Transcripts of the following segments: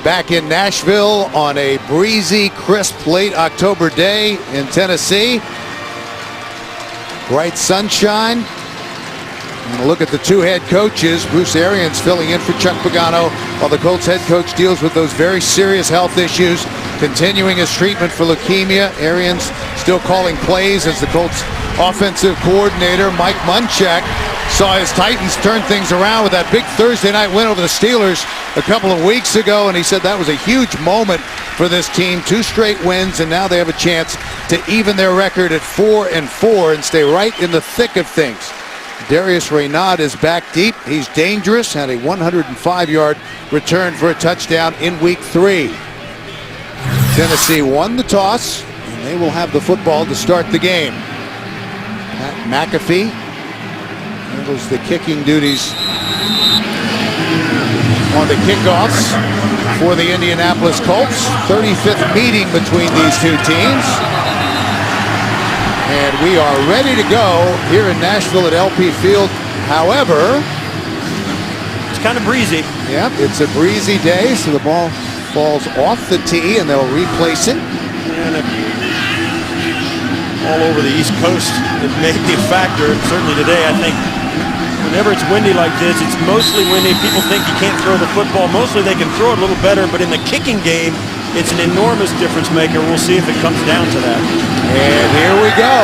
back in Nashville on a breezy, crisp, late October day in Tennessee. Bright sunshine. And look at the two head coaches. Bruce Arians filling in for Chuck Pagano while the Colts head coach deals with those very serious health issues, continuing his treatment for leukemia. Arians still calling plays as the Colts offensive coordinator Mike Munchak saw his Titans turn things around with that big Thursday night win over the Steelers a couple of weeks ago, and he said that was a huge moment for this team. 2 straight wins, and now they have a chance to even their record at 4-4 and stay right in the thick of things. Darius Reynaud is back deep. He's dangerous. Had a 105-yard return for a touchdown in week 3. Tennessee won the toss, and they will have the football to start the game. Pat McAfee handles the kicking duties on the kickoffs for the Indianapolis Colts. 35th meeting between these two teams. And we are ready to go here in Nashville at LP Field. However, it's kind of breezy. Yep, it's a breezy day, so the ball falls off the tee and they'll replace it. And all over the East Coast, it may be a factor. Certainly today, I think, whenever it's windy like this, it's mostly windy. People think you can't throw the football. Mostly they can throw it a little better, but in the kicking game, it's an enormous difference maker. We'll see if it comes down to that. And here we go.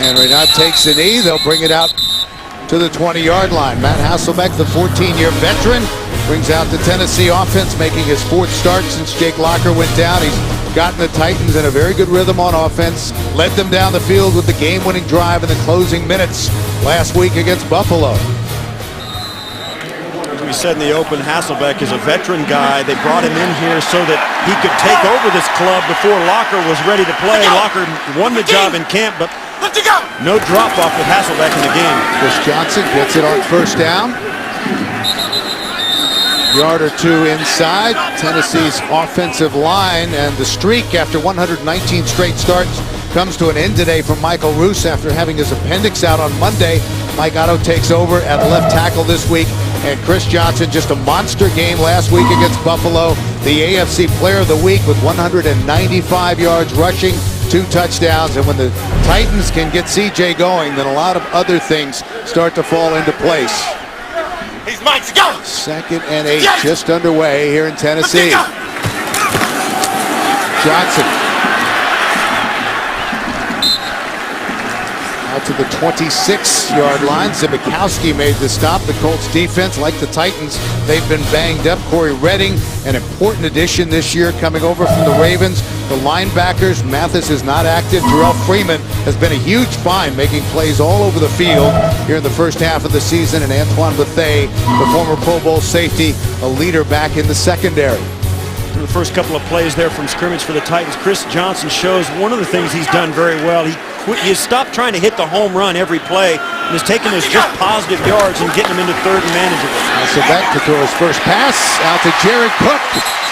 And Reynaud takes a knee. They'll bring it out to the 20-yard line. Matt Hasselbeck, the 14-year veteran, brings out the Tennessee offense, making his 4th start since Jake Locker went down. He's gotten the Titans in a very good rhythm on offense, led them down the field with the game-winning drive in the closing minutes last week against Buffalo. We said in the open, Hasselbeck is a veteran guy. They brought him in here so that he could take over this club before Locker was ready to play. Locker won the job in camp, but no drop-off with Hasselbeck in the game. Chris Johnson gets it on first down. Yard or 2 inside. Tennessee's offensive line, and the streak after 119 straight starts comes to an end today for Michael Roos after having his appendix out on Monday. Mike Otto takes over at left tackle this week, and Chris Johnson, just a monster game last week against Buffalo. The AFC Player of the Week with 195 yards rushing, 2 touchdowns, and when the Titans can get CJ going, then a lot of other things start to fall into place. He's mine to go. 2nd and 8 just underway here in Tennessee. Johnson out to the 26-yard line. Zibikowski made the stop. The Colts defense, like the Titans, they've been banged up. Corey Redding, an important addition this year, coming over from the Ravens. The linebackers, Mathis is not active. Terrell Freeman has been a huge find, making plays all over the field here in the first half of the season. And Antoine Bethea, the former Pro Bowl safety, a leader back in the secondary. In the first couple of plays there from scrimmage for the Titans, Chris Johnson shows one of the things he's done very well. He has stopped trying to hit the home run every play and has taken those just positive yards and getting them into 3rd and manageable. So back to throw his first pass out to Jared Cook,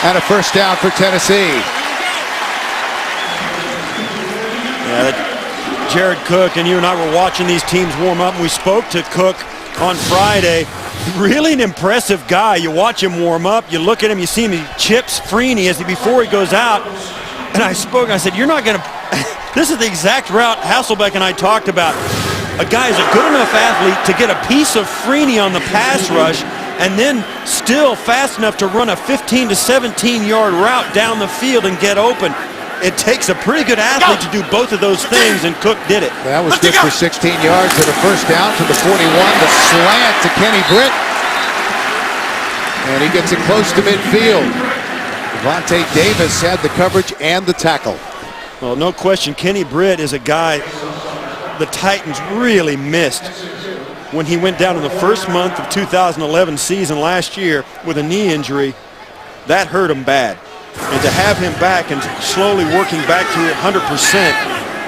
and a first down for Tennessee. Yeah, Jared Cook, and you and I were watching these teams warm up, and we spoke to Cook on Friday. Really an impressive guy. You watch him warm up, you look at him, you see him, he chips Freeney before he goes out. And I said, you're not going to, this is the exact route Hasselbeck and I talked about. A guy is a good enough athlete to get a piece of Freeney on the pass rush and then still fast enough to run a 15 to 17-yard route down the field and get open. It takes a pretty good athlete to do both of those things, and Cook did it. That was good for 16 yards to the first down to the 41. The slant to Kenny Britt. And he gets it close to midfield. Devontae Davis had the coverage and the tackle. Well, no question, Kenny Britt is a guy the Titans really missed when he went down in the first month of 2011 season last year with a knee injury. That hurt him bad. And to have him back and slowly working back to 100%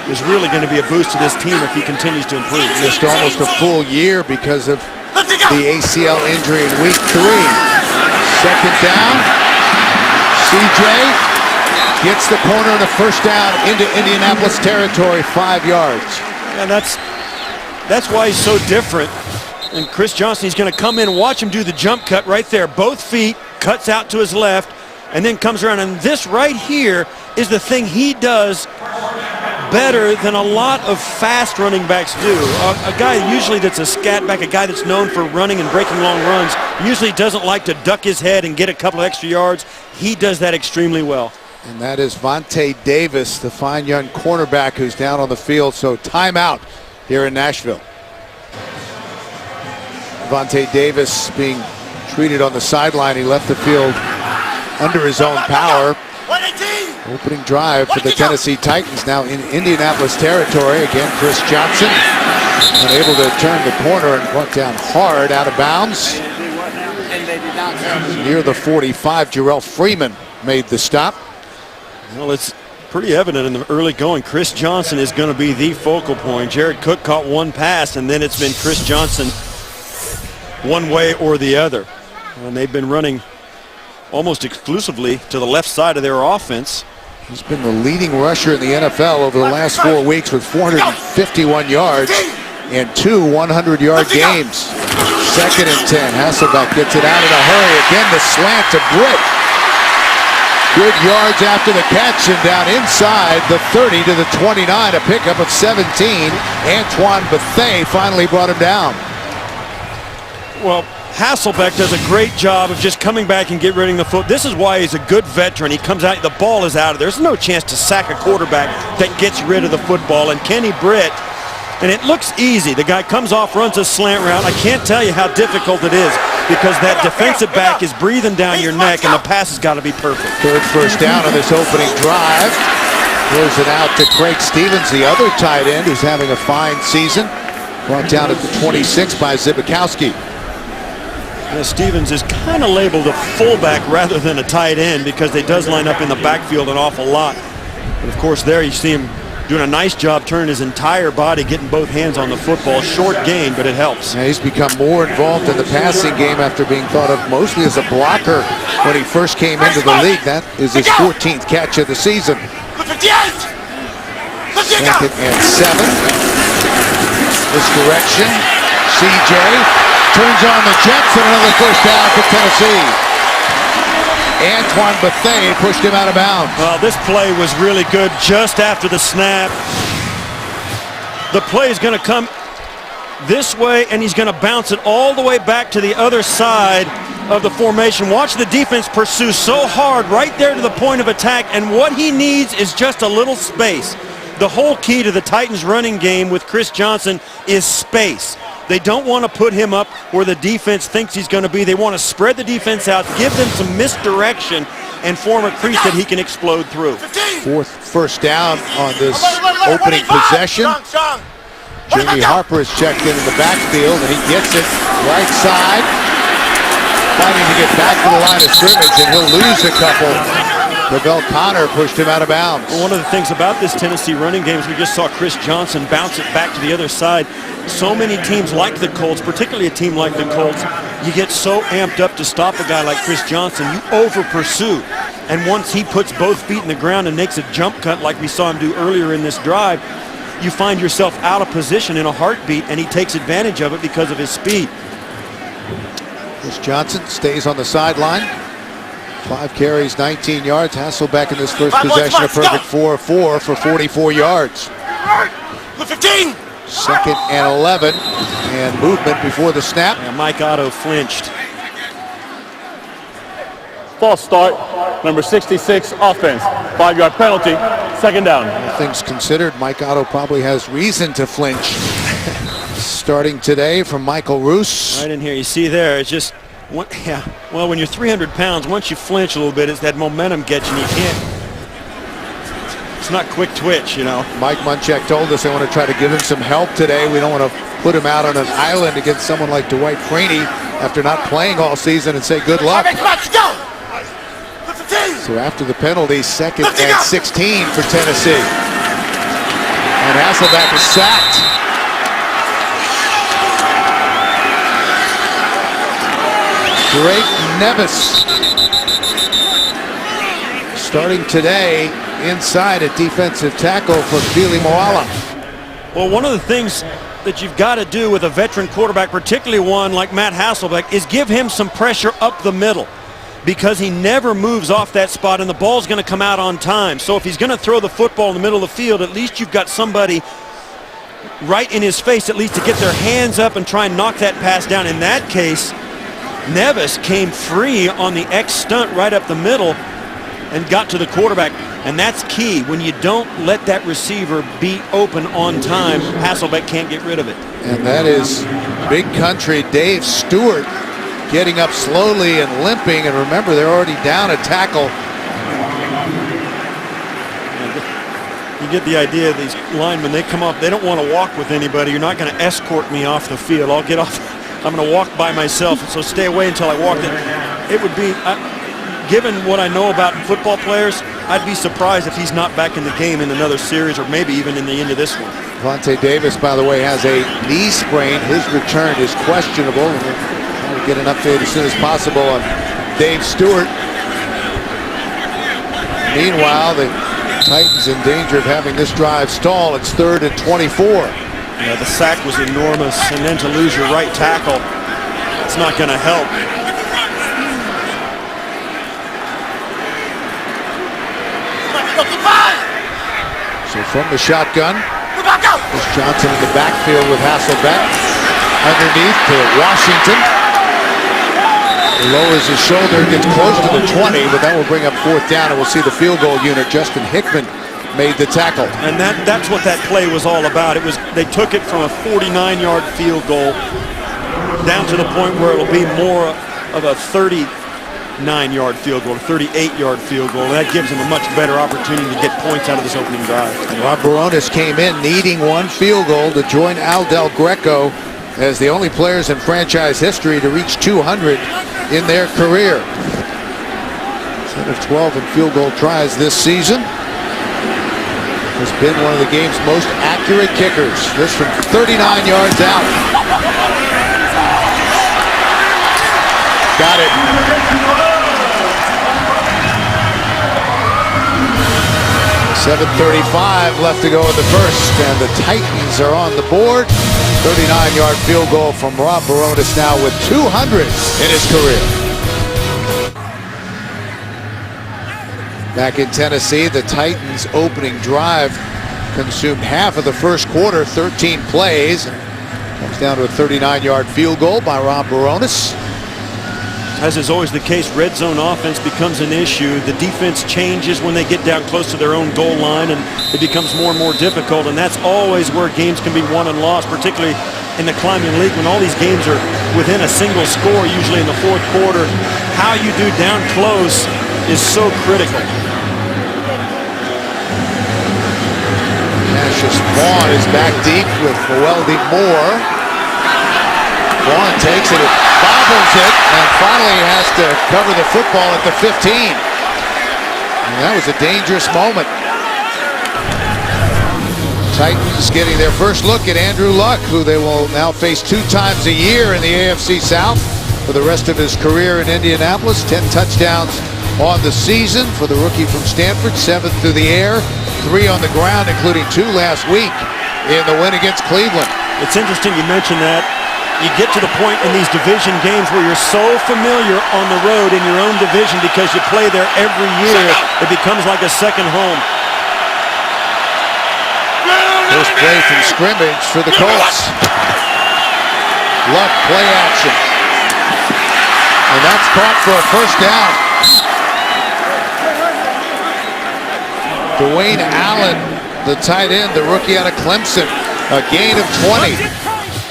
is really going to be a boost to this team if he continues to improve. Missed almost a full year because of the ACL injury in week 3. 2nd down. CJ gets the corner and the first down into Indianapolis territory, 5 yards. And that's why he's so different. And Chris Johnson, he's going to come in and watch him do the jump cut right there. Both feet, cuts out to his left, and then comes around. And this right here is the thing he does better than a lot of fast running backs do. A guy usually that's a scat back, a guy that's known for running and breaking long runs, usually doesn't like to duck his head and get a couple of extra yards. He does that extremely well. And that is Vontae Davis, the fine young cornerback who's down on the field. So timeout here in Nashville. Vontae Davis being treated on the sideline. He left the field under his own power. Opening drive for the Tennessee Titans, now in Indianapolis territory. Again, Chris Johnson unable to turn the corner and brought down hard out of bounds. Near the 45, Jarrell Freeman made the stop. Well, it's pretty evident in the early going. Chris Johnson is going to be the focal point. Jared Cook caught one pass, and then it's been Chris Johnson one way or the other. And they've been running almost exclusively to the left side of their offense. He's been the leading rusher in the NFL over the last 4 weeks with 451 yards and 2 100-yard games. 2nd and 10. Hasselbeck gets it out in a hurry. Again, the slant to Britt. Good yards after the catch, and down inside the 30 to the 29. A pickup of 17. Antoine Bethea finally brought him down. Well, Hasselbeck does a great job of just coming back and getting rid of the foot. This is why he's a good veteran. He comes out, the ball is out of there. There's no chance to sack a quarterback that gets rid of the football. And Kenny Britt, and it looks easy. The guy comes off, runs a slant route. I can't tell you how difficult it is because that defensive back is breathing down your neck, and the pass has got to be perfect. Third first down on this opening drive. Throws it out to Craig Stevens, the other tight end, who's having a fine season. Brought down at the 26 by Zibikowski. Stevens is kind of labeled a fullback rather than a tight end because they does line up in the backfield an awful lot. But of course there you see him doing a nice job turning his entire body, getting both hands on the football. Short gain, but it helps. Yeah, he's become more involved in the passing game after being thought of mostly as a blocker when he first came into the league. That is his 14th catch of the season. 2nd and 7. Misdirection. CJ turns on the Jets, and another first down for Tennessee. Antoine Bethea pushed him out of bounds. Well, this play was really good just after the snap. The play is going to come this way, and he's going to bounce it all the way back to the other side of the formation. Watch the defense pursue so hard right there to the point of attack, and what he needs is just a little space. The whole key to the Titans running game with Chris Johnson is space. They don't want to put him up where the defense thinks he's going to be. They want to spread the defense out, give them some misdirection, and form a crease that he can explode through. 4th first down on this opening possession. Jamie Harper is checked in the backfield, and he gets it right side. Fighting to get back to the line of scrimmage, and he'll lose a couple. Lavelle Connor pushed him out of bounds. Well, one of the things about this Tennessee running game is we just saw Chris Johnson bounce it back to the other side. So many teams like the Colts, particularly a team like the Colts, you get so amped up to stop a guy like Chris Johnson, you over-pursue. And once he puts both feet in the ground and makes a jump cut like we saw him do earlier in this drive, you find yourself out of position in a heartbeat, and he takes advantage of it because of his speed. Chris Johnson stays on the sideline. 5 carries, 19 yards. Hasselbeck in this first possession, a perfect 4-4 for 44 yards. 15. 2nd and 11, and movement before the snap. Yeah, Mike Otto flinched. False start, number 66, offense. 5-yard penalty, 2nd down. All things considered, Mike Otto probably has reason to flinch. Starting today from Michael Roos. Right in here, you see there, it's just, yeah. Well, when you're 300 pounds, once you flinch a little bit, it's that momentum gets you, and you can't. It's not quick twitch, you know. Mike Munchak told us they want to try to give him some help today. We don't want to put him out on an island against someone like Dwight Freeney after not playing all season and say good luck. So after the penalty, 2nd and 16 for Tennessee. And Hasselbeck is sacked. Drake Nevis starting today inside at defensive tackle for Fili Moala. Well, one of the things that you've got to do with a veteran quarterback, particularly one like Matt Hasselbeck, is give him some pressure up the middle, because he never moves off that spot and the ball's going to come out on time. So if he's going to throw the football in the middle of the field, at least you've got somebody right in his face, at least to get their hands up and try and knock that pass down. In that case, Nevis came free on the X stunt right up the middle and got to the quarterback. And that's key. When you don't let that receiver be open on time, Hasselbeck can't get rid of it. And that is big country Dave Stewart getting up slowly and limping. And remember, they're already down a tackle. You get the idea, these linemen, they come up, they don't want to walk with anybody. You're not going to escort me off the field. I'll get off. I'm going to walk by myself, so stay away until I walk in. It would be, given what I know about football players, I'd be surprised if he's not back in the game in another series, or maybe even in the end of this one. Vontae Davis, by the way, has a knee sprain. His return is questionable. And we'll try to get an update as soon as possible on Dave Stewart. Meanwhile, the Titans in danger of having this drive stall. It's 3rd and 24. Yeah, the sack was enormous, and then to lose your right tackle, it's not going to help. So from the shotgun, there's Johnson in the backfield with Hasselbeck. Underneath to Washington. He lowers his shoulder, gets close to the 20, but that will bring up 4th down, and we'll see the field goal unit. Justin Hickman made the tackle. And that's what that play was all about. It was, they took it from a 49-yard field goal down to the point where it'll be more of a 39-yard field goal, a 38-yard field goal. And that gives them a much better opportunity to get points out of this opening drive. And Rob Baronis came in needing 1 field goal to join Al Del Greco as the only players in franchise history to reach 200 in their career. 10 of 12 in field goal tries this season. Has been one of the game's most accurate kickers. This from 39 yards out. Got it. .735 left to go in the first, and the Titans are on the board. 39-yard field goal from Rob Baronis, now with 200 in his career. Back in Tennessee, the Titans' opening drive consumed half of the first quarter, 13 plays. Comes down to a 39-yard field goal by Rob Baronis. As is always the case, red zone offense becomes an issue. The defense changes when they get down close to their own goal line, and it becomes more and more difficult. And that's always where games can be won and lost, particularly in the climbing league when all these games are within a single score, usually in the 4th quarter. How you do down close is so critical. Cassius Vaughn is back deep with Weldy Moore. Vaughn takes it, bobbles it, and finally has to cover the football at the 15. And that was a dangerous moment. Titans getting their first look at Andrew Luck, who they will now face 2 times a year in the AFC South for the rest of his career in Indianapolis. 10 touchdowns on the season for the rookie from Stanford, 7th through the air, 3 on the ground, including 2 last week in the win against Cleveland. It's interesting you mentioned that. You get to the point in these division games where you're so familiar on the road in your own division because you play there every year, it becomes like a second home. First play from scrimmage for the Colts. Luck, play action. And that's caught for a first down. Dwayne Allen, the tight end, the rookie out of Clemson, a gain of 20.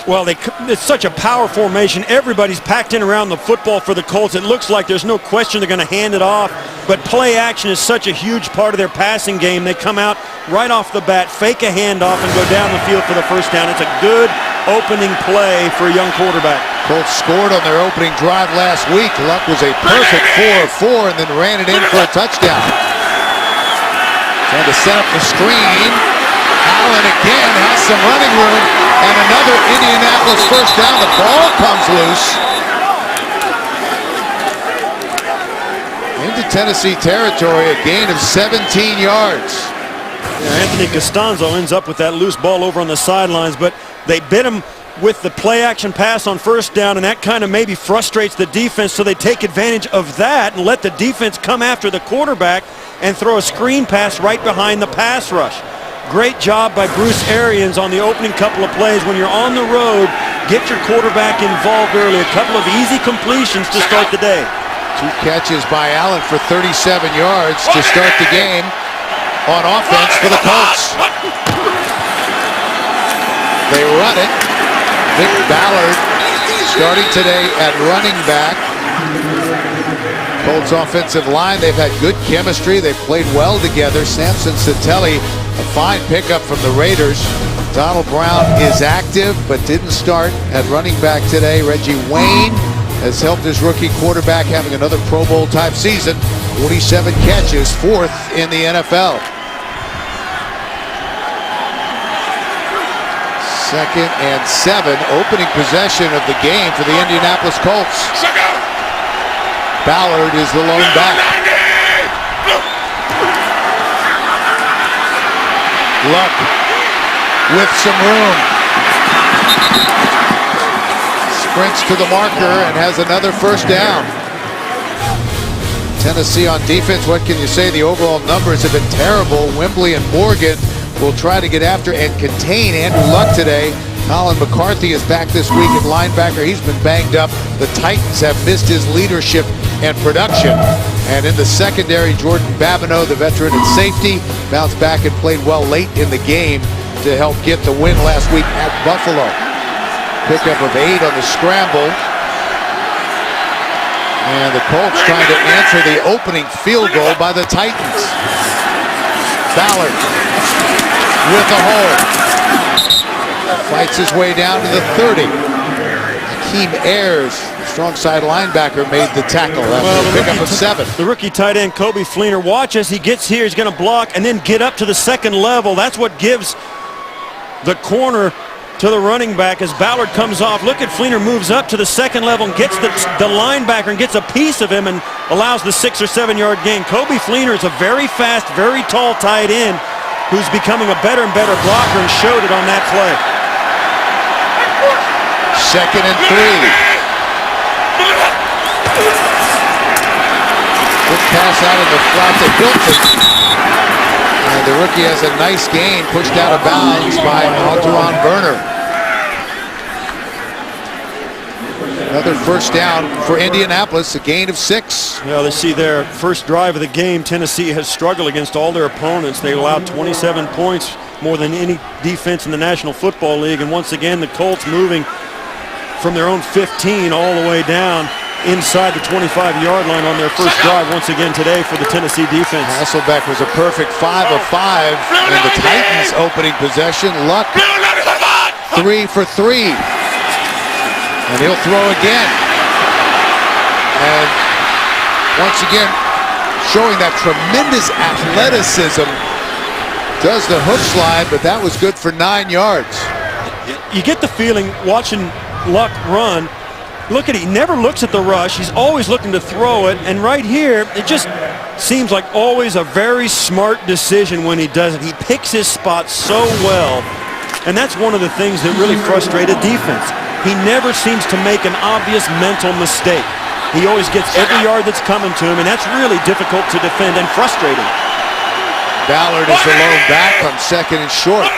Well, it's such a power formation. Everybody's packed in around the football for the Colts. It looks like there's no question they're going to hand it off, but play action is such a huge part of their passing game. They come out right off the bat, fake a handoff, and go down the field for the first down. It's a good opening play for a young quarterback. Colts scored on their opening drive last week. Luck was a perfect 4 of 4 and then ran it in for a touchdown. Trying to set up the screen. Allen again has some running room, and another Indianapolis first down. The ball comes loose into Tennessee territory, a gain of 17 yards. Yeah, Anthony Costanzo ends up with that loose ball over on the sidelines, but They bit him with the play-action pass on first down, and that kind of maybe frustrates the defense, so they take advantage of that and let the defense come after the quarterback and throw a screen pass right behind the pass rush. Great job by Bruce Arians on the opening couple of plays. When you're on the road, get your quarterback involved early. A couple of easy completions to start the day. 2 catches by Allen for 37 yards to start the game on offense for the Colts. They run it. Vic Ballard starting today at running back. Colts offensive line, they've had good chemistry. They've played well together. Samson Satelli, a fine pickup from the Raiders. Donald Brown is active but didn't start at running back today. Reggie Wayne has helped his rookie quarterback having another Pro Bowl type season. 47 catches, 4th in the NFL. 2nd and 7, opening possession of the game for the Indianapolis Colts. Ballard is the lone back. Luck with some room. Sprints to the marker and has another first down. Tennessee on defense, what can you say? The overall numbers have been terrible. Wembley and Morgan will try to get after and contain Andrew Luck today. Colin McCarthy is back this week at linebacker. He's been banged up. The Titans have missed his leadership and production. And in the secondary, Jordan Babineau, the veteran at safety, bounced back and played well late in the game to help get the win last week at Buffalo. Pickup of 8 on the scramble. And the Colts trying to answer the opening field goal by the Titans. Ballard with a hole. Fights his way down to the 30. Hakeem Ayers, strong side linebacker, made the tackle after a pickup of 7. The rookie tight end, Kobe Fleener, watch as he gets here. He's going to block and then get up to the second level. That's what gives the corner to the running back as Ballard comes off. Look at Fleener moves up to the second level and gets the linebacker and gets a piece of him and allows the 6 or 7 yard gain. Kobe Fleener is a very fast, very tall tight end who's becoming a better and better blocker and showed it on that play. 2nd and 3. Good pass out of the flat to Hilton. And the rookie has a nice gain, pushed out of bounds by Alteron Burner. Another first down for Indianapolis, a gain of 6. Well, they see their first drive of the game. Tennessee has struggled against all their opponents. They allowed 27 points, more than any defense in the National Football League. And once again, the Colts moving from their own 15 all the way down inside the 25-yard line on their first drive once again today for the Tennessee defense. Hasselbeck was a perfect 5 of 5 in the Titans' opening possession. Luck 3 for 3. And he'll throw again. And once again, showing that tremendous athleticism. Does the hook slide, but that was good for 9 yards. You get the feeling watching Luck run, look at it, he never looks at the rush. He's always looking to throw it. And right here, it just seems like always a very smart decision when he does it. He picks his spots so well. And that's one of the things that really frustrated defense. He never seems to make an obvious mental mistake. He always gets every yard that's coming to him, and that's really difficult to defend and frustrating. Ballard is the lone back on 2nd and short.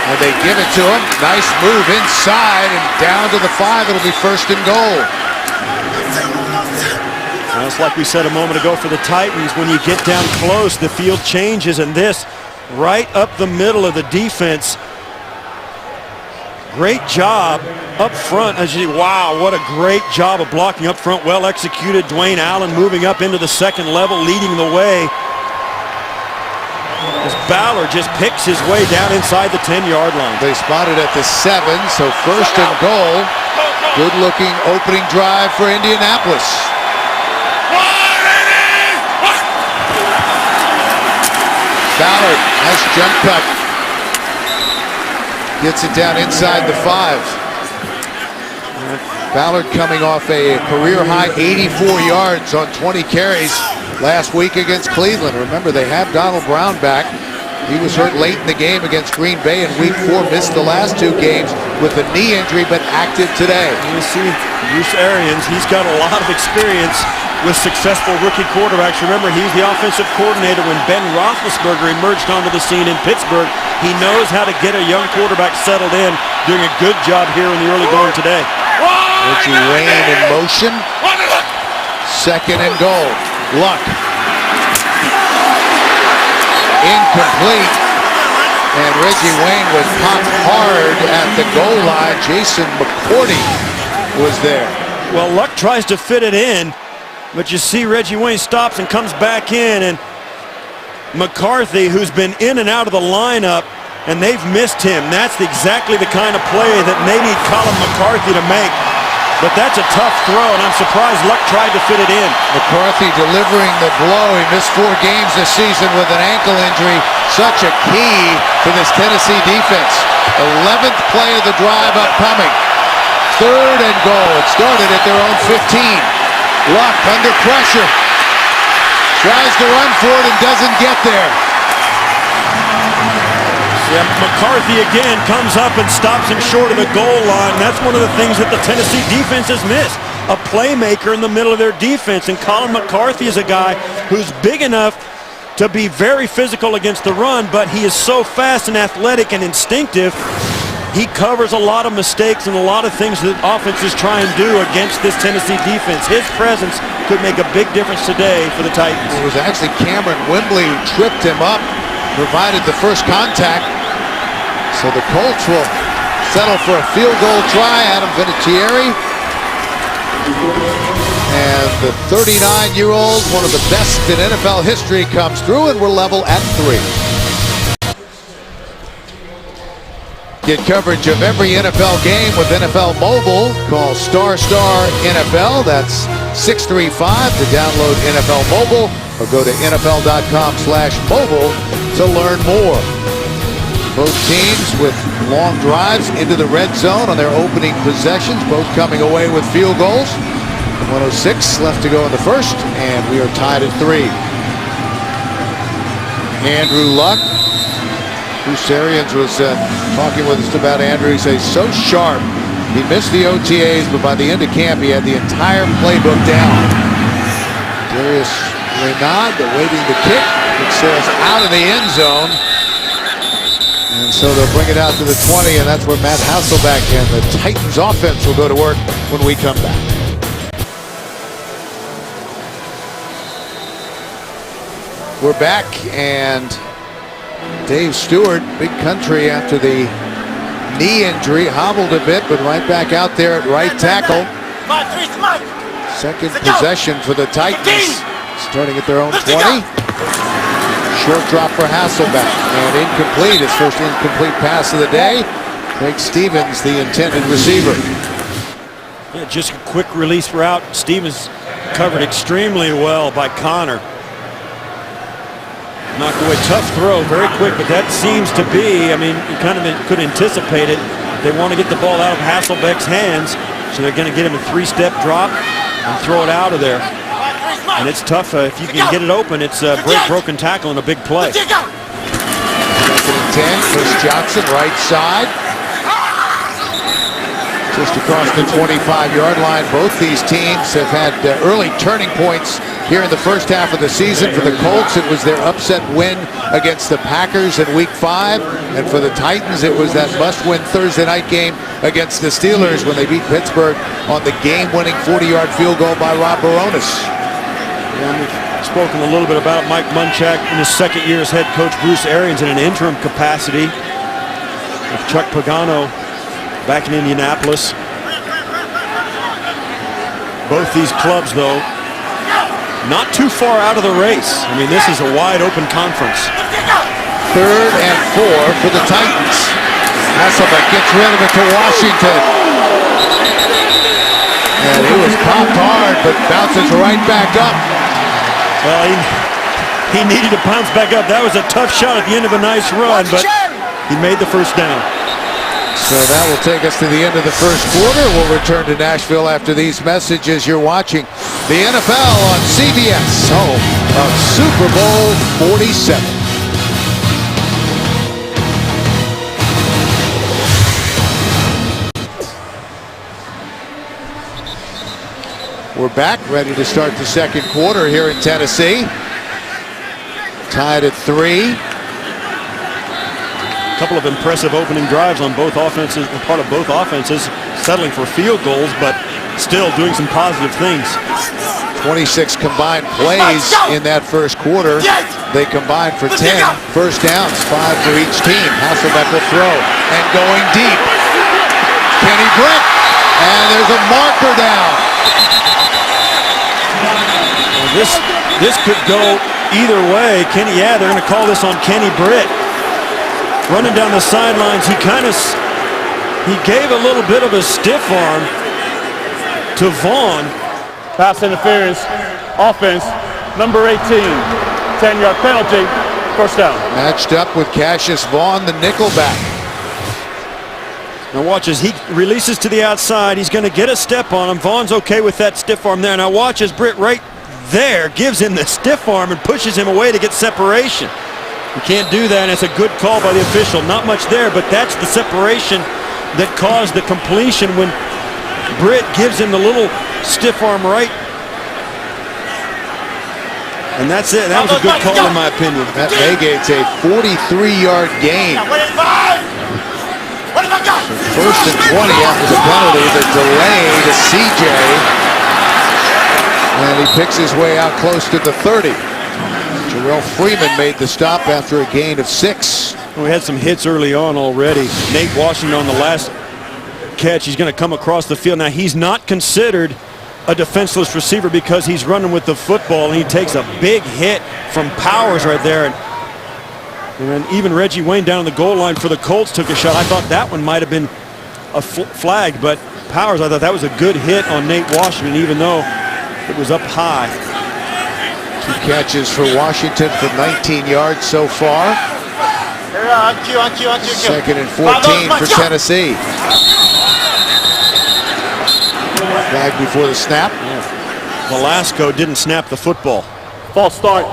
And they give it to him. Nice move inside and down to the 5. It'll be 1st and goal. Well, it's like we said a moment ago for the Titans. When you get down close, the field changes, and this right up the middle of the defense. Great job up front. Wow, what a great job of blocking up front. Well executed. Dwayne Allen moving up into the second level, leading the way. As Ballard just picks his way down inside the 10-yard line. They spotted at the 7, so 1st and goal. Good-looking opening drive for Indianapolis. Ballard, nice jump cut. Gets it down inside the 5. Ballard coming off a career-high 84 yards on 20 carries last week against Cleveland. Remember, they have Donald Brown back. He was hurt late in the game against Green Bay in Week 4, missed the last 2 games with a knee injury, but active today. You see Bruce Arians, he's got a lot of experience with successful rookie quarterbacks. Remember, he's the offensive coordinator when Ben Roethlisberger emerged onto the scene in Pittsburgh. He knows how to get a young quarterback settled in, doing a good job here in the early going today. Reggie Wayne in motion. 2nd and goal. Luck. Incomplete. And Reggie Wayne was popped hard at the goal line. Jason McCourty was there. Well, Luck tries to fit it in, but you see Reggie Wayne stops and comes back in, and McCarthy, who's been in and out of the lineup, and they've missed him. That's exactly the kind of play that they need Colin McCarthy to make. But that's a tough throw, and I'm surprised Luck tried to fit it in. McCarthy delivering the blow. He missed 4 games this season with an ankle injury. Such a key to this Tennessee defense. 11th play of the drive upcoming. 3rd and goal. It started at their own 15. Luck under pressure. Tries to run for it and doesn't get there. Yeah, McCarthy again comes up and stops him short of the goal line. That's one of the things that the Tennessee defense has missed. A playmaker in the middle of their defense. And Colin McCarthy is a guy who's big enough to be very physical against the run, but he is so fast and athletic and instinctive. He covers a lot of mistakes and a lot of things that offenses try and do against this Tennessee defense. His presence could make a big difference today for the Titans. It was actually Cameron Wembley who tripped him up, provided the first contact. So the Colts will settle for a field goal try. Adam Vinatieri. And the 39-year-old, one of the best in NFL history, comes through, and we're level at 3. Get coverage of every NFL game with NFL Mobile. Call ** NFL. That's 635 to download NFL Mobile, or go to NFL.com/mobile to learn more. Both teams with long drives into the red zone on their opening possessions, both coming away with field goals. 1:06 left to go in the first, and we are tied at 3. Andrew Luck. Bruce Arians was talking with us about Andrew. He says so sharp. He missed the OTAs, but by the end of camp, he had the entire playbook down. Darius Reynaud awaiting the kick. It sails out of the end zone. And so they'll bring it out to the 20, and that's where Matt Hasselbeck and the Titans offense will go to work when we come back. We're back, and Dave Stewart, big country after the knee injury, hobbled a bit, but right back out there at right tackle. Second possession for the Titans, starting at their own 20. Short drop for Hasselbeck, and incomplete. His first incomplete pass of the day. Craig Stevens, the intended receiver. Yeah, just a quick release route. Stevens covered extremely well by Connor. Knocked away, tough throw, very quick, but that seems to be, I mean, you kind of could anticipate it. They want to get the ball out of Hasselbeck's hands, so they're going to get him a 3-step drop and throw it out of there. And it's tough. If you can get it open, it's a broken tackle and a big play. 2nd and 10, Chris Johnson, right side. Just across the 25-yard line. Both these teams have had early turning points here in the first half of the season. For the Colts, it was their upset win against the Packers in Week 5. And for the Titans, it was that must-win Thursday night game against the Steelers when they beat Pittsburgh on the game-winning 40-yard field goal by Rob Baronis. And we've spoken a little bit about Mike Munchak in his second year as head coach. Bruce Arians in an interim capacity with Chuck Pagano back in Indianapolis. Both these clubs, though, not too far out of the race. I mean, this is a wide-open conference. 3rd and 4 for the Titans. Hasselbeck gets rid of it to Washington. And he was popped hard, but bounces right back up. Well, he needed to bounce back up. That was a tough shot at the end of a nice run, but he made the first down. So that will take us to the end of the first quarter. We'll return to Nashville after these messages. You're watching the NFL on CBS, home of Super Bowl 47. We're back, ready to start the second quarter here in Tennessee. Tied at 3. A couple of impressive opening drives on both offenses, part of both offenses, settling for field goals, but still doing some positive things. 26 combined plays in that first quarter. They combined for 10 first downs, 5 for each team. Hasselbeck will throw and going deep. Kenny Britt, and there's a marker down. This could go either way. They're going to call this on Kenny Britt. Running down the sidelines, he gave a little bit of a stiff arm to Vaughn. Pass interference, offense, number 18. 10-yard penalty, first down. Matched up with Cassius Vaughn, the nickelback. Now watch as he releases to the outside. He's going to get a step on him. Vaughn's okay with that stiff arm there. Now watch as Britt right there gives him the stiff arm and pushes him away to get separation. You can't do that, and it's a good call by the official. Not much there, but that's the separation that caused the completion when Britt gives him the little stiff arm right. And that's it. That was a good call in my opinion. That negates a 43-yard gain. So first and 20 after the penalty, the delay to CJ. And he picks his way out close to the 30. Jarrell Freeman made the stop after a gain of 6. We had some hits early on already. Nate Washington on the last catch. He's going to come across the field. Now, he's not considered a defenseless receiver because he's running with the football, and he takes a big hit from Powers right there. And then even Reggie Wayne down on the goal line for the Colts took a shot. I thought that one might have been a flag, but Powers, I thought that was a good hit on Nate Washington, even though it was up high. 2 catches for Washington for 19 yards so far. Second and 14 for Tennessee. Flag before the snap. Velasco didn't snap the football. False start,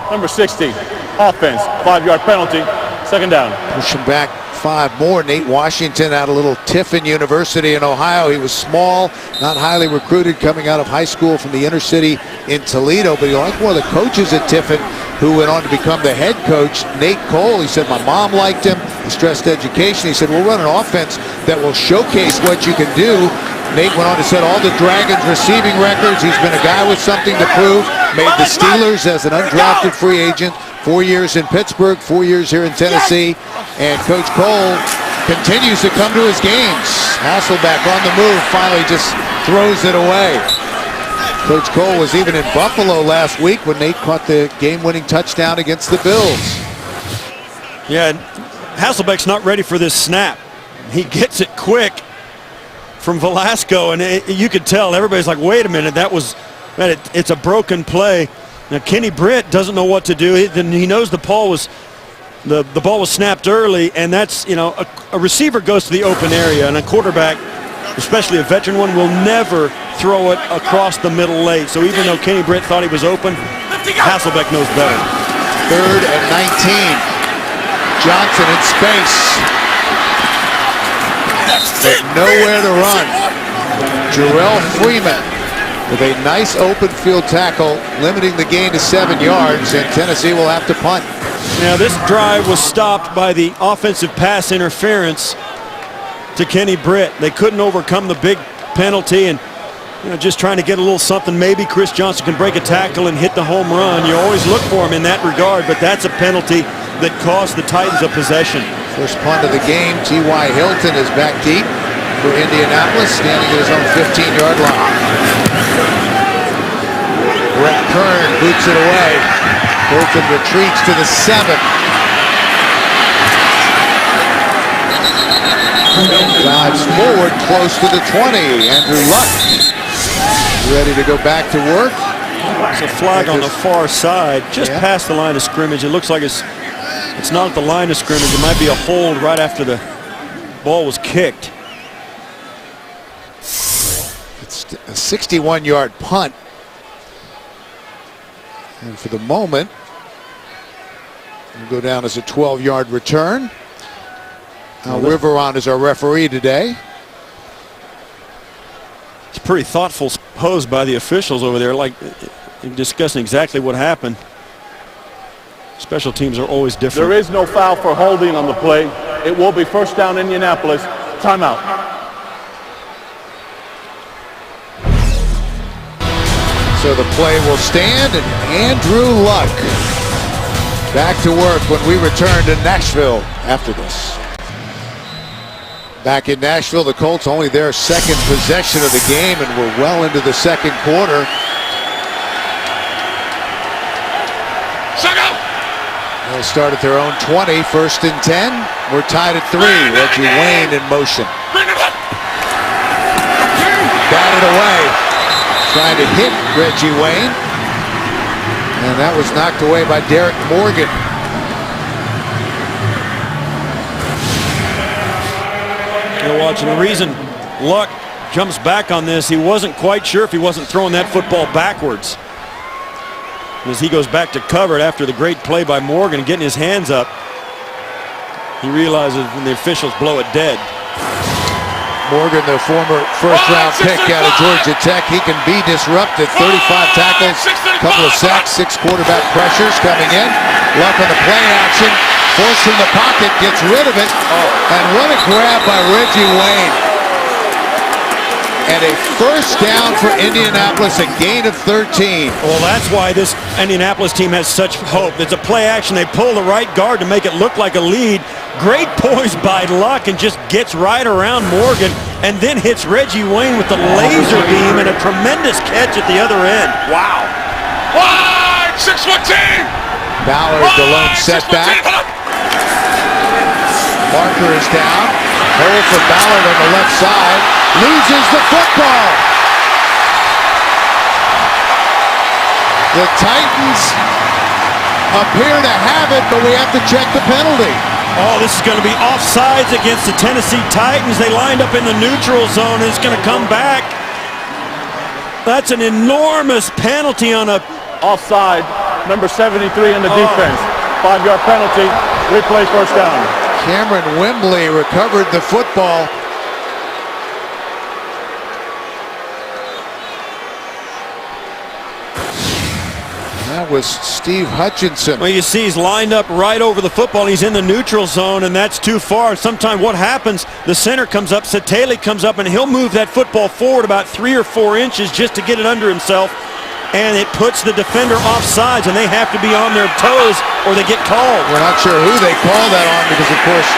number 60. Offense, 5-yard penalty, second down. Push him back 5 more. Nate Washington out of little Tiffin University in Ohio. He was small, not highly recruited, coming out of high school from the inner city in Toledo, but he liked one of the coaches at Tiffin who went on to become the head coach, Nate Cole. He said, my mom liked him. He stressed education. He said, we'll run an offense that will showcase what you can do. Nate went on to set all the Dragons receiving records. He's been a guy with something to prove. Made the Steelers as an undrafted free agent. 4 years in Pittsburgh, 4 years here in Tennessee. And Coach Cole continues to come to his games. Hasselbeck on the move, finally just throws it away. Coach Cole was even in Buffalo last week when Nate caught the game-winning touchdown against the Bills. Yeah, Hasselbeck's not ready for this snap. He gets it quick from Velasco, and you could tell everybody's like, wait a minute, it's a broken play. Now Kenny Britt doesn't know what to do. He knows the ball was snapped early, and that's, you know, a receiver goes to the open area, and a quarterback, especially a veteran one, will never throw it across the middle late. So even though Kenny Britt thought he was open, Hasselbeck knows better. 3rd and 19. Johnson in space, but nowhere to run. Jarrell Freeman with a nice open field tackle, limiting the gain to 7 yards, and Tennessee will have to punt. Now this drive was stopped by the offensive pass interference to Kenny Britt. They couldn't overcome the big penalty, and just trying to get a little something. Maybe Chris Johnson can break a tackle and hit the home run. You always look for him in that regard, but that's a penalty that cost the Titans a possession. First punt of the game. T.Y. Hilton is back deep for Indianapolis, standing at his own 15-yard line. Brett Kern boots it away. Hilton retreats to the 7. Dives forward close to the 20. Andrew Luck ready to go back to work. It's a flag on the far side, just past the line of scrimmage. It looks like it's not at the line of scrimmage. It might be a hold right after the ball was kicked. It's a 61-yard punt. And for the moment, it'll go down as a 12-yard return. Now Riveron is our referee today. It's pretty thoughtful posed by the officials over there, like discussing exactly what happened. Special teams are always different. There is no foul for holding on the play. It will be first down, Indianapolis. Timeout. So the play will stand, and Andrew Luck back to work when we return to Nashville after this. Back in Nashville, the Colts only their second possession of the game, and we're well into the second quarter. They'll start at their own 20, 1st and 10. We're tied at 3. Reggie Wayne in motion. Batted away. Trying to hit Reggie Wayne. And that was knocked away by Derek Morgan. You're watching. The reason Luck jumps back on this, he wasn't quite sure if he wasn't throwing that football backwards. As he goes back to cover it after the great play by Morgan, getting his hands up, he realizes when the officials blow it dead. Morgan, the former first-round pick out of Georgia Tech, he can be disrupted. 35 tackles, couple of sacks, 6 quarterback pressures coming in. Luck on the play action, forced from the pocket, gets rid of it, and what a grab by Reggie Wayne. And a first down for Indianapolis, a gain of 13. Well, that's why this Indianapolis team has such hope. It's a play action. They pull the right guard to make it look like a lead. Great poise by Luck, and just gets right around Morgan and then hits Reggie Wayne with the laser beam and a tremendous catch at the other end. Wow. Wide 6-foot team. Ballard, the lone setback. Parker is down. Hole for Ballard on the left side. Loses the football. The Titans appear to have it, but we have to check the penalty. Oh, this is going to be offsides against the Tennessee Titans. They lined up in the neutral zone, and it's going to come back. That's an enormous penalty on a... Offside, number 73 in the defense. 5-yard penalty, replay first down. Cameron Wembley recovered the football. That was Steve Hutchinson. Well, you see he's lined up right over the football. He's in the neutral zone, and that's too far. Sometimes what happens, the center comes up, Satele comes up, and he'll move that football forward about 3 or 4 inches just to get it under himself, and it puts the defender off sides, and they have to be on their toes or they get called. We're not sure who they call that on because, of course,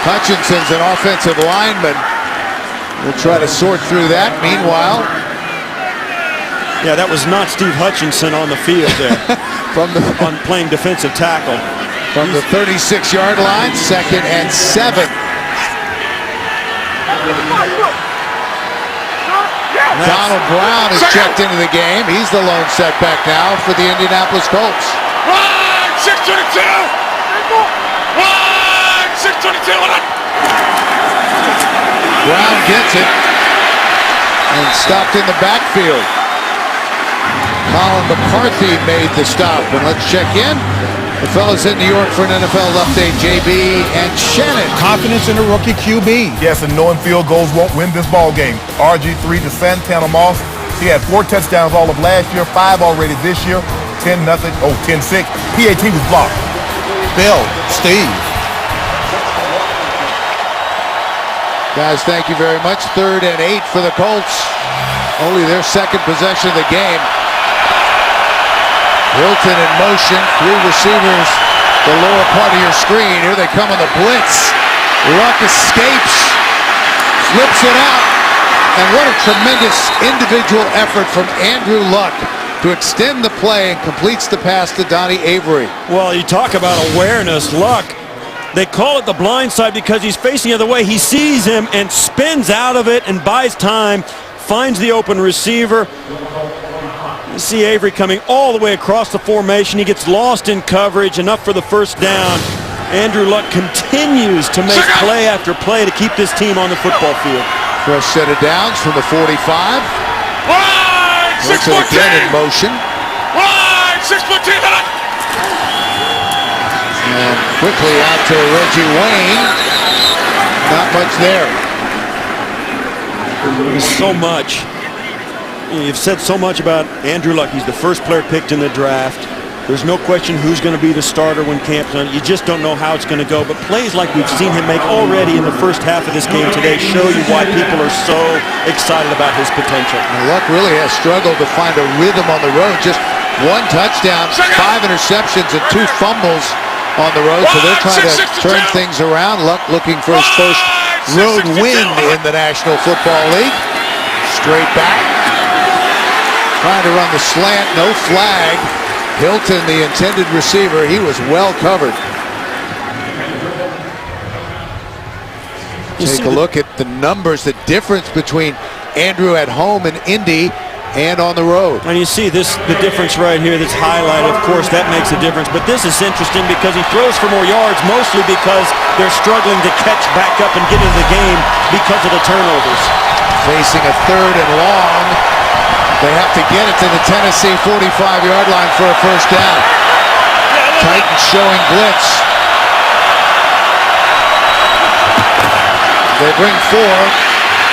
Hutchinson's an offensive lineman. We'll try to sort through that. Meanwhile, yeah, that was not Steve Hutchinson on the field there. on playing defensive tackle. From the 36-yard line, 2nd and 7. Donald Brown is checked into the game. He's the lone setback now for the Indianapolis Colts. Wide 622. Wide 622. Brown gets it and stopped in the backfield. Colin McCarthy made the stop, and let's check in. The fellas in New York for an NFL update, JB and Shannon. Confidence in the rookie QB. Yes, and knowing field goals won't win this ball game. RG3 to Santana Moss. He had 4 touchdowns all of last year, 5 already this year. 10-0, 10-6. PAT was blocked. Bill, Steve. Guys, thank you very much. 3rd and 8 for the Colts. Only their second possession of the game. Hilton in motion, 3 receivers, the lower part of your screen. Here they come on the blitz. Luck escapes, flips it out, and what a tremendous individual effort from Andrew Luck to extend the play and completes the pass to Donnie Avery. Well, you talk about awareness. Luck, they call it the blind side because he's facing the other way. He sees him and spins out of it and buys time, finds the open receiver. You see Avery coming all the way across the formation. He gets lost in coverage, enough for the first down. Andrew Luck continues to make play after play to keep this team on the football field. Fresh set of downs from the 45. Wide 6-foot again in team. motion. Wide 6-foot team. And quickly out to Reggie Wayne. Not much there. So much. You've said so much about Andrew Luck. He's the first player picked in the draft. There's no question who's going to be the starter when camp's done. You just don't know how it's going to go. But plays like we've seen him make already in the first half of this game today show you why people are so excited about his potential. Now, Luck really has struggled to find a rhythm on the road. Just 1 touchdown, 5 interceptions, and 2 fumbles on the road. So they're trying to turn things around. Luck looking for his first road win in the National Football League. Straight back. Trying to run the slant, no flag. Hilton, the intended receiver, he was well covered. Take a look at the numbers, the difference between Andrew at home in Indy and on the road. And you see the difference right here that's highlighted. Of course, that makes a difference. But this is interesting because he throws for more yards, mostly because they're struggling to catch back up and get into the game because of the turnovers. Facing a 3rd and long. They have to get it to the Tennessee 45-yard line for a first down. Titans showing blitz. They bring 4.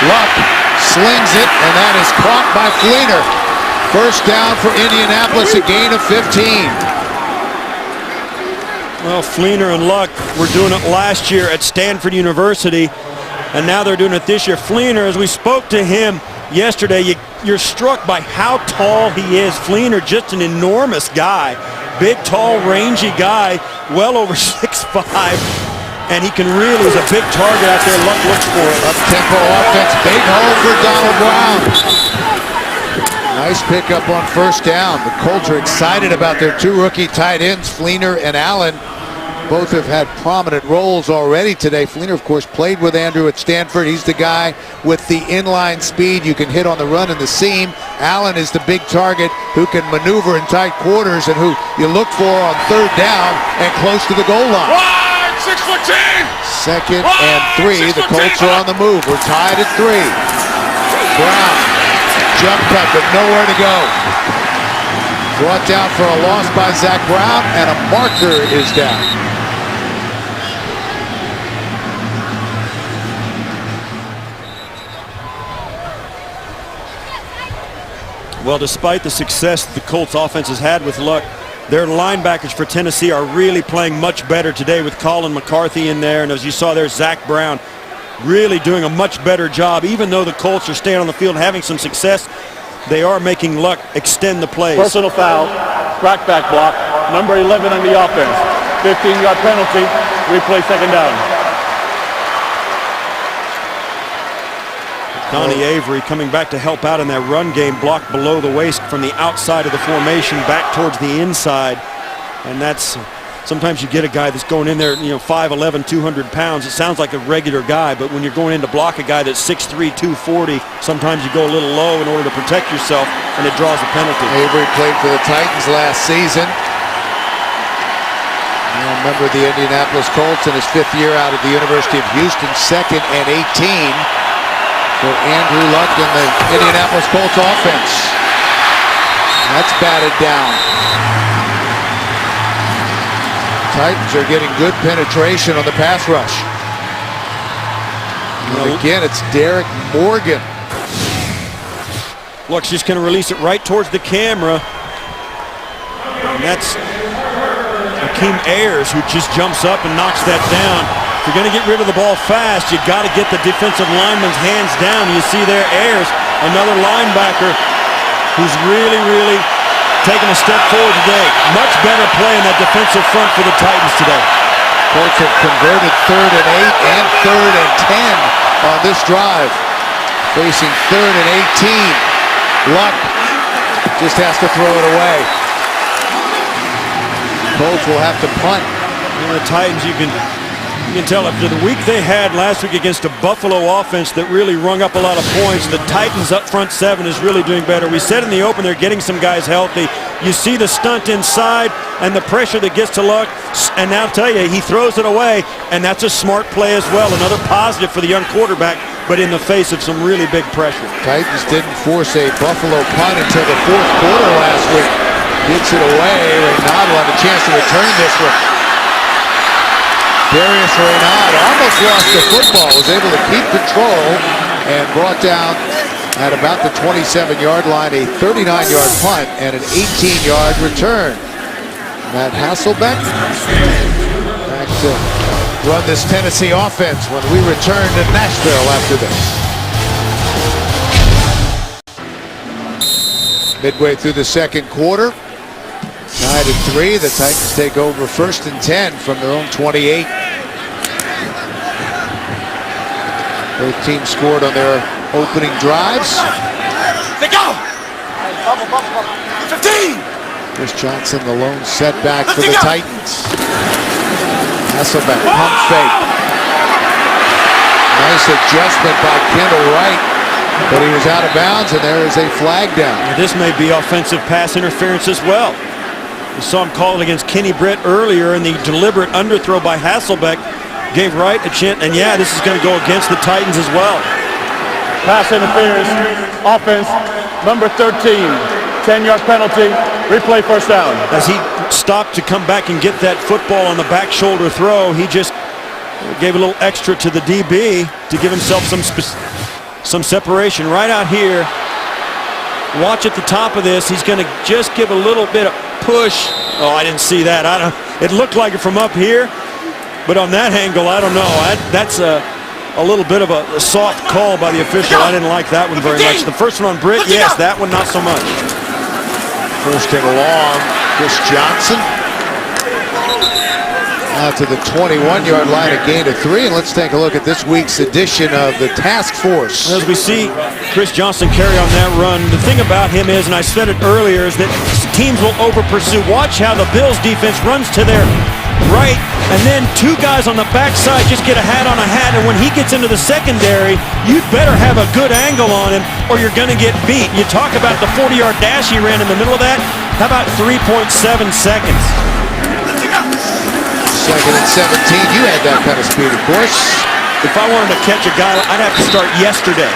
Luck slings it, and that is caught by Fleener. First down for Indianapolis, a gain of 15. Well, Fleener and Luck were doing it last year at Stanford University, and now they're doing it this year. Fleener, as we spoke to him yesterday, you're struck by how tall he is. Fleener, just an enormous guy. Big, tall, rangy guy, well over 6'5", and he can really, he's a big target out there. Luck looks for it. Up-tempo offense, big hole for Donald Brown. Nice pickup on first down. The Colts are excited about their 2 rookie tight ends, Fleener and Allen. Both have had prominent roles already today. Fleener, of course, played with Andrew at Stanford. He's the guy with the inline speed. You can hit on the run and the seam. Allen is the big target who can maneuver in tight quarters and who you look for on 3rd down and close to the goal line. 6'10". 2nd and 3. The Colts are on the move. We're tied at 3. Brown, jump cut, but nowhere to go. Brought down for a loss by Zach Brown, and a marker is down. Well, despite the success the Colts offense has had with Luck, their linebackers for Tennessee are really playing much better today with Colin McCarthy in there. And as you saw there, Zach Brown really doing a much better job. Even though the Colts are staying on the field having some success, they are making Luck extend the plays. Personal foul, crackback block, number 11 on the offense. 15-yard penalty, replay 2nd down. Donnie Avery coming back to help out in that run game, blocked below the waist from the outside of the formation back towards the inside. And that's, sometimes you get a guy that's going in there, 5'11", 200 pounds. It sounds like a regular guy, but when you're going in to block a guy that's 6'3", 240, sometimes you go a little low in order to protect yourself, and it draws a penalty. Avery played for the Titans last season. Member of the Indianapolis Colts in his 5th year out of the University of Houston, 2nd and 18. For Andrew Luck and the Indianapolis Colts offense. That's batted down. Titans are getting good penetration on the pass rush. And again, it's Derek Morgan. Luck's just going to release it right towards the camera. And that's Hakeem Ayers who just jumps up and knocks that down. If you're going to get rid of the ball fast, you got to get the defensive lineman's hands down. You see there Ayers, another linebacker who's really taking a step forward today. Much better play in that defensive front for the Titans today. Colts have converted 3rd and 8 and 3rd and 10 on this drive. Facing 3rd and 18. Luck just has to throw it away. Colts will have to punt. And the Titans, you can tell after the week they had last week against a Buffalo offense that really rung up a lot of points, the Titans up front 7 is really doing better. We said in the open they're getting some guys healthy. You see the stunt inside and the pressure that gets to Luck, and now I'll tell you, he throws it away, and that's a smart play as well. Another positive for the young quarterback, but in the face of some really big pressure. Titans didn't force a Buffalo punt until the 4th quarter last week. Gets it away. Reynard will have a chance to return this one. Darius Reynard almost lost the football, was able to keep control and brought down at about the 27-yard line, a 39-yard punt and an 18-yard return. Matt Hasselbeck back to run this Tennessee offense when we return to Nashville after this. Midway through the second quarter, tied at 3. The Titans take over 1st and 10 from their own 28. Both teams scored on their opening drives. They go! 15! Chris Johnson, the lone setback for the Titans. Hasselbeck, pump fake. Nice adjustment by Kendall Wright, but he was out of bounds, and there is a flag down. This may be offensive pass interference as well. We saw him call it against Kenny Britt earlier, and the deliberate underthrow by Hasselbeck gave Wright a chance, and yeah, this is going to go against the Titans as well. Pass interference, offense, number 13, 10-yard penalty, replay first down. As he stopped to come back and get that football on the back shoulder throw, he just gave a little extra to the DB to give himself some separation right out here. Watch at the top of this. He's going to just give a little bit of push. Oh, I didn't see that. It looked like it from up here, but on that angle, I don't know. That's a little bit of a soft call by the official. I didn't like that one very much. The first one on Britt, yes, that one not so much. First and long, Chris Johnson out to the 21-yard line, a gain of 3. And let's take a look at this week's edition of the Task Force. As we see Chris Johnson carry on that run, the thing about him is, and I said it earlier, is that teams will over-pursue. Watch how the Bills defense runs to their right, and then 2 guys on the backside just get a hat on a hat, and when he gets into the secondary, you'd better have a good angle on him or you're going to get beat. You talk about the 40-yard dash he ran in the middle of that. How about 3.7 seconds? Second and 17. You had that kind of speed, of course. If I wanted to catch a guy, I'd have to start yesterday.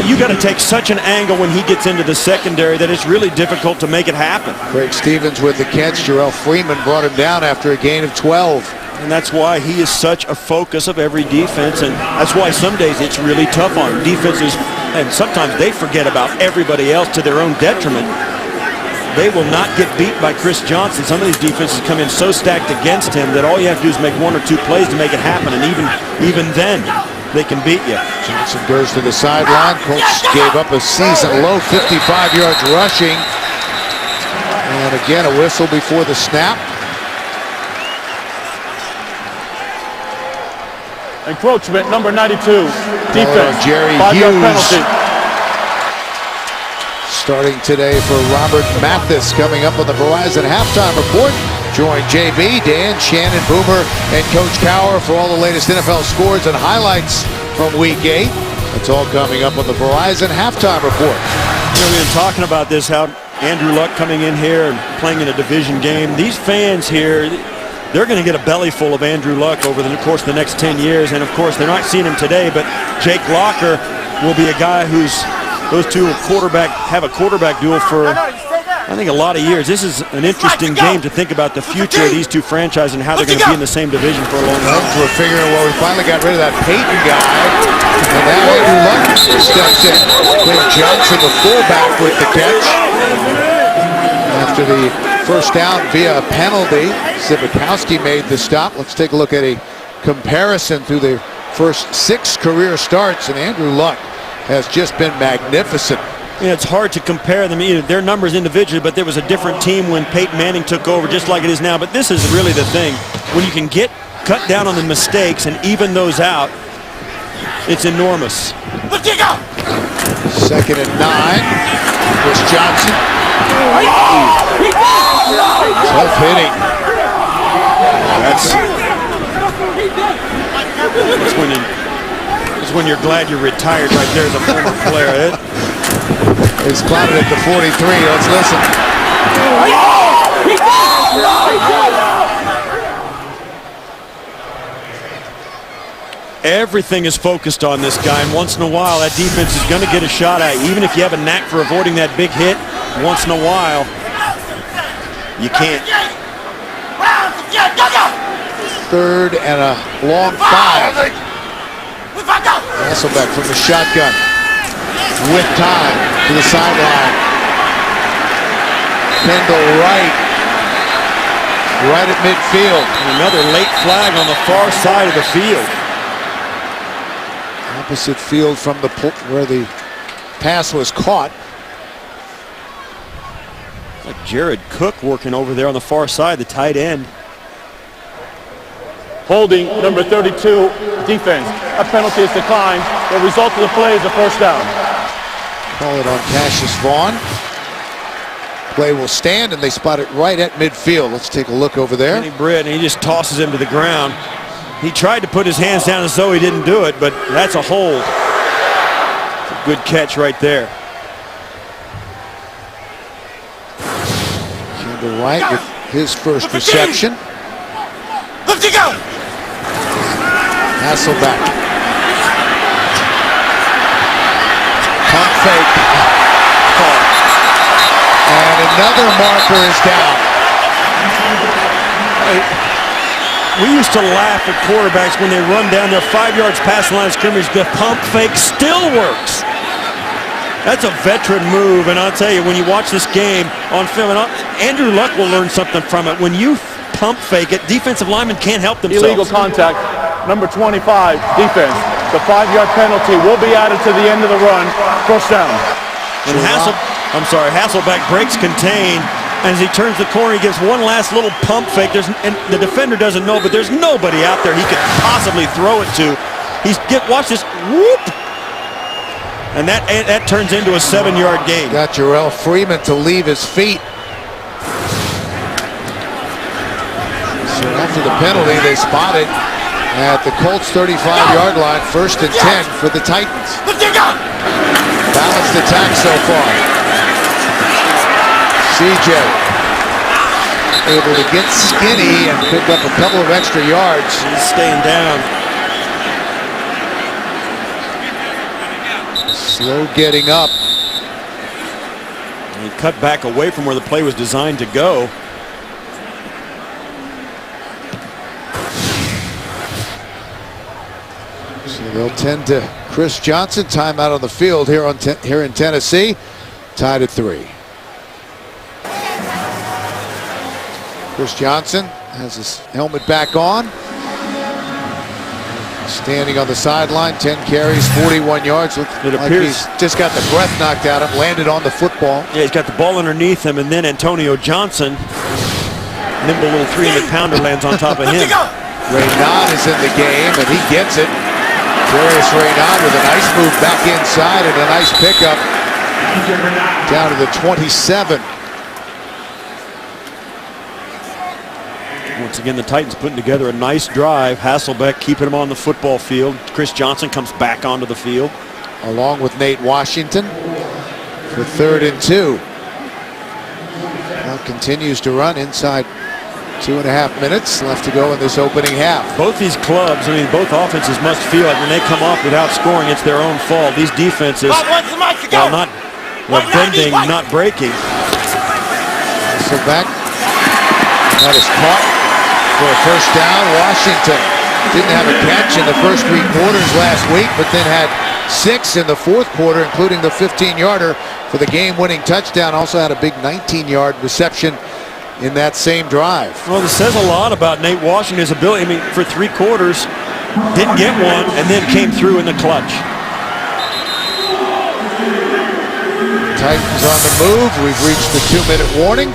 You got to take such an angle when he gets into the secondary that it's really difficult to make it happen. Craig Stevens with the catch. Jarrell Freeman brought him down after a gain of 12. And that's why he is such a focus of every defense, and that's why some days it's really tough on defenses, and sometimes they forget about everybody else to their own detriment. They will not get beat by Chris Johnson. Some of these defenses come in so stacked against him that all you have to do is make 1 or 2 plays to make it happen, and even then, they can beat you. Johnson goes to the sideline. Colts gave up a season-low 55 yards rushing. And again, a whistle before the snap. Encroachment, number 92, defense, Jerry 5-yard Hughes. penalty. Starting today for Robert Mathis. Coming up on the Verizon Halftime Report. Join JB, Dan, Shannon, Boomer, and Coach Cower for all the latest NFL scores and highlights from Week 8. That's all coming up on the Verizon Halftime Report. You know, we've been talking about this, how Andrew Luck coming in here and playing in a division game. These fans here, they're going to get a belly full of Andrew Luck over the course of the next 10 years. And, of course, they're not seeing him today, but Jake Locker will be a guy who's those two have a quarterback duel for, I think, a lot of years. This is an interesting game to think about the future of these two franchises and how they're going to be in the same division for a long time. We're figuring, well, we finally got rid of that Peyton guy, and now Andrew Luck steps in. Clint Johnson, the fullback, with the catch. After the first down via a penalty, Zibikowski made the stop. Let's take a look at a comparison through the first 6 career starts, and Andrew Luck has just been magnificent. Yeah, it's hard to compare them either. Their numbers individually, but there was a different team when Peyton Manning took over, just like it is now. But this is really the thing. When you can cut down on the mistakes and even those out, it's enormous. Second and 9. Chris Johnson. Tough hitting. That's when you're glad you're retired right there as a former player. It's clouded at the 43. Let's listen. Everything is focused on this guy, and once in a while that defense is going to get a shot at you. Even if you have a knack for avoiding that big hit, once in a while you can't. Third and a long 5. Hasselbeck from the shotgun. With time to the sideline. Kendall right at midfield. Another late flag on the far side of the field. Opposite field from where the pass was caught. Like Jared Cook working over there on the far side, the tight end. Holding number 32, defense. A penalty is declined. The result of the play is a first down. Call it on Cassius Vaughn. Play will stand, and they spot it right at midfield. Let's take a look over there. Kenny Britt, and he just tosses him to the ground. He tried to put his hands down as though he didn't do it, but that's a hold. It's a good catch right there. Kendall Wright with his first reception. Hasselbeck. Pump fake. And another marker is down. We used to laugh at quarterbacks when they run down their 5 yards past the line of scrimmage. The pump fake still works. That's a veteran move, and I'll tell you, when you watch this game on film, and Andrew Luck will learn something from it. When you pump fake it, defensive linemen can't help themselves. Illegal contact, number 25, defense. The 5-yard penalty will be added to the end of the run. First down. And Hasselbeck breaks contain. And as he turns the corner, he gives one last little pump fake. And the defender doesn't know, but there's nobody out there he could possibly throw it to. Watch this, whoop! And that turns into a 7-yard gain. Got Jarrell Freeman to leave his feet. So after the penalty, they spot it at the Colts 35-yard line, 1st and 10 for the Titans. Balanced attack so far. CJ able to get skinny and pick up a couple of extra yards. He's staying down. Slow getting up. And he cut back away from where the play was designed to go. So they'll tend to Chris Johnson. Timeout on the field here in Tennessee. Tied at 3. Chris Johnson has his helmet back on. Standing on the sideline, 10 carries, 41 yards. Looks It like appears he's just got the breath knocked out of him, landed on the football. Yeah, he's got the ball underneath him, and then Antonio Johnson, nimble little 300-pounder, lands on top of him. Raynaud is in the game, and he gets it. Darius Raynaud with a nice move back inside and a nice pickup down to the 27. Once again, the Titans putting together a nice drive. Hasselbeck keeping him on the football field. Chris Johnson comes back onto the field. Along with Nate Washington for 3rd and 2. Now continues to run inside 2.5 minutes left to go in this opening half. Both these clubs, both offenses must feel like when they come off without scoring, it's their own fault. These defenses, while not bending, not breaking. Hasselbeck, that is caught for a first down. Washington didn't have a catch in the first 3 quarters last week, but then had 6 in the 4th quarter, including the 15-yarder for the game-winning touchdown. Also had a big 19-yard reception in that same drive. Well, this says a lot about Nate Washington's ability. For 3 quarters, didn't get one, and then came through in the clutch. Titans on the move. We've reached the 2-minute warning.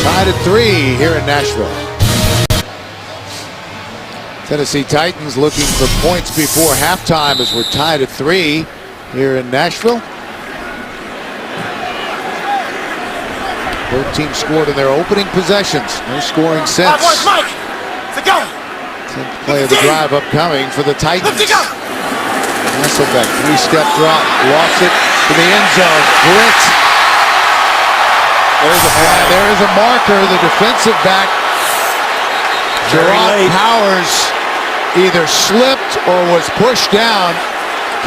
Tied at 3 here in Nashville. Tennessee Titans looking for points before halftime as we're tied at 3 here in Nashville. Both teams scored in their opening possessions. No scoring since. 10th play of the drive upcoming for the Titans. Hasselbeck, 3-step drop, lost it to the end zone. Blitz. There is a marker. The defensive back, Gerard Powers, either slipped or was pushed down.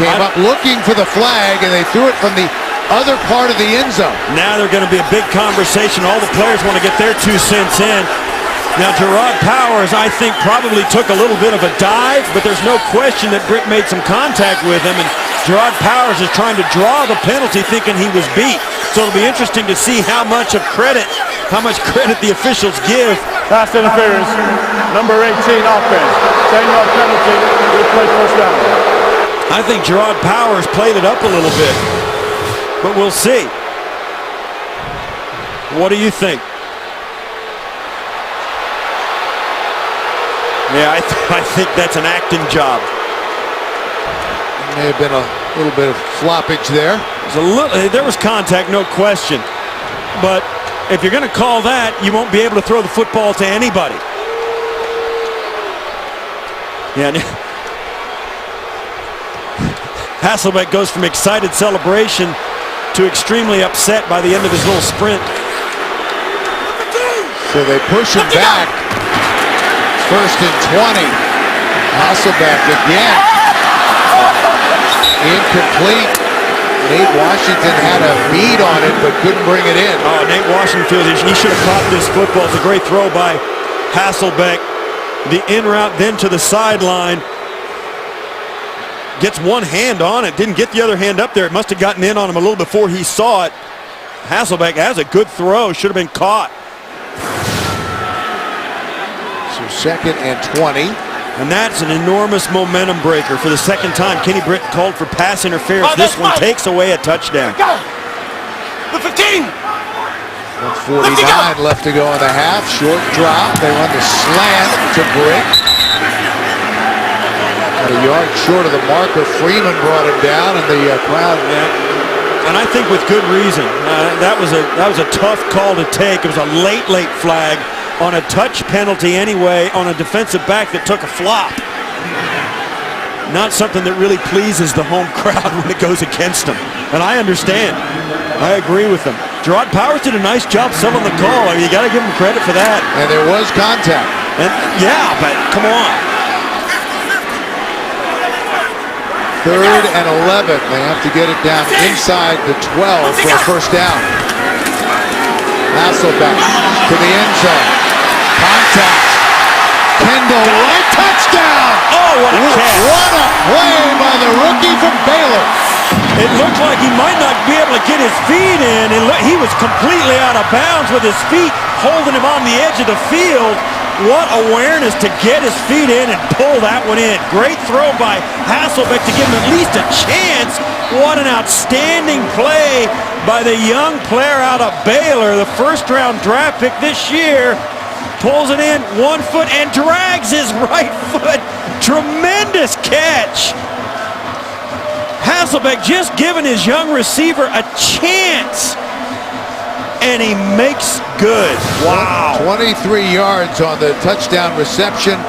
Came up looking for the flag, and they threw it from the other part of the end zone. Now they're going to be a big conversation. All the players want to get their 2 cents in. Now, Gerard Powers, I think, probably took a little bit of a dive, but there's no question that Britt made some contact with him, and Gerard Powers is trying to draw the penalty thinking he was beat. So it'll be interesting to see how much credit the officials give. Pass interference, number 18 offense. 10-yard penalty, replay first down. I think Gerard Powers played it up a little bit, but we'll see. What do you think? Yeah, I think that's an acting job. May have been a little bit of floppage there. There was contact, no question. But if you're going to call that, you won't be able to throw the football to anybody. Yeah. Hasselbeck goes from excited celebration to extremely upset by the end of his little sprint. So they push him back. First and 20. Hasselbeck again. Incomplete. Nate Washington had a bead on it, but couldn't bring it in. Oh, Nate Washington feels he should have caught this football. It's a great throw by Hasselbeck. The in route then to the sideline. Gets one hand on it. Didn't get the other hand up there. It must have gotten in on him a little before he saw it. Hasselbeck has a good throw. Should have been caught. So second and 20. And that's an enormous momentum breaker for the second time. Kenny Britt called for pass interference. This one takes away a touchdown. The 15. 1:49 left to go in the half. Short drop. They run the slant to Britt. At a yard short of the marker. Freeman brought him down, and the crowd. And I think with good reason. That was a tough call to take. It was a late flag on a touch penalty anyway, on a defensive back that took a flop. Not something that really pleases the home crowd when it goes against them. And I understand. I agree with them. Gerard Powers did a nice job selling the call. I mean, you got to give him credit for that. And there was contact. And yeah, but come on. Third and 11. They have to get it down inside the 12 for a first down. Hasselbeck to the end zone. Contact. Kendall Wright, touchdown! Oh, what a catch. What a play by the rookie from Baylor. It looked like he might not be able to get his feet in. He was completely out of bounds with his feet holding him on the edge of the field. What awareness to get his feet in and pull that one in. Great throw by Hasselbeck to give him at least a chance. What an outstanding play by the young player out of Baylor, the first-round draft pick this year. Pulls it in, 1 foot, and drags his right foot. Tremendous catch. Hasselbeck just giving his young receiver a chance. And he makes good. Wow. 23 yards on the touchdown reception.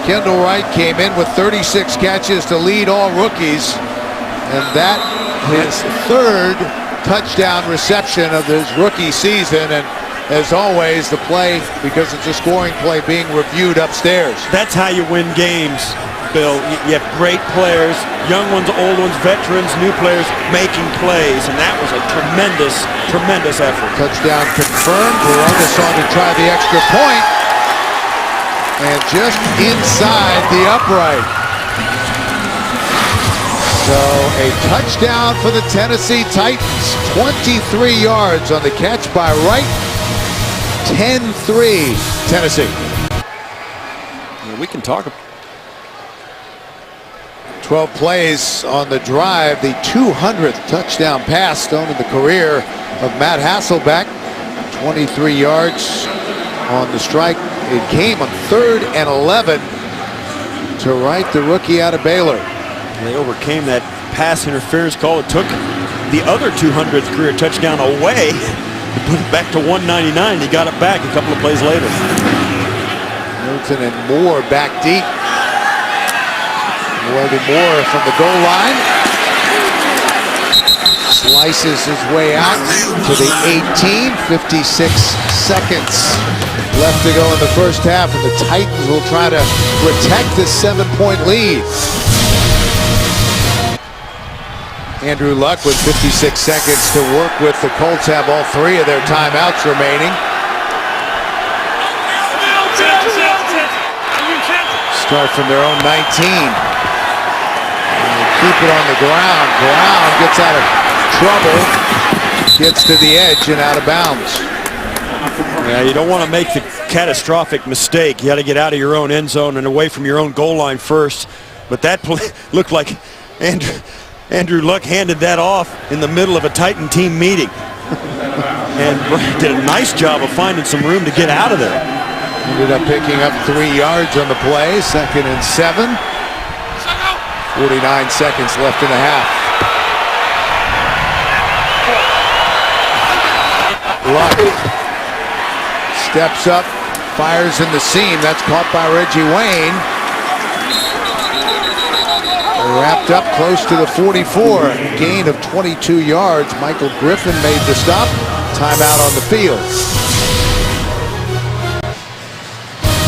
Kendall Wright came in with 36 catches to lead all rookies. And that his third touchdown reception of his rookie season. And as always, the play, because it's a scoring play, being reviewed upstairs. That's how you win games, Bill. You have great players, young ones, old ones, veterans, new players making plays, and that was a tremendous effort. Touchdown confirmed. Columbus on to try the extra point. And just inside the upright. So a touchdown for the Tennessee Titans. 23 yards on the catch by Wright. 10-3 Tennessee. We can talk. 12 plays on the drive. The 200th touchdown pass thrown in the career of Matt Hasselbeck. 23 yards on the strike. It came on 3rd and 11 to Wright, the rookie out of Baylor. They overcame that pass interference call. It took the other 200th career touchdown away. Put it back to 199. He got it back a couple of plays later. Milton and Moore back deep. Moore from the goal line. Slices his way out to the 18. 56 seconds left to go in the first half, and the Titans will try to protect this 7-point lead. Andrew Luck with 56 seconds to work with. The Colts have all 3 of their timeouts remaining. Milton! Start from their own 19. And keep it on the ground. Brown gets out of trouble. Gets to the edge and out of bounds. Yeah, you don't want to make the catastrophic mistake. You got to get out of your own end zone and away from your own goal line first. But that play looked like Andrew Luck handed that off in the middle of a Titan team meeting. And did a nice job of finding some room to get out of there. Ended up picking up 3 yards on the play. 2nd and 7. 49 seconds left in the half. Luck steps up, fires in the seam. That's caught by Reggie Wayne. Wrapped up close to the 44. Gain of 22 yards. Michael Griffin made the stop. Timeout on the field.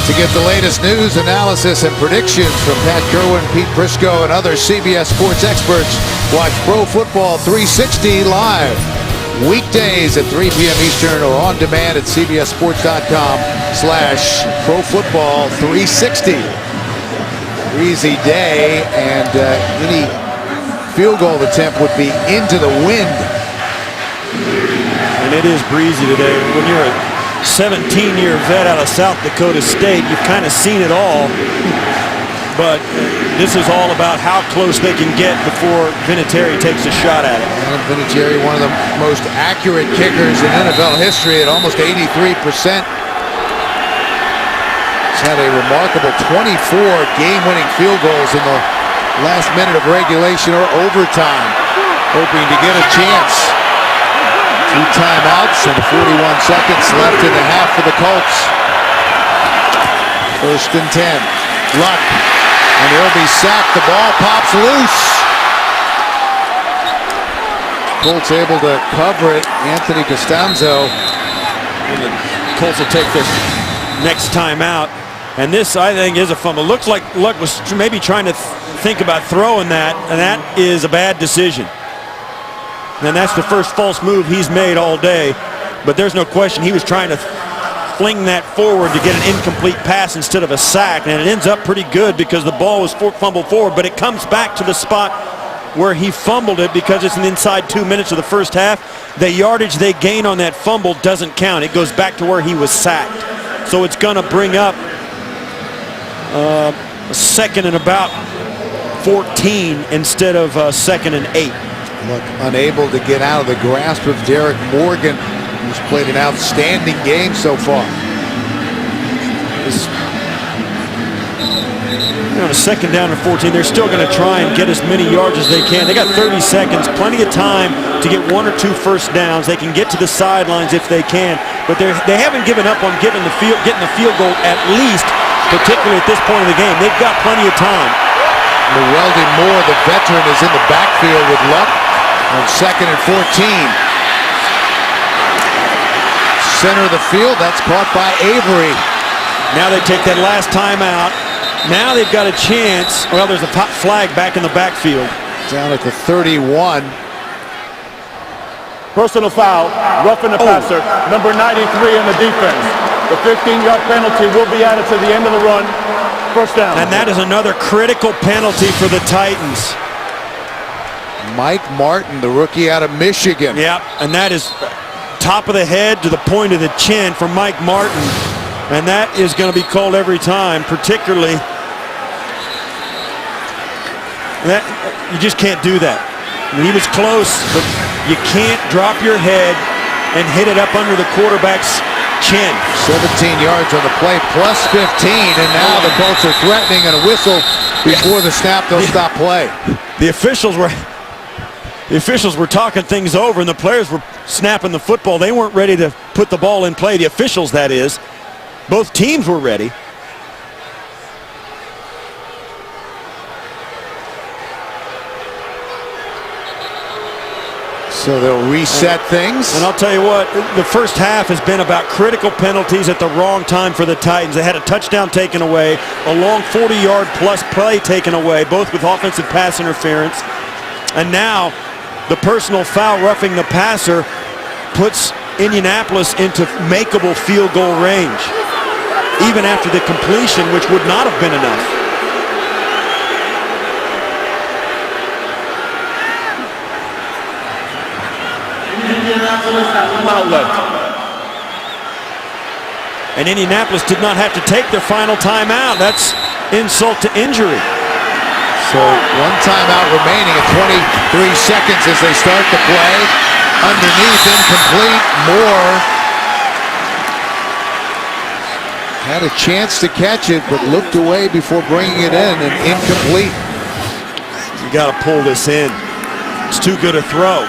To get the latest news, analysis, and predictions from Pat Kerwin, Pete Prisco, and other CBS Sports experts, watch Pro Football 360 live. Weekdays at 3 p.m. Eastern or on demand at cbssports.com/ProFootball360. Breezy day, and any field goal attempt would be into the wind. And it is breezy today. When you're a 17-year vet out of South Dakota State, you've kind of seen it all. But this is all about how close they can get before Vinatieri takes a shot at it. And Vinatieri, one of the most accurate kickers in NFL history at almost 83%. He's had a remarkable 24 game-winning field goals in the last minute of regulation or overtime. Hoping to get a chance. 2 timeouts and 41 seconds left in the half for the Colts. 1st and 10. Luck. And he'll be sacked. The ball pops loose. Colts able to cover it. Anthony Costanzo. And the Colts will take their next time out. And this, I think, is a fumble. Looks like Luck was maybe trying to think about throwing that, and that is a bad decision. And that's the first false move he's made all day. But there's no question he was trying to fling that forward to get an incomplete pass instead of a sack, and it ends up pretty good because the ball was fumbled forward, but it comes back to the spot where he fumbled it because it's an inside 2 minutes of the first half. The yardage they gain on that fumble doesn't count. It goes back to where he was sacked. So it's going to bring up a 2nd and about 14 instead of 2nd and 8. Look, unable to get out of the grasp of Derek Morgan, who's played an outstanding game so far. On a 2nd down and 14, they're still going to try and get as many yards as they can. They got 30 seconds, plenty of time to get 1 or 2 first downs. They can get to the sidelines if they can, but they haven't given up on getting the field goal at least, particularly at this point of the game. They've got plenty of time. Weldon Moore, the veteran, is in the backfield with Luck on 2nd and 14. Center of the field, that's caught by Avery. Now they take that last timeout. Now they've got a chance. Well, there's a flag back in the backfield. Down at the 31. Personal foul, roughing the passer, number 93 in the defense. The 15-yard penalty will be added to the end of the run. 1st down. And that is another critical penalty for the Titans. Mike Martin, the rookie out of Michigan. Yep, and that is top of the head to the point of the chin for Mike Martin. And that is going to be called every time, particularly. That, you just can't do that. I mean, he was close, but you can't drop your head and hit it up under the quarterback's chin. 17 yards on the play, plus 15, and now the Colts are threatening, and a whistle before the snap. They'll stop play. The officials were talking things over, and the players were snapping the football. They weren't ready to put the ball in play. The officials, that is. Both teams were ready. So they'll reset things. And I'll tell you what, the first half has been about critical penalties at the wrong time for the Titans. They had a touchdown taken away, a long 40-yard plus play taken away, both with offensive pass interference. And now the personal foul roughing the passer puts Indianapolis into makeable field goal range, even after the completion, which would not have been enough. Outlet. And Indianapolis did not have to take their final timeout. That's insult to injury. So one timeout remaining at 23 seconds as they start the play. Underneath, incomplete. Moore had a chance to catch it, but looked away before bringing it in, and incomplete. You got to pull this in. It's too good a throw.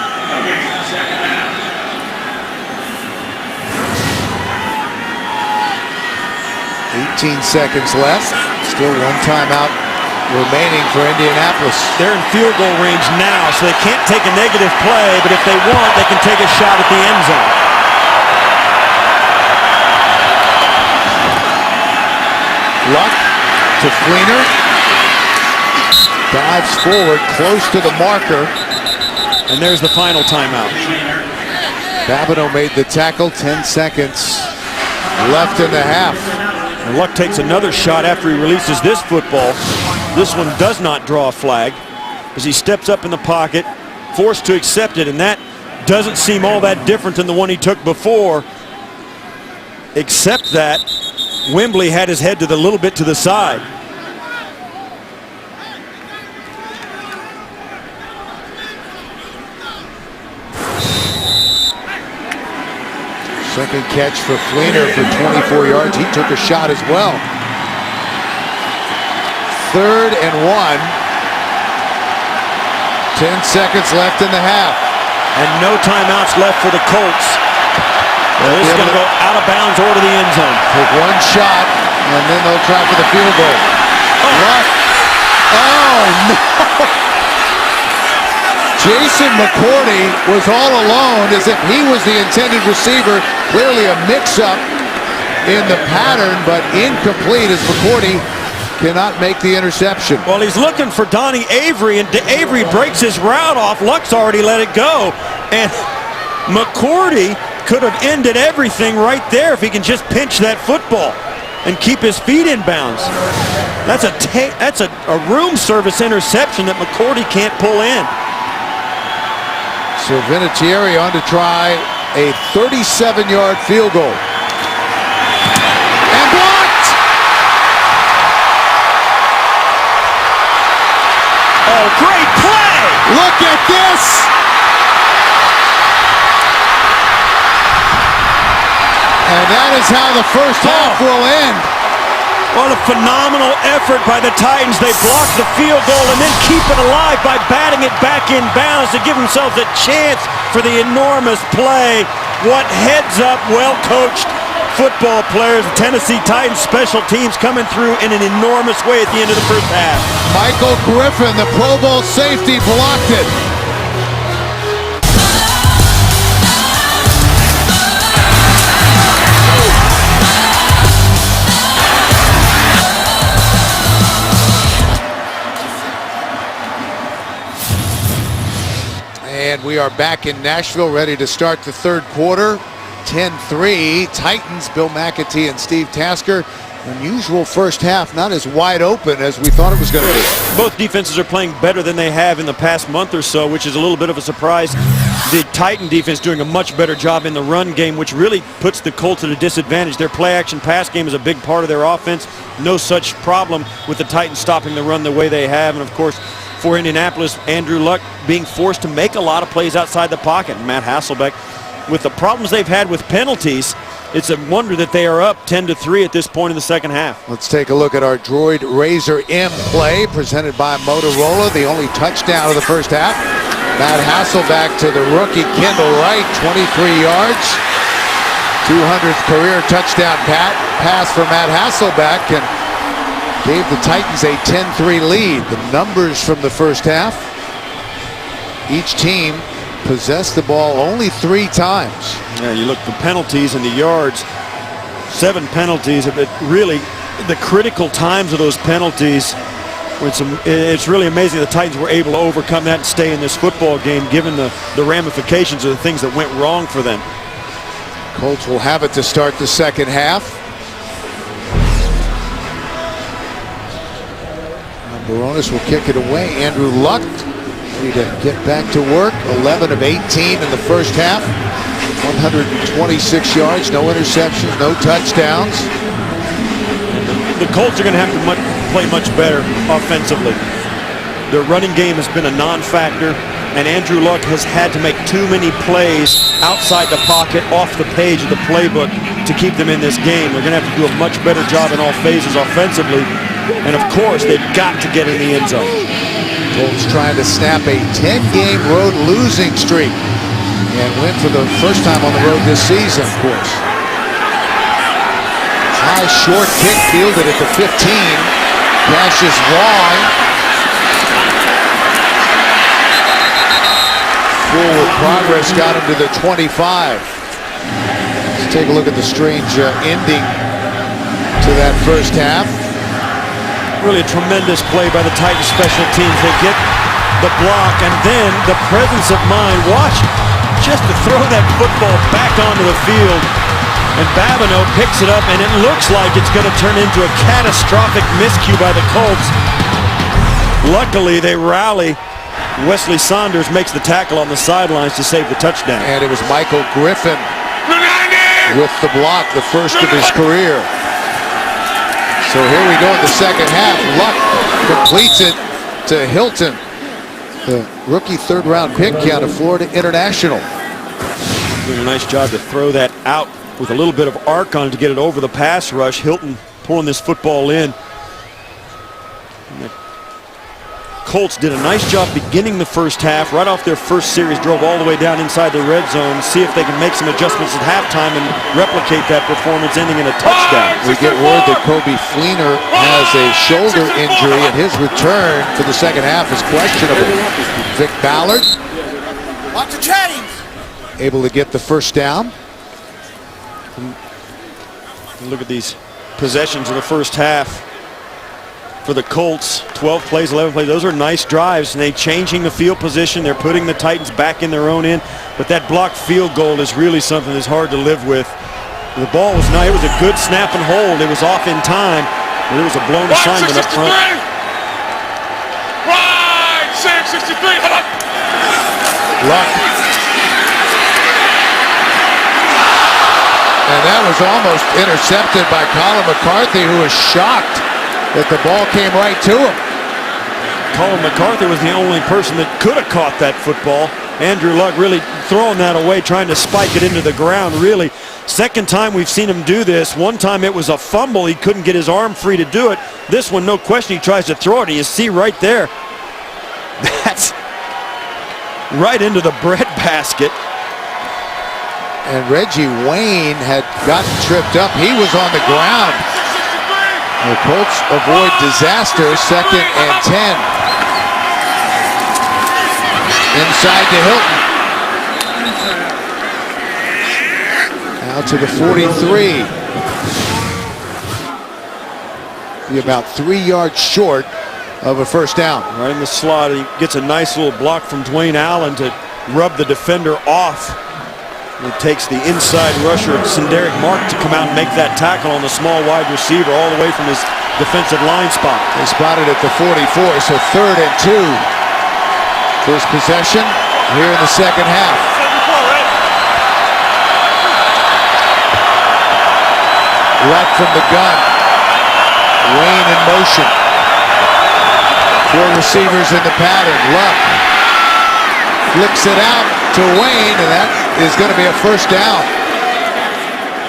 18 seconds left. Still one timeout remaining for Indianapolis. They're in field goal range now, so they can't take a negative play, but if they want, they can take a shot at the end zone. Luck to Fleener. Dives forward, close to the marker. And there's the final timeout. Babineau made the tackle, 10 seconds left in the half. And Luck takes another shot after he releases this football. This one does not draw a flag as he steps up in the pocket, forced to accept it, and that doesn't seem all that different than the one he took before, except that Wembley had his head to the little bit to the side. Second catch for Fleener for 24 yards. He took a shot as well. 3rd and 1. 10 seconds left in the half. And no timeouts left for the Colts. This is going to go out of bounds or to the end zone. Take one shot, and then they'll try for the field goal. Luck. Oh, no! Jason McCourty was all alone as if he was the intended receiver. Clearly a mix-up in the pattern, but incomplete as McCourty cannot make the interception. Well, he's looking for Donnie Avery, and Avery breaks his route off. Luck's already let it go. And McCourty could have ended everything right there if he can just pinch that football and keep his feet in bounds. That's a room service interception that McCourty can't pull in. So Vinatieri on to try a 37-yard field goal. And blocked! Oh, great play! Look at this! And that is how the first half will end. What a phenomenal effort by the Titans. They block the field goal and then keep it alive by batting it back in bounds to give themselves a chance for the enormous play. What heads-up, well-coached football players. The Tennessee Titans special teams coming through in an enormous way at the end of the first half. Michael Griffin, the Pro Bowl safety, blocked it. And we are back in Nashville, ready to start the third quarter. 10-3, Titans, Bill McAtee and Steve Tasker. Unusual first half, not as wide open as we thought it was going to be. Both defenses are playing better than they have in the past month or so, which is a little bit of a surprise. The Titan defense doing a much better job in the run game, which really puts the Colts at a disadvantage. Their play-action pass game is a big part of their offense. No such problem with the Titans stopping the run the way they have. And, of course, for Indianapolis, Andrew Luck being forced to make a lot of plays outside the pocket. Matt Hasselbeck, with the problems they've had with penalties, it's a wonder that they are up 10-3 at this point in the second half. Let's take a look at our Droid Razor M play presented by Motorola, the only touchdown of the first half. Matt Hasselbeck to the rookie Kendall Wright, 23 yards. 200th career touchdown pass for Matt Hasselbeck, and gave the Titans a 10-3 lead. The numbers from the first half: each team possessed the ball only 3 times. Yeah, you look for penalties and the yards, 7 penalties, but really the critical times of those penalties, it's really amazing the Titans were able to overcome that and stay in this football game given the ramifications of the things that went wrong for them. Colts will have it to start the second half. Baronis will kick it away. Andrew Luck Ready to get back to work. 11 of 18 in the first half. 126 yards, no interceptions, no touchdowns. The Colts are going to have to play much better offensively. Their running game has been a non-factor, and Andrew Luck has had to make too many plays outside the pocket, off the page of the playbook to keep them in this game. They're going to have to do a much better job in all phases offensively, and of course, they've got to get in the end zone. Colts trying to snap a 10-game road losing streak and win for the first time on the road this season, of course. High short kick fielded at the 15. Pass is long. Forward progress got him to the 25. Let's take a look at the strange ending to that first half. Really a tremendous play by the Titans special teams. They get the block and then the presence of mind. Watch, just to throw that football back onto the field. And Babineau picks it up, and it looks like it's going to turn into a catastrophic miscue by the Colts. Luckily, they rally. Wesley Saunders makes the tackle on the sidelines to save the touchdown. And it was Michael Griffin with the block, the first of his career. So here we go in the second half. Luck completes it to Hilton, the rookie third-round pick out of Florida International. Doing a nice job to throw that out with a little bit of arc on it to get it over the pass rush. Hilton pulling this football in. And the Colts did a nice job beginning the first half. Right off their first series, drove all the way down inside the red zone. See if they can make some adjustments at halftime and replicate that performance, ending in a touchdown. We get word that Kobe Fleener has a shoulder injury, and his return for the second half is questionable. Vic Ballard Watch the chains. able to get the first down. Look at these possessions in the first half for the Colts. 12 plays, 11 plays. Those are nice drives, and they changing the field position. They're putting the Titans back in their own end. But that blocked field goal is really something that's hard to live with. The ball was nice. It was a good snap and hold. It was off in time. There was a blown assignment up front. Right, 663. Hold up. Luck. And that was almost intercepted by Colin McCarthy, who was shocked that the ball came right to him. Colin McCarthy was the only person that could have caught that football. Andrew Luck really throwing that away, trying to spike it into the ground, really. Second time we've seen him do this. One time it was a fumble. He couldn't get his arm free to do it. This one, no question, he tries to throw it. And you see right there, that's right into the bread basket. And Reggie Wayne had gotten tripped up. He was on the ground. The Colts avoid disaster. 2nd and 10. Inside to Hilton. Out to the 43. Be about 3 yards short of a first down. Right in the slot. He gets a nice little block from Dwayne Allen to rub the defender off. It takes the inside rusher, Senderick Mark, to come out and make that tackle on the small wide receiver all the way from his defensive line spot. They spotted at the 44, so 3rd and 2. First possession here in the second half. Luck from the gun. Wayne in motion. 4 receivers in the pattern. Luck flicks it out to Wayne, and that is going to be a first down.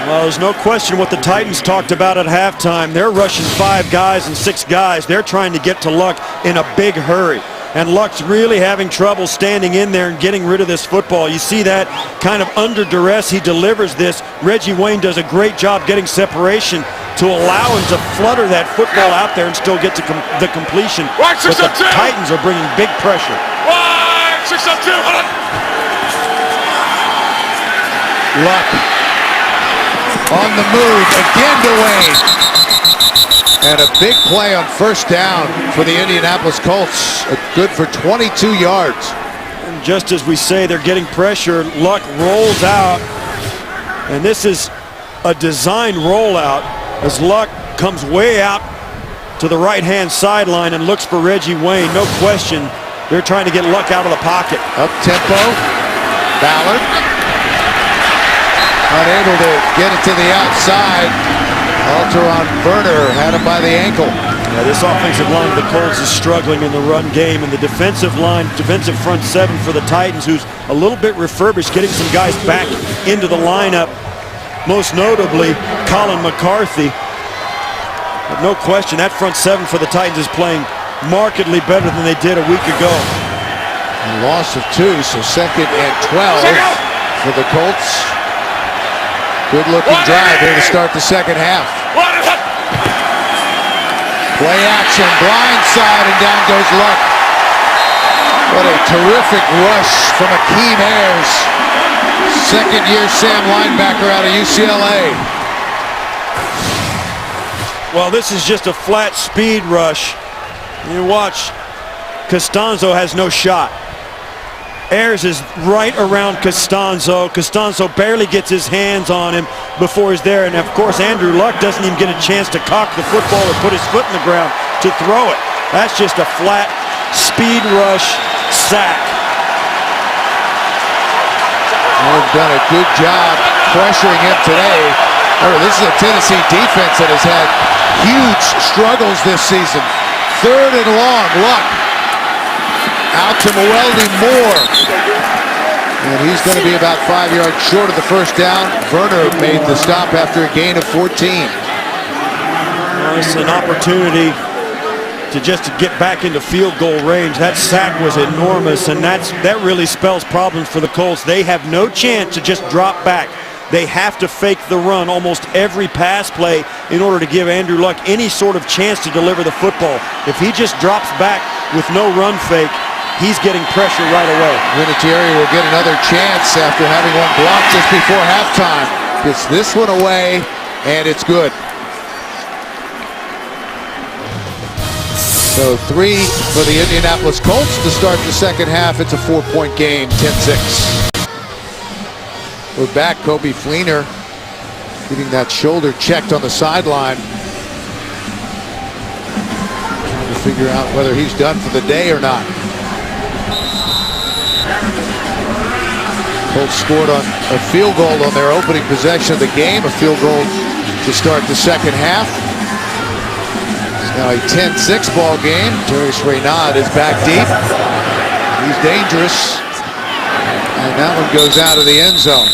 Well, there's no question what the Titans talked about at halftime. They're rushing 5 guys and 6 guys. They're trying to get to Luck in a big hurry. And Luck's really having trouble standing in there and getting rid of this football. You see that kind of under duress. He delivers this. Reggie Wayne does a great job getting separation to allow him to flutter that football out there and still get to the completion. But the Titans are bringing big pressure. 602. Hold up. Luck on the move again to Wayne. And a big play on first down for the Indianapolis Colts. Good for 22 yards. And just as we say they're getting pressure, Luck rolls out. And this is a designed rollout as Luck comes way out to the right-hand sideline and looks for Reggie Wayne. No question, They're trying to get Luck out of the pocket. Up tempo. Ballard. Unable to get it to the outside. Alteron Werner had him by the ankle. Yeah, this offensive line of the Colts is struggling in the run game, and the defensive line, defensive front seven for the Titans, who's a little bit refurbished, getting some guys back into the lineup, most notably Colin McCarthy. But no question, that front seven for the Titans is playing markedly better than they did a week ago. A loss of 2, so 2nd and 12 for the Colts. Good looking drive here to start the second half. Play action, blind side, and down goes Luck. What a terrific rush from Akeem Ayers. Second-year Sam linebacker out of UCLA. Well, this is just a flat speed rush. You watch, Costanzo has no shot. Ayers is right around Costanzo. Costanzo barely gets his hands on him before he's there. And of course, Andrew Luck doesn't even get a chance to cock the football or put his foot in the ground to throw it. That's just a flat speed rush sack. They've done a good job pressuring him today. This is a Tennessee defense that has had huge struggles this season. 3rd and long, Luck. Out to Mueldy Moore. And he's going to be about 5 yards short of the first down. Werner made the stop after a gain of 14. Well, it's an opportunity to get back into field goal range. That sack was enormous, and that really spells problems for the Colts. They have no chance to just drop back. They have to fake the run almost every pass play in order to give Andrew Luck any sort of chance to deliver the football. If he just drops back with no run fake, he's getting pressure right away. Vinatieri will get another chance after having one blocked just before halftime. Gets this one away, and it's good. So 3 for the Indianapolis Colts to start the second half. It's a 4-point game, 10-6. We're back. Kobe Fleener getting that shoulder checked on the sideline. Trying to figure out whether he's done for the day or not. Colts scored on a field goal on their opening possession of the game. A field goal to start the second half. It's now a 10-6 ball game. Darius Reynaud is back deep. He's dangerous. And that one goes out of the end zone.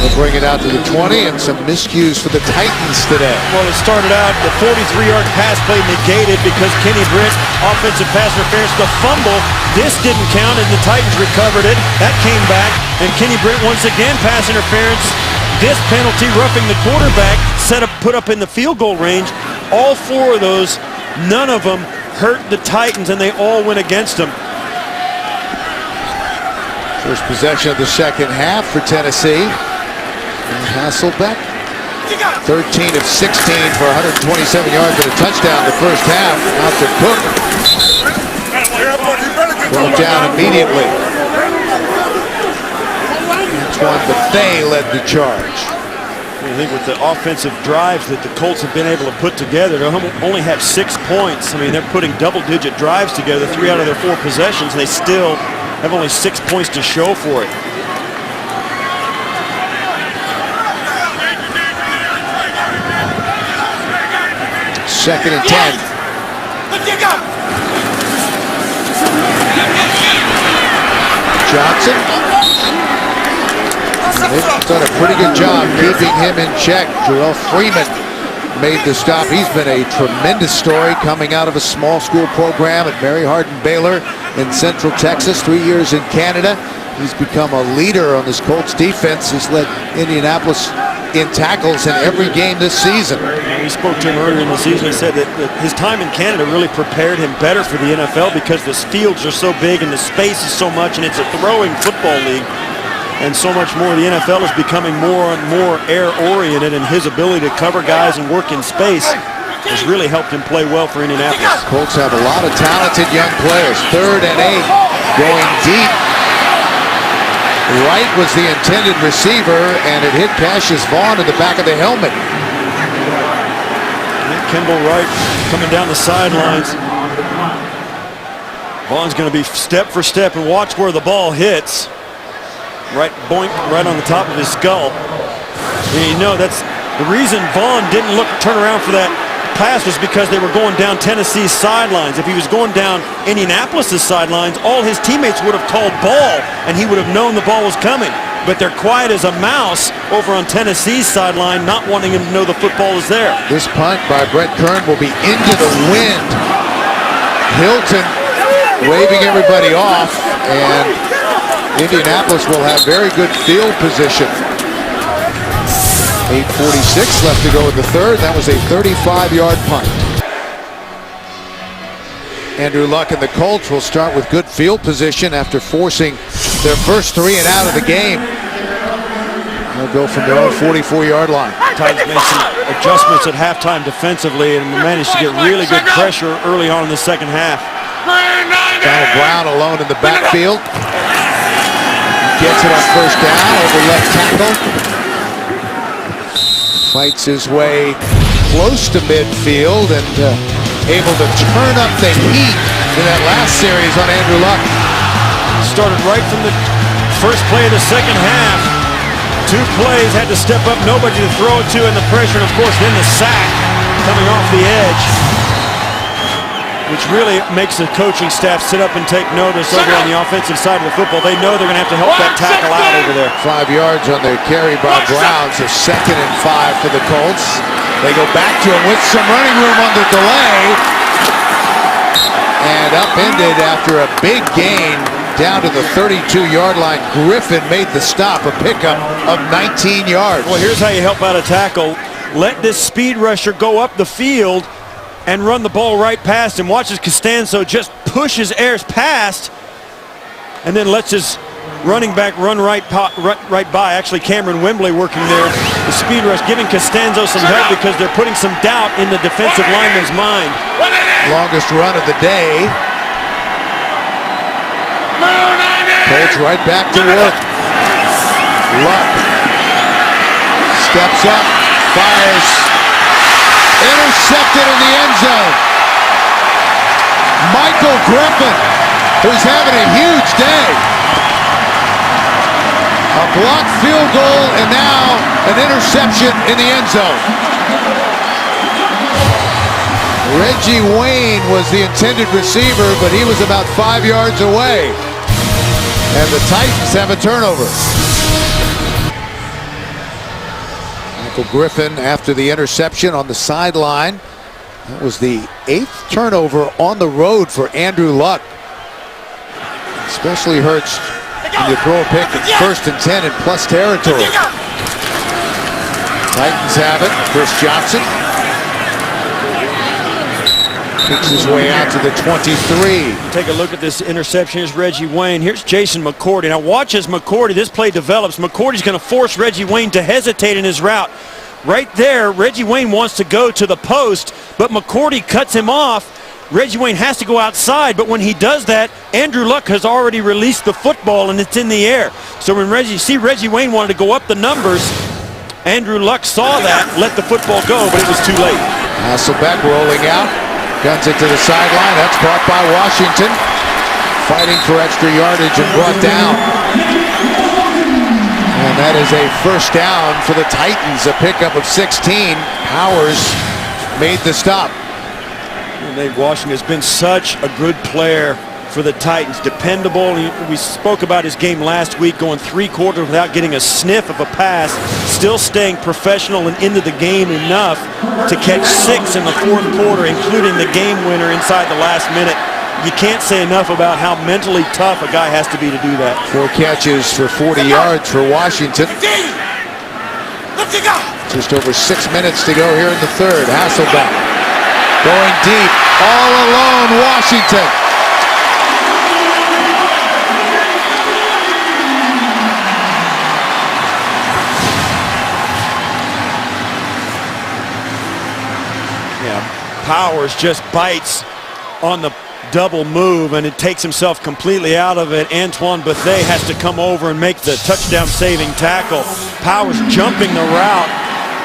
They'll bring it out to the 20, and some miscues for the Titans today. Well, it started out, the 43-yard pass play negated because Kenny Britt, offensive pass interference, the fumble. This didn't count, and the Titans recovered it. That came back, and Kenny Britt once again pass interference. This penalty, roughing the quarterback, put up in the field goal range. All 4 of those, none of them hurt the Titans, and they all went against them. First possession of the second half for Tennessee. And Hasselbeck, 13 of 16 for 127 yards and a touchdown the first half. Out to Cook. Brought down immediately. Antoine Bethea led the charge. I think with the offensive drives that the Colts have been able to put together, they only have 6 points. I mean, they're putting double-digit drives together, 3 out of their 4 possessions, and they still have only 6 points to show for it. Second and 10. Johnson. They've done a pretty good job keeping him in check. Jarrell Freeman made the stop. He's been a tremendous story coming out of a small school program at Mary Hardin Baylor in Central Texas, 3 years in Canada. He's become a leader on this Colts defense. He's led Indianapolis in tackles in every game this season. We spoke to him earlier in the season. He said that his time in Canada really prepared him better for the NFL because the fields are so big and the space is so much, and it's a throwing football league. And so much more. The NFL is becoming more and more air-oriented, and his ability to cover guys and work in space has really helped him play well for Indianapolis. Colts have a lot of talented young players. 3rd and 8, going deep. Wright was the intended receiver, and it hit Cassius Vaughn in the back of the helmet. Kimball Wright coming down the sidelines. Vaughn's going to be step for step, and watch where the ball hits. Right, boink, right on the top of his skull. And you know that's the reason Vaughn didn't turn around for that pass was because they were going down Tennessee's sidelines. If he was going down Indianapolis's sidelines, all his teammates would have called ball, and he would have known the ball was coming. But they're quiet as a mouse over on Tennessee's sideline, not wanting him to know the football is there. This punt by Brett Kern will be into the wind. Hilton waving everybody off, and Indianapolis will have very good field position. 8:46 left to go in the third. That was a 35-yard punt. Andrew Luck and the Colts will start with good field position after forcing their first 3 and out of the game. They'll go from their own 44-yard line. Titans made some adjustments at halftime defensively and managed to get really good pressure early on in the second half. Donald Brown alone in the backfield. Gets it on first down over left tackle. Fights his way close to midfield and able to turn up the heat in that last series on Andrew Luck. Started right from the first play of the second half. 2 plays, had to step up, nobody to throw it to, and the pressure, and of course then the sack coming off the edge, which really makes the coaching staff sit up and take notice over on the offensive side of the football. They know they're going to have to help that tackle out over there. 5 yards on the carry by Brown, so 2nd and 5 for the Colts. They go back to him with some running room on the delay. And upended after a big gain down to the 32-yard line. Griffin made the stop, a pickup of 19 yards. Well, here's how you help out a tackle. Let this speed rusher go up the field and run the ball right past him. Watches Costanzo just pushes Ayers past and then lets his running back run right by. Actually, Cameron Wembley working there. The speed rush giving Costanzo some help because they're putting some doubt in the defensive lineman's mind. Longest run of the day. Colts right back to work. Luck steps up, fires. Intercepted in the end zone. Michael Griffin, who's having a huge day. A blocked field goal and now an interception in the end zone. Reggie Wayne was the intended receiver, but he was about 5 yards away. And the Titans have a turnover. Michael Griffin after the interception on the sideline. That was the 8th turnover on the road for Andrew Luck. Especially hurts when you throw a pick at 1st and 10 in plus territory. Titans have it. Chris Johnson kicks his way out to the 23. Take a look at this interception. Here's Reggie Wayne. Here's Jason McCourty. Now watch as McCourty, this play develops. McCourty's going to force Reggie Wayne to hesitate in his route. Right there, Reggie Wayne wants to go to the post, but McCourty cuts him off. Reggie Wayne has to go outside, but when he does that, Andrew Luck has already released the football and it's in the air. So when Reggie Wayne wanted to go up the numbers, Andrew Luck saw that, let the football go, but it was too late. Hasselbeck rolling out. Guns it to the sideline. That's caught by Washington. Fighting for extra yardage and brought down. And that is a first down for the Titans. A pickup of 16. Powers made the stop. Nate Washington has been such a good player for the Titans. Dependable. We spoke about his game last week, going 3 quarters without getting a sniff of a pass. Still staying professional and into the game enough to catch 6 in the 4th quarter, including the game winner inside the last minute. You can't say enough about how mentally tough a guy has to be to do that. 4 catches for 40 yards for Washington. Just over 6 minutes to go here in the third. Hasselbeck going deep, all alone, Washington. Powers just bites on the double move and it takes himself completely out of it. Antoine Bethea has to come over and make the touchdown saving tackle. Powers jumping the route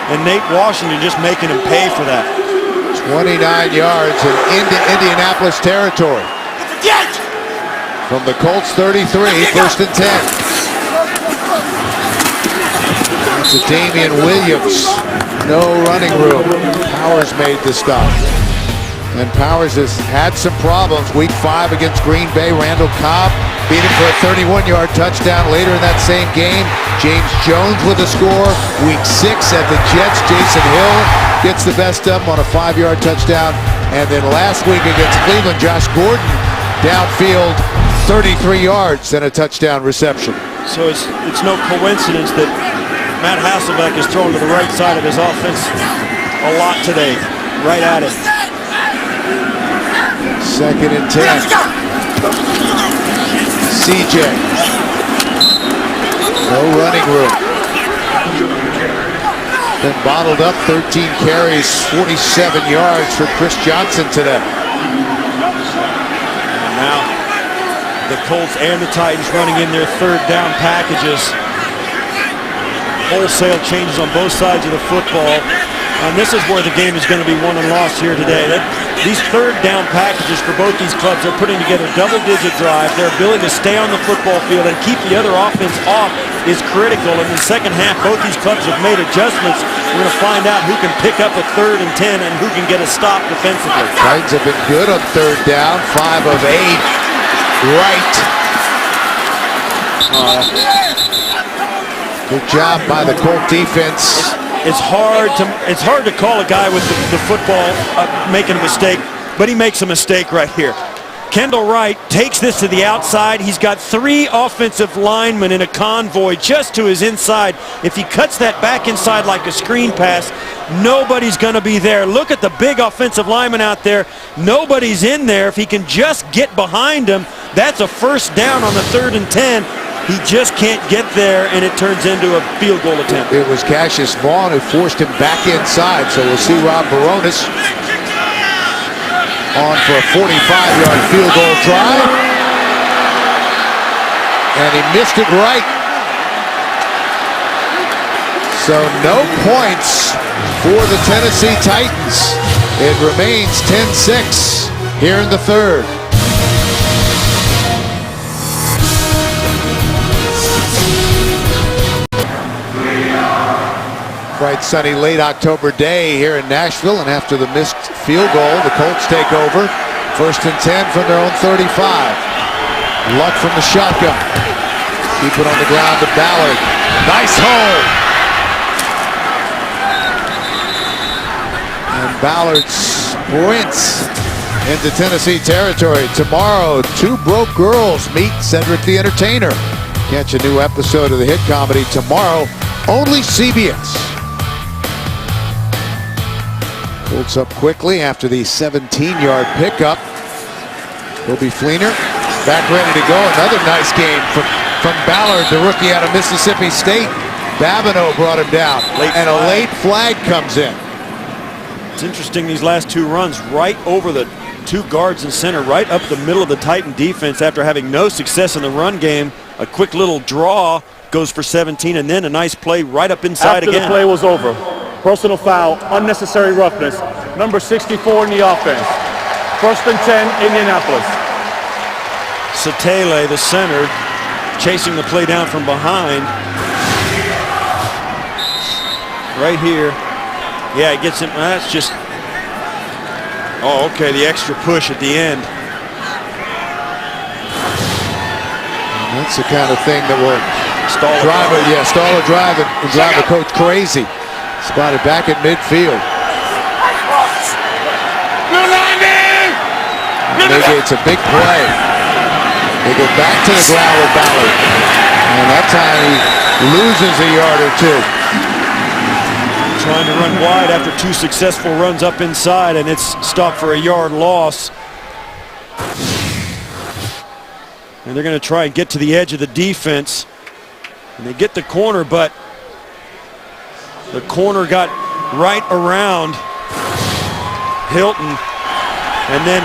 and Nate Washington just making him pay for that. 29 yards and into Indianapolis territory. from the Colts 33, 1st and 10. That's a Damian Williams. No running room. Powers made the stop. And Powers has had some problems. Week 5 against Green Bay, Randall Cobb beat him for a 31-yard touchdown. Later in that same game, James Jones with a score. Week 6 at the Jets, Jason Hill gets the best of him on a 5-yard touchdown. And then last week against Cleveland, Josh Gordon downfield, 33 yards and a touchdown reception. So it's no coincidence that Matt Hasselbeck is thrown to the right side of his offense a lot today. Right at it. 2nd and 10. CJ. No running room. Been bottled up, 13 carries, 47 yards for Chris Johnson today. And now the Colts and the Titans running in their 3rd down packages. Wholesale changes on both sides of the football. And this is where the game is going to be won and lost here today. These 3rd down packages for both these clubs are putting together double-digit drives. Their ability to stay on the football field and keep the other offense off is critical. In the second half, both these clubs have made adjustments. We're going to find out who can pick up a 3rd and 10 and who can get a stop defensively. Titans have been good on 3rd down, 5 of 8. Right. Good job by the Colt defense. It's hard to call a guy with the football making a mistake, but he makes a mistake right here. Kendall Wright takes this to the outside. He's got 3 offensive linemen in a convoy just to his inside. If he cuts that back inside like a screen pass, nobody's going to be there. Look at the big offensive lineman out there. Nobody's in there. If he can just get behind him, that's a 1st down on the 3rd and 10. He just can't get there, and it turns into a field goal attempt. It was Cassius Vaughn who forced him back inside, so we'll see Rob Baronis on for a 45-yard field goal try. And he missed it right. So no points for the Tennessee Titans. It remains 10-6 here in the 3rd. Bright, sunny, late October day here in Nashville, and after the missed field goal, the Colts take over. 1st and 10 from their own 35. Luck from the shotgun. Keep it on the ground to Ballard. Nice hole. And Ballard sprints into Tennessee territory. Tomorrow, 2 broke girls meet Cedric the Entertainer. Catch a new episode of the hit comedy tomorrow, only CBS. Colts up quickly after the 17-yard pickup. Kobe Fleener back ready to go. Another nice game from Ballard, the rookie out of Mississippi State. Babineau brought him down, and a late flag comes in. It's interesting, these last 2 runs right over the 2 guards in center, right up the middle of the Titan defense after having no success in the run game. A quick little draw goes for 17, and then a nice play right up inside again. After the play was over, personal foul, unnecessary roughness, number 64 in the offense. 1st and 10, Indianapolis. Satele, the center, chasing the play down from behind. Right here. Yeah, it gets him. That's just. Oh, okay, the extra push at the end. And that's the kind of thing that will stall a drive and drive the coach crazy. Spotted back at midfield. Maybe it's a big play. They go back to the ground with Ballard. And that time he loses a yard or 2. Trying to run wide after 2 successful runs up inside, and it's stopped for a yard loss. And they're going to try and get to the edge of the defense. And they get the corner, but the corner got right around Hilton. And then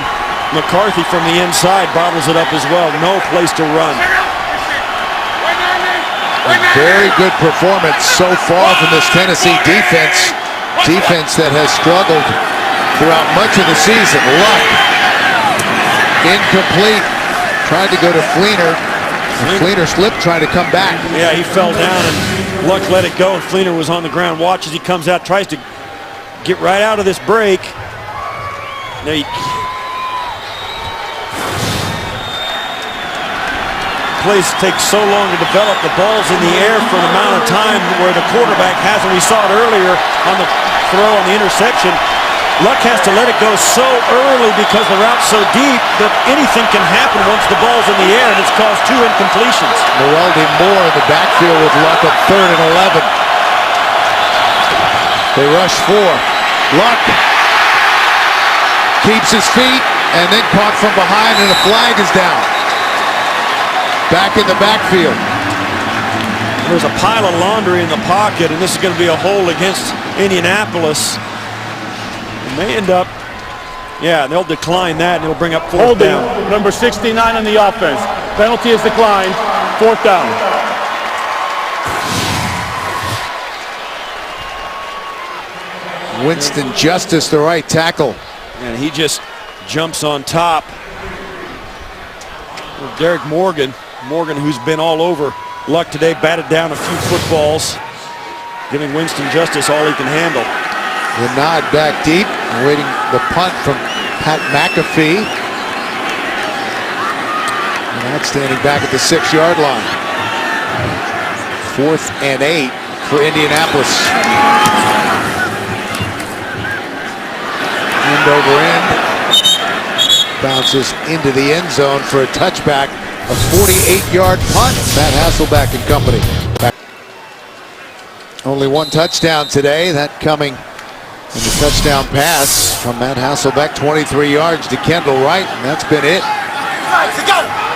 McCarthy from the inside bottles it up as well. No place to run. A very good performance so far from this Tennessee defense. Defense that has struggled throughout much of the season. Luck incomplete. tried to go to Fleener. And Fleener slipped, trying to come back. Yeah, he fell down and Luck let it go. And Fleener was on the ground. Watch as he comes out, tries to get right out of this break. Now plays take so long to develop. The ball's in the air for an amount of time where the quarterback has, and we saw it earlier on the throw on the interception. Luck has to let it go so early because the route's so deep that anything can happen once the ball's in the air, and it's caused 2 incompletions. Noeldi Moore in the backfield with Luck at 3rd and 11. They rush 4. Luck keeps his feet and then caught from behind, and a flag is down. Back in the backfield. There's a pile of laundry in the pocket, and this is going to be a hold against Indianapolis. And they end up, yeah, they'll decline that, and it'll bring up 4th Holding, down. number 69 on the offense. Penalty is declined. 4th down. Winston Justice, the right tackle. And he just jumps on top. Derek Morgan, who's been all over Luck today, batted down a few footballs, giving Winston Justice all he can handle. The nod back deep, awaiting the punt from Pat McAfee. And that's standing back at the 6-yard line. 4th and 8 for Indianapolis. End over end. Bounces into the end zone for a touchback. A 48-yard punt. Matt Hasselbeck and company. Only 1 touchdown today. That coming in the touchdown pass from Matt Hasselbeck. 23 yards to Kendall Wright, and that's been it.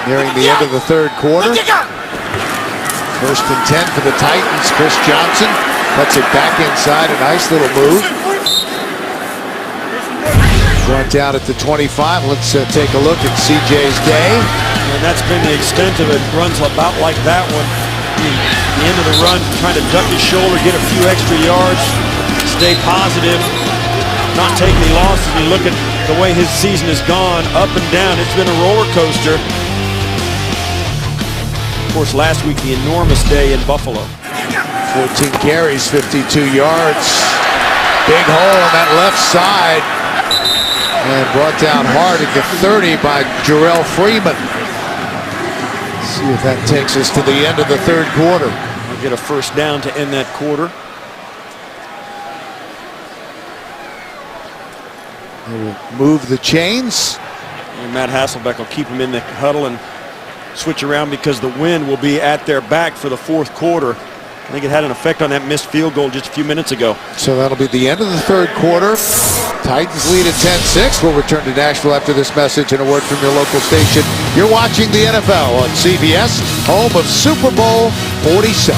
Nearing the end of the 3rd quarter. 1st and 10 for the Titans. Chris Johnson cuts it back inside. A nice little move. Brought down at the 25. Let's take a look at CJ's day. And that's been the extent of it. Runs about like that one. The end of the run, trying to duck his shoulder, get a few extra yards, stay positive, not take any losses. You look at the way his season has gone, up and down. It's been a roller coaster. Of course, last week, the enormous day in Buffalo. 14 carries, 52 yards. Big hole on that left side. And brought down hard at the 30 by Jarrell Freeman. See if that takes us to the end of the 3rd quarter. We'll get a 1st down to end that quarter. They will move the chains. And Matt Hasselbeck will keep him in the huddle and switch around because the wind will be at their back for the 4th quarter. I think it had an effect on that missed field goal just a few minutes ago. So that'll be the end of the 3rd quarter. Titans lead at 10-6. We'll return to Nashville after this message and a word from your local station. You're watching the NFL on CBS, home of Super Bowl 47.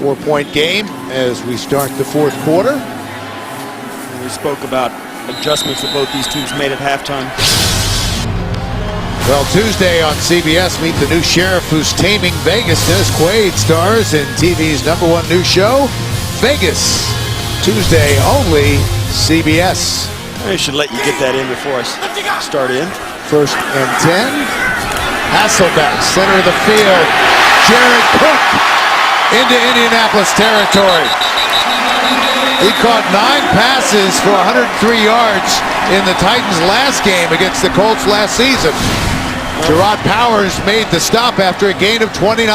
Four-point game as we start the 4th quarter. And we spoke about adjustments that both these teams made at halftime. Well, Tuesday on CBS, meet the new sheriff who's taming Vegas. Dennis Quaid stars in TV's #1 new show, Vegas. Tuesday only, CBS. I should let you get that in before I start in. 1st and 10. Hasselbeck, center of the field. Jared Cook into Indianapolis territory. He caught 9 passes for 103 yards in the Titans' last game against the Colts last season. Gerard Powers made the stop after a gain of 29.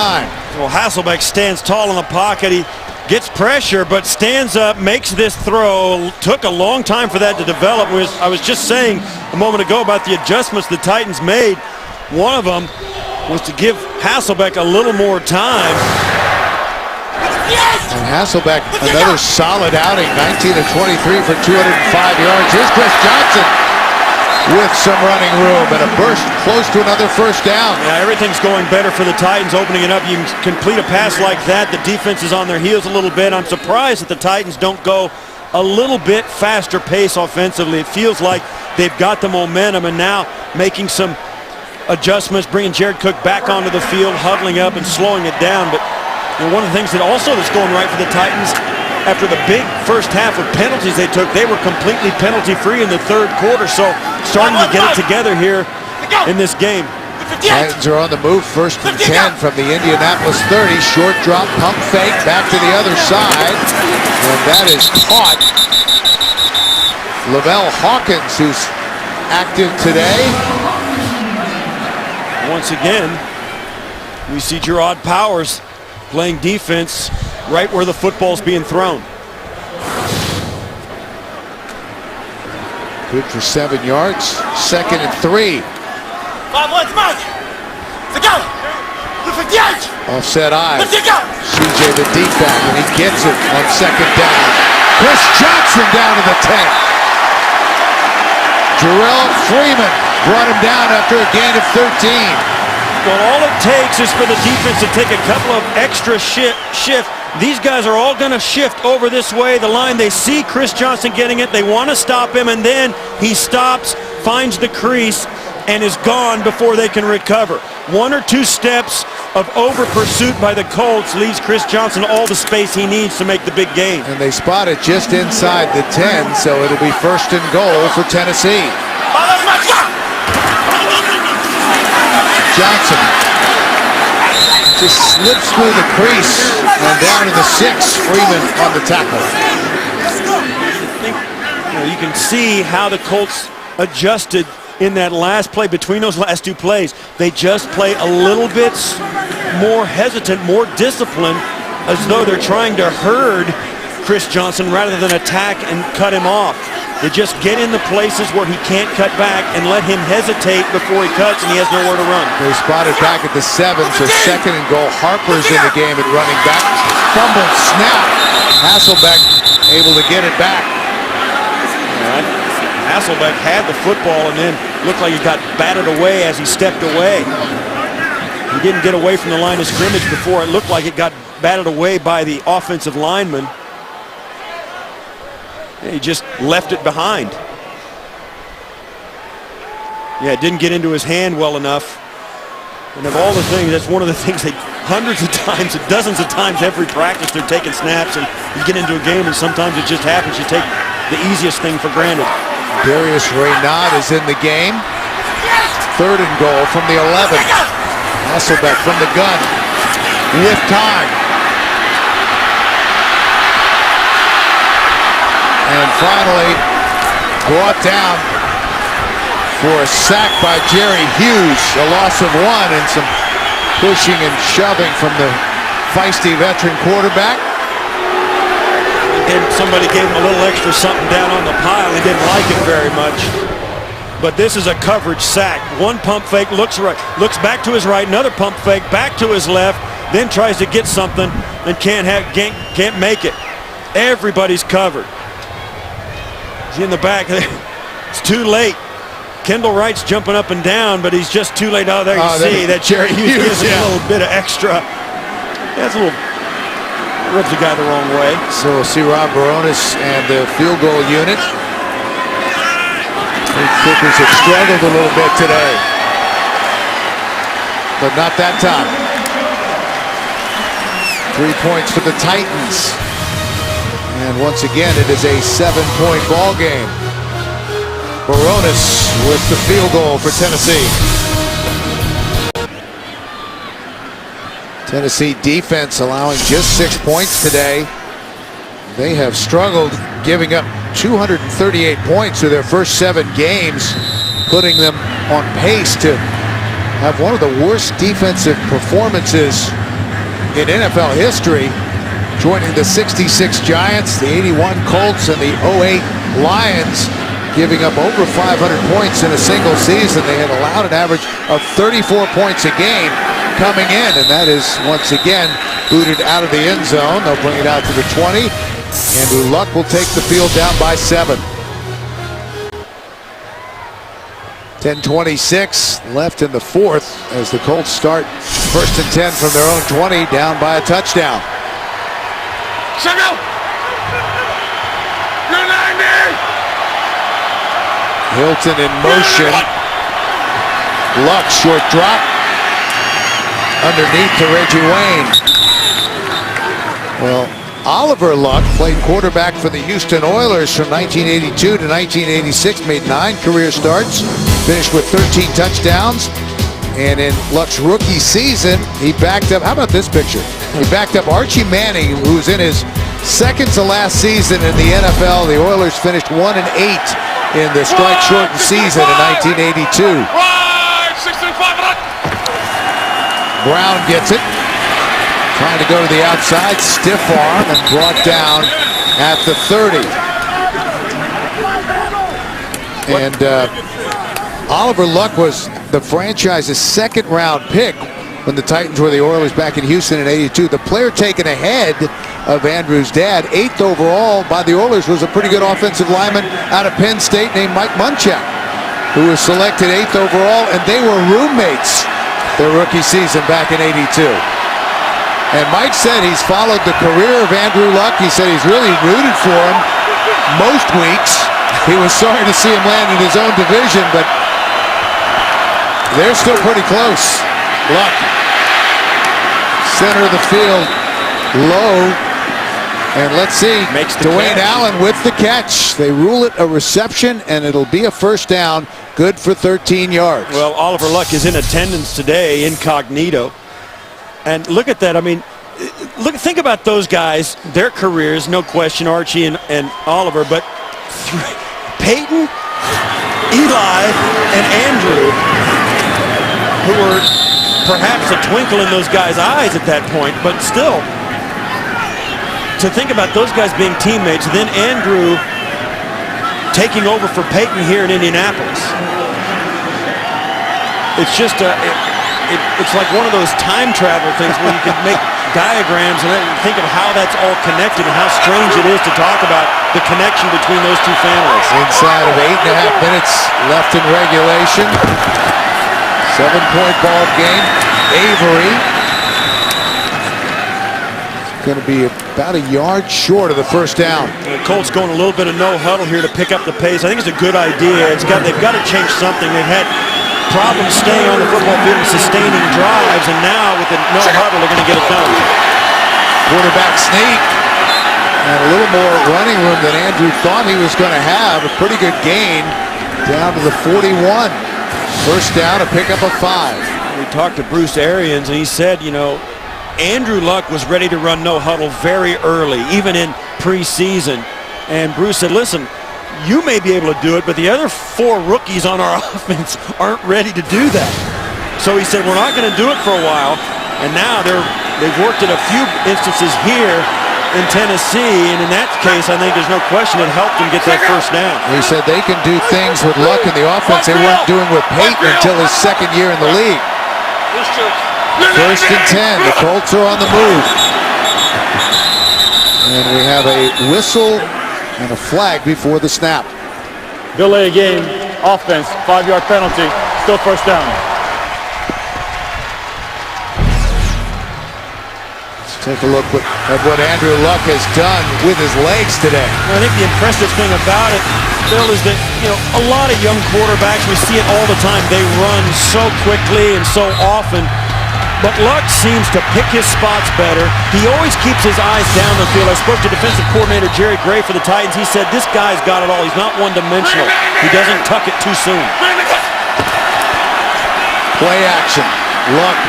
Well, Hasselbeck stands tall in the pocket. He gets pressure, but stands up, makes this throw. Took a long time for that to develop. I was just saying a moment ago about the adjustments the Titans made. One of them was to give Hasselbeck a little more time. And Hasselbeck, another solid outing, 19 of 23 for 205 yards. Here's Chris Johnson with some running room and a burst close to another 1st down. Yeah, everything's going better for the Titans, opening it up. You can complete a pass like that. The defense is on their heels a little bit. I'm surprised that the Titans don't go a little bit faster pace offensively. It feels like they've got the momentum and now making some adjustments, bringing Jared Cook back onto the field, huddling up and slowing it down. But one of the things that also that's going right for the Titans after the big first half of penalties they took, they were completely penalty-free in the third quarter. So starting to get it together here in this game. Titans are on the move, 1st and 10 from the Indianapolis 30. Short drop, pump fake, back to the other side. And that is caught. Lavelle Hawkins, who's active today. Once again, we see Gerard Powers playing defense right where the football's being thrown. Good for 7 yards. 2nd and 3. Offset eyes. CJ the deep back, and he gets it on 2nd down. Chris Johnson down to the 10. Jarrell Freeman brought him down after a gain of 13. Well, all it takes is for the defense to take a couple of extra shift. These guys are all going to shift over this way. The line, they see Chris Johnson getting it. They want to stop him, and then he stops, finds the crease, and is gone before they can recover. 1 or 2 steps of over pursuit by the Colts leaves Chris Johnson all the space he needs to make the big gain. And they spot it just inside the 10, so it'll be 1st and goal for Tennessee. Johnson just slips through the crease and down to the 6. Freeman on the tackle. You can see how the Colts adjusted in that last play. Between those last 2 plays, they just play a little bit more hesitant, more disciplined, as though they're trying to herd Chris Johnson rather than attack and cut him off. They just get in the places where he can't cut back and let him hesitate before he cuts, and he has nowhere to run. They spotted back at the 7, so 2nd and goal. Harper's in the game at running back. Fumbled snap. Hasselbeck able to get it back. Hasselbeck had the football and then looked like he got batted away as he stepped away. He didn't get away from the line of scrimmage before. It looked like it got batted away by the offensive lineman. He just left it behind. Yeah, it didn't get into his hand well enough. And of all the things, that's one of the things they hundreds of times, dozens of times every practice they're taking snaps, and you get into a game and sometimes it just happens. You take the easiest thing for granted. Darius Raynaud is in the game. 3rd and goal from the 11. Hasselbeck from the gun. With time. And finally brought down for a sack by Jerry Hughes. A loss of 1 and some pushing and shoving from the feisty veteran quarterback. Somebody gave him a little extra something down on the pile. He didn't like it very much. But this is a coverage sack. 1 pump fake, looks right, looks back to his right, another pump fake, back to his left, then tries to get something and can't make it. Everybody's covered. He's in the back. It's too late. Kendall Wright's jumping up and down, but he's just too late. Oh, there you see that Jerry Hughes gives him a little bit of extra. That's a little, rubs the guy the wrong way. So we'll see Rob Baronis and the field goal unit. The kickers have struggled a little bit today, but not that time. 3 points for the Titans. And once again, it is a 7-point ball game. Baronis with the field goal for Tennessee. Tennessee defense allowing just 6 points today. They have struggled, giving up 238 points to their first 7 games, putting them on pace to have one of the worst defensive performances in NFL history, joining the 66 Giants, the 81 Colts, and the 08 Lions, giving up over 500 points in a single season. They had allowed an average of 34 points a game coming in, and that is once again booted out of the end zone. They'll bring it out to the 20. Andrew Luck will take the field down by 7. 10:26 left in the 4th as the Colts start 1st and 10 from their own 20, down by a touchdown. Hilton in motion. Luck, short drop. Underneath to Reggie Wayne. Well, Oliver Luck played quarterback for the Houston Oilers from 1982 to 1986, made 9 career starts, finished with 13 touchdowns. And in Luck's rookie season, he backed up, how about this picture? He backed up Archie Manning, who was in his second to last season in the NFL. The Oilers finished 1-8 in the strike-shortened season in 1982. Right, 16-5. Brown gets it. Trying to go to the outside, stiff arm, and brought down at the 30. And Oliver Luck was the franchise's second-round pick when the Titans were the Oilers back in Houston in '82. The player taken ahead of Andrew's dad, 8th overall by the Oilers, was a pretty good offensive lineman out of Penn State named Mike Munchak, who was selected 8th overall, and they were roommates their rookie season back in '82. And Mike said he's followed the career of Andrew Luck. He said he's really rooted for him most weeks. He was sorry to see him land in his own division, but they're still pretty close. Luck, center of the field, low, and let's see, Dwayne Allen with the catch. They rule it a reception, and it'll be a first down, good for 13 yards. Well, Oliver Luck is in attendance today, incognito. And look at that. I mean, think about those guys, their careers, no question, Archie and Oliver, but Peyton, Eli, and Andrew, who were perhaps a twinkle in those guys' eyes at that point, but still, to think about those guys being teammates, then Andrew taking over for Peyton here in Indianapolis. It's just it's like one of those time travel things where you can make diagrams and think of how that's all connected and how strange it is to talk about the connection between those two families. Inside of 8.5 minutes left in regulation. 7-point ball game. Avery going to be about a yard short of the first down. The Colts going a little bit of no huddle here to pick up the pace. I think it's a good idea. They've got to change something. They've had problems staying on the football field and sustaining drives, and now with the no huddle, they're going to get it done. Quarterback sneak, and a little more running room than Andrew thought he was going to have. A pretty good gain down to the 41. First down, a pickup of 5. We talked to Bruce Arians, and he said, you know, Andrew Luck was ready to run no huddle very early, even in preseason. And Bruce said, listen, you may be able to do it, but the other 4 rookies on our offense aren't ready to do that. So he said, we're not going to do it for a while. And now they've worked at a few instances here in Tennessee, and in that case, I think there's no question it helped him get that first down. He said they can do things with Luck in the offense they weren't doing with Peyton until his second year in the league. First and 10. The Colts are on the move. And we have a whistle and a flag before the snap. Delay game, offense, 5-yard penalty, still first down. Let's take a look at what Andrew Luck has done with his legs today. I think the impressive thing about it, Bill, is that, you know, a lot of young quarterbacks, we see it all the time, they run so quickly and so often. But Luck seems to pick his spots better. He always keeps his eyes down the field. I spoke to defensive coordinator Jerry Gray for the Titans. He said this guy's got it all. He's not one-dimensional. He doesn't tuck it too soon. Play action. Luck.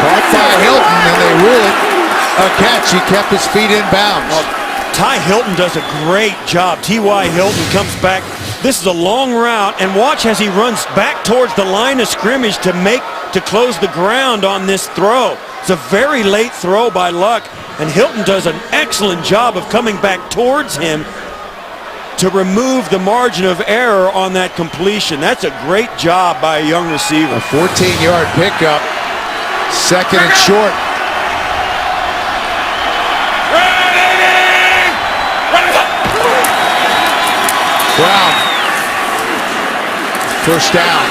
Caught by Hilton, and they rule it a catch. He kept his feet in bounds. Ty Hilton does a great job. T.Y. Hilton comes back. This is a long route, and watch as he runs back towards the line of scrimmage to close the ground on this throw. It's a very late throw by Luck, and Hilton does an excellent job of coming back towards him to remove the margin of error on that completion. That's a great job by a young receiver. A 14-yard pickup, second and short. Brown. First down.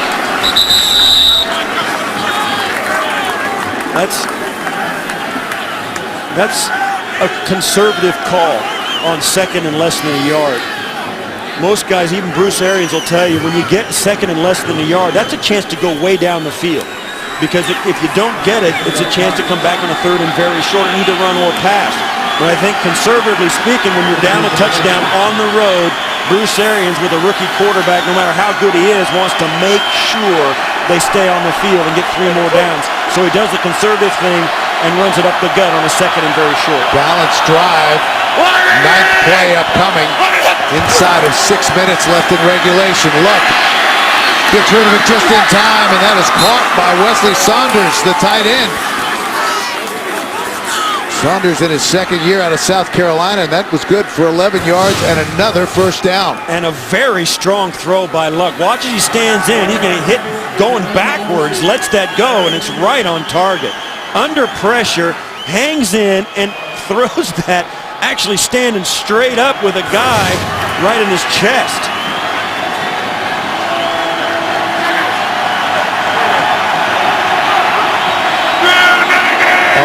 That's a conservative call on second and less than a yard. Most guys, even Bruce Arians will tell you, when you get second and less than a yard, that's a chance to go way down the field because if you don't get it, it's a chance to come back on a third and very short, either run or pass. But I think conservatively speaking, when you're down a touchdown on the road, Bruce Arians, with a rookie quarterback, no matter how good he is, wants to make sure they stay on the field and get 3 more downs. So he does the conservative thing and runs it up the gut on a second and very short. Balanced drive. 9th play upcoming. Inside of 6 minutes left in regulation. Luck gets rid of it just in time, and that is caught by Wesley Saunders, the tight end. Saunders in his second year out of South Carolina, and that was good for 11 yards and another first down. And a very strong throw by Luck. Watch as he stands in. He's going to hit going backwards, lets that go, and it's right on target. Under pressure, hangs in, and throws that, actually standing straight up with a guy right in his chest.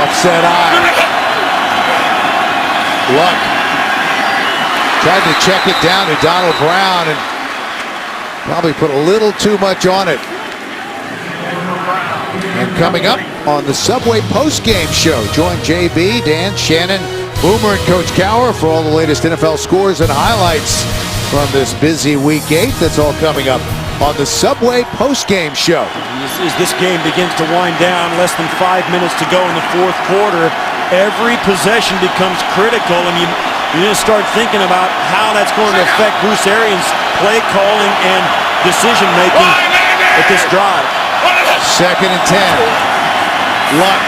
Offset eye. Luck tried to check it down to Donald Brown and probably put a little too much on it. And coming up on the Subway postgame show, join JB, Dan, Shannon, Boomer, and Coach Cowher for all the latest NFL scores and highlights from this busy Week 8. That's all coming up on the Subway postgame show. As this game begins to wind down, less than 5 minutes to go in the fourth quarter, every possession becomes critical, and you just start thinking about how that's going to affect Bruce Arians' play calling and decision making at this drive. 2nd and 10. Luck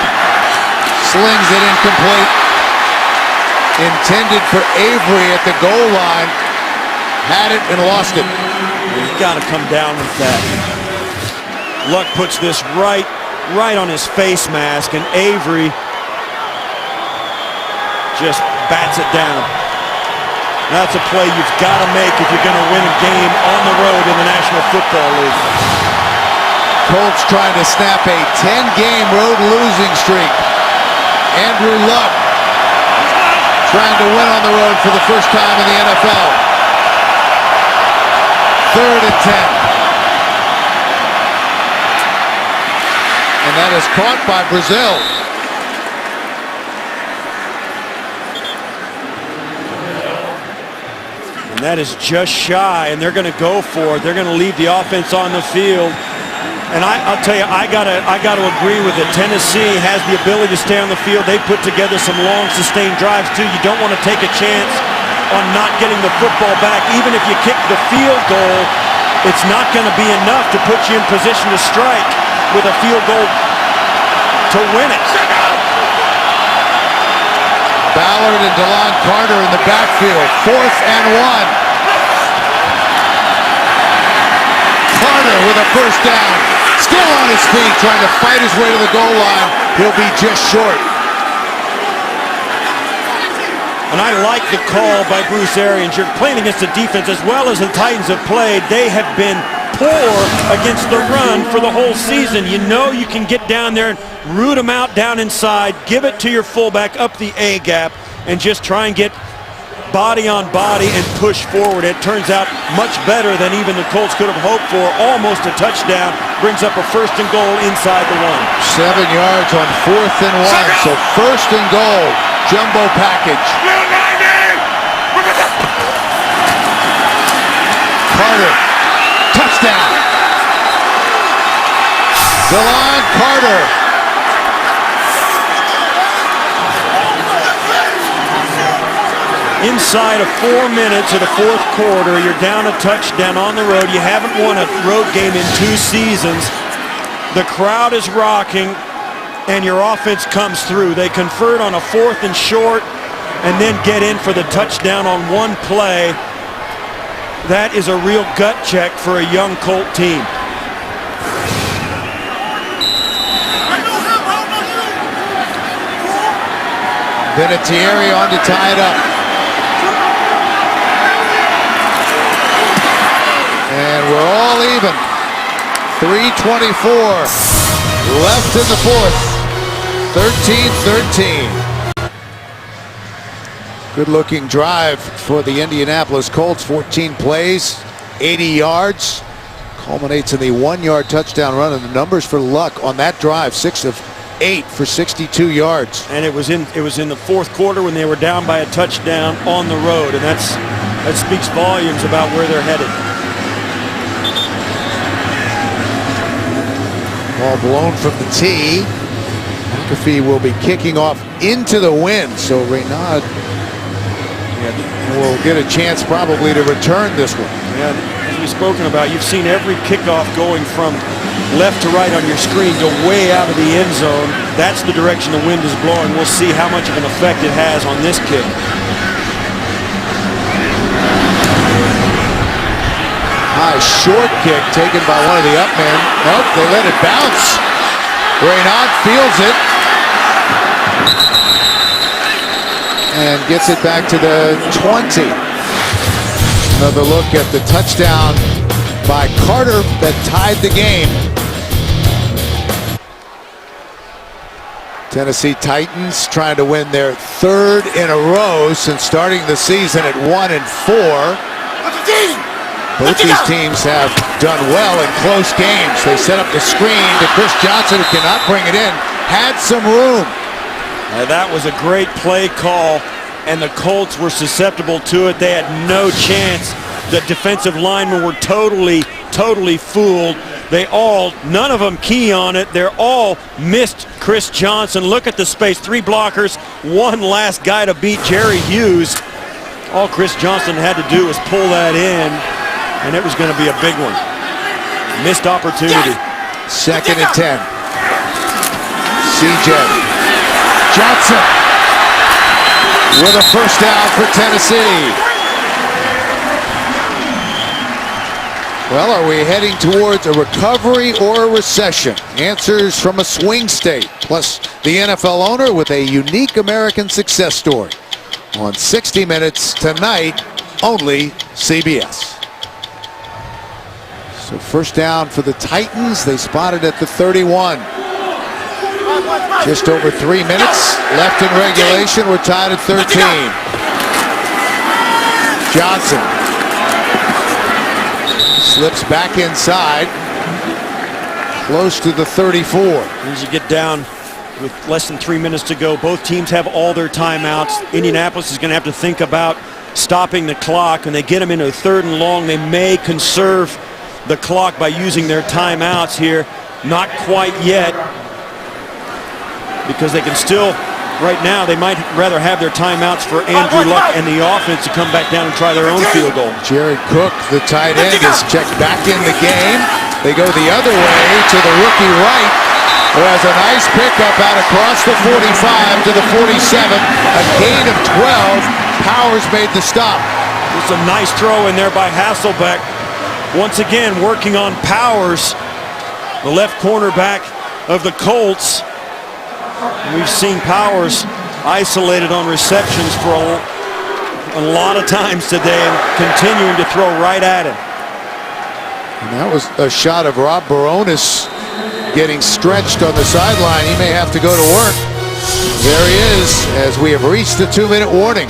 slings it incomplete. Intended for Avery at the goal line. Had it and lost it. He's got to come down with that. Luck puts this right on his face mask, and Avery just bats it down. That's a play you've got to make if you're going to win a game on the road in the National Football League. Colts trying to snap a 10-game road losing streak. Andrew Luck trying to win on the road for the first time in the NFL. 3rd and 10. And that is caught by Brazil. And that is just shy, and they're going to go for it. They're going to leave the offense on the field. And I'll tell you, I gotta agree with it. Tennessee has the ability to stay on the field. They put together some long, sustained drives, too. You don't want to take a chance on not getting the football back. Even if you kick the field goal, it's not going to be enough to put you in position to strike with a field goal to win it. Ballard and DeLon Carter in the backfield. 4th and 1. Carter with a first down. Still on his feet, trying to fight his way to the goal line. He'll be just short. And I like the call by Bruce Arians. You're playing against a defense as well as the Titans have played. They have been poor against the run for the whole season. You know you can get down there and root them out down inside, give it to your fullback up the A gap, and just try and get body on body and push forward. It turns out much better than even the Colts could have hoped for. Almost a touchdown. Brings up a 1st and goal inside the 1. 7 yards on 4th and 1. So 1st and goal. Jumbo package. Carter. Touchdown. DeLon Carter. Inside of 4 minutes of the fourth quarter, you're down a touchdown on the road. You haven't won a road game in 2 seasons. The crowd is rocking, and your offense comes through. They convert on a 4th and short, and then get in for the touchdown on one play. That is a real gut check for a young Colt team. Vinatieri on to tie it up. And we're all even. 3:24 left in the fourth. 13-13. Good-looking drive for the Indianapolis Colts. 14 plays, 80 yards. Culminates in the 1-yard touchdown run, and the numbers for Luck on that drive, 6 of 8 for 62 yards. And it was in the fourth quarter when they were down by a touchdown on the road, and that speaks volumes about where they're headed. Ball blown from the tee. McAfee will be kicking off into the wind, so Reynaud will get a chance probably to return this one. Yeah, as we've spoken about, you've seen every kickoff going from left to right on your screen go way out of the end zone. That's the direction the wind is blowing. We'll see how much of an effect it has on this kick. High short kick taken by one of the up men. Nope, they let it bounce. Reynaud feels it and gets it back to the 20. Another look at the touchdown by Carter that tied the game. Tennessee Titans trying to win their 3rd in a row since starting the season at 1-4. Both these teams have done well in close games. They set up the screen to Chris Johnson, who cannot bring it in. Had some room. That was a great play call, and the Colts were susceptible to it. They had no chance. The defensive linemen were totally fooled. None of them key on it. They're all missed Chris Johnson. Look at the space. 3 blockers, one last guy to beat, Jerry Hughes. All Chris Johnson had to do was pull that in, and it was going to be a big one. Missed opportunity. 2nd and 10. CJ Johnson with a first down for Tennessee. Well, are we heading towards a recovery or a recession? Answers from a swing state, plus the NFL owner with a unique American success story. On 60 Minutes tonight, only CBS. So first down for the Titans. They spotted at the 31. Just over 3 minutes left in regulation. We're tied at 13. Johnson slips back inside, close to the 34. As you get down with less than 3 minutes to go, both teams have all their timeouts. Indianapolis is going to have to think about stopping the clock. When they get them into a 3rd and long, they may conserve the clock by using their timeouts here. Not quite yet, because they can still, right now, they might rather have their timeouts for Andrew Luck and the offense to come back down and try their own field goal. Jared Cook, the tight end, is checked back in the game. They go the other way to the rookie right, who has a nice pickup out across the 45 to the 47. A gain of 12. Powers made the stop. It's a nice throw in there by Hasselbeck. Once again, working on Powers, the left cornerback of the Colts. We've seen Powers isolated on receptions for a lot of times today, and continuing to throw right at him. And that was a shot of Rob Baronis getting stretched on the sideline. He may have to go to work. There he is, as we have reached the 2-minute warning.